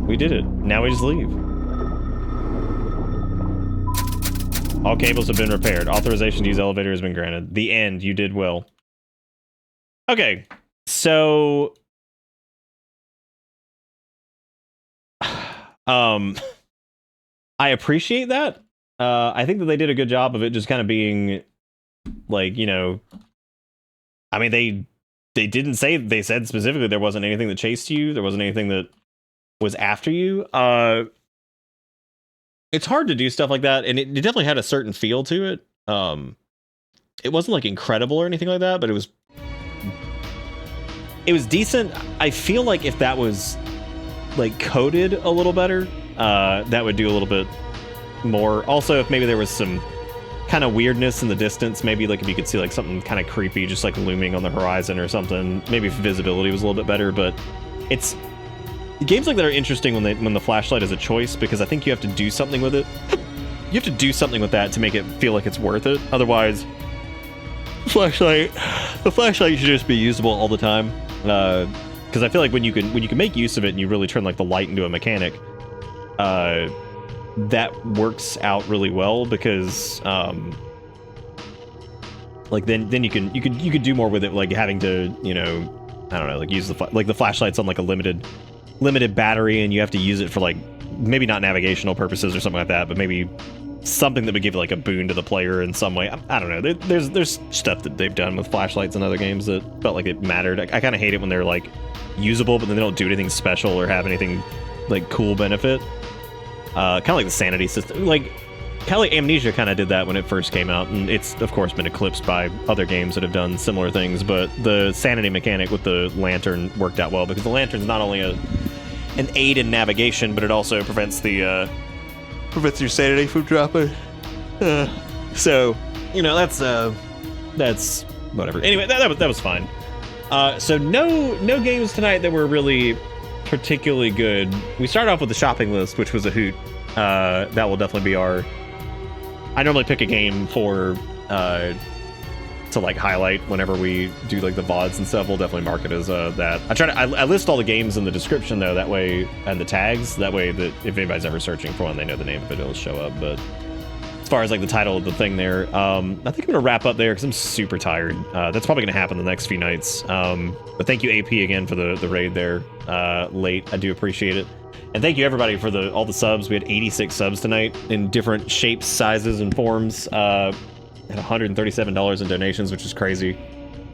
We did it. Now we just leave. All cables have been repaired. Authorization to use elevator has been granted. The end. You did well. Okay, so I appreciate that. I think that they did a good job of it just kind of being like, you know, I mean, they didn't say, they said specifically there wasn't anything that chased you, there wasn't anything that was after you. It's hard to do stuff like that, and it definitely had a certain feel to it. It wasn't like incredible or anything like that, but it was decent. I feel like if that was like coded a little better, that would do a little bit more. Also, if maybe there was some kind of weirdness in the distance, maybe like if you could see like something kind of creepy just like looming on the horizon or something, maybe if visibility was a little bit better. But it's games like that are interesting when the flashlight is a choice, because I think you have to do something with it. You have to do something with that to make it feel like it's worth it. Otherwise, the flashlight should just be usable all the time. Because I feel like when you can make use of it and you really turn like the light into a mechanic, that works out really well, because like then you could do more with it, like having to, you know, I don't know, like use the flashlight's on like a limited battery, and you have to use it for like maybe not navigational purposes or something like that, but maybe something that would give like a boon to the player in some way. I don't know. There's stuff that they've done with flashlights in other games that felt like it mattered. I kind of hate it when they're like usable, but then they don't do anything special or have anything like cool benefit. Kind of like the sanity system. Like Cali Amnesia kind of did that when it first came out, and it's of course been eclipsed by other games that have done similar things, but the sanity mechanic with the lantern worked out well, because the lantern's not only an aid in navigation, but it also prevents your sanity from dropping. So, you know, that's whatever. Anyway, that was fine. So no games tonight that were really particularly good. We started off with the shopping list, which was a hoot. That will definitely be I normally pick a game for to like highlight whenever we do like the VoDs and stuff. We'll definitely mark it as that. I list all the games in the description though, that way, and the tags, that way that if anybody's ever searching for one, they know the name of it, it'll show up. But as far as like the title of the thing there, I think I'm gonna wrap up there because I'm super tired. That's probably gonna happen the next few nights. But thank you AP again for the raid there late. I do appreciate it. And thank you everybody for all the subs. We had 86 subs tonight in different shapes, sizes, and forms. At $137 in donations, which is crazy.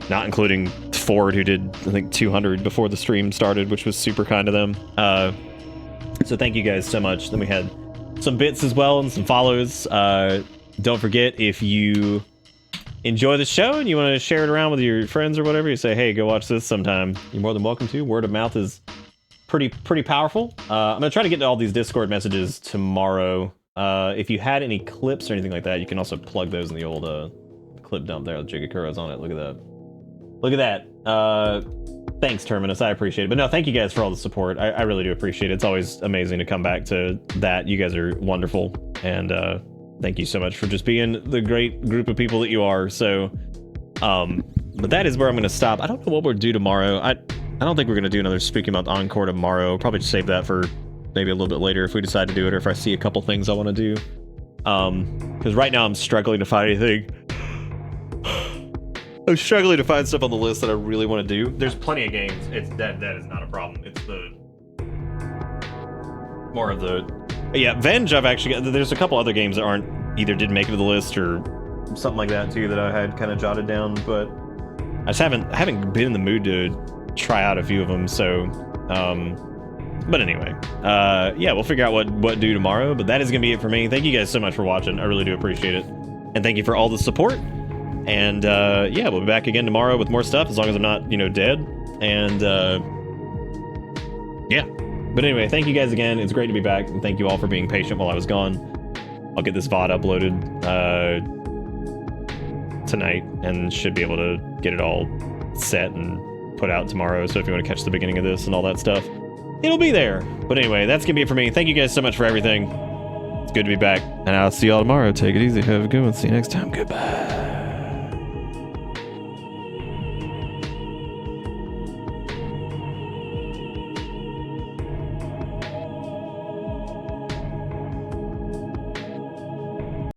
Not including Ford, who did, I think, 200 before the stream started, which was super kind of them. So thank you guys so much. Then we had some bits as well and some follows. Don't forget, if you enjoy the show and you want to share it around with your friends or whatever, you say, hey, go watch this sometime, you're more than welcome to. Word of mouth is pretty powerful. I'm gonna try to get to all these Discord messages tomorrow. If you had any clips or anything like that, you can also plug those in the old clip dump there with Jigakuro's on it. Look at that. Thanks, Terminus. I appreciate it. But no, thank you guys for all the support. I really do appreciate it. It's always amazing to come back to that. You guys are wonderful. And thank you so much for just being the great group of people that you are. So, but that is where I'm going to stop. I don't know what we'll do tomorrow. I don't think we're going to do another Spooky Month Encore tomorrow. Probably just save that for maybe a little bit later if we decide to do it, or if I see a couple things I want to do. Because right now I'm struggling to find anything. I'm struggling to find stuff on the list that I really want to do. There's plenty of games. That is not a problem. It's more of the Venge. I've actually got. There's a couple other games that didn't make it to the list or something like that too that I had kind of jotted down, but I just haven't been in the mood to try out a few of them. So. But anyway, we'll figure out what do tomorrow, but that is going to be it for me. Thank you guys so much for watching. I really do appreciate it. And thank you for all the support. And, we'll be back again tomorrow with more stuff, as long as I'm not, dead. And, But anyway, thank you guys again. It's great to be back. And thank you all for being patient while I was gone. I'll get this VOD uploaded, tonight, and should be able to get it all set and put out tomorrow. So if you want to catch the beginning of this and all that stuff, it'll be there. But anyway, that's gonna be it for me. Thank you guys so much for everything. It's good to be back, and I'll see y'all tomorrow. Take it easy. Have a good one. See you next time. Goodbye.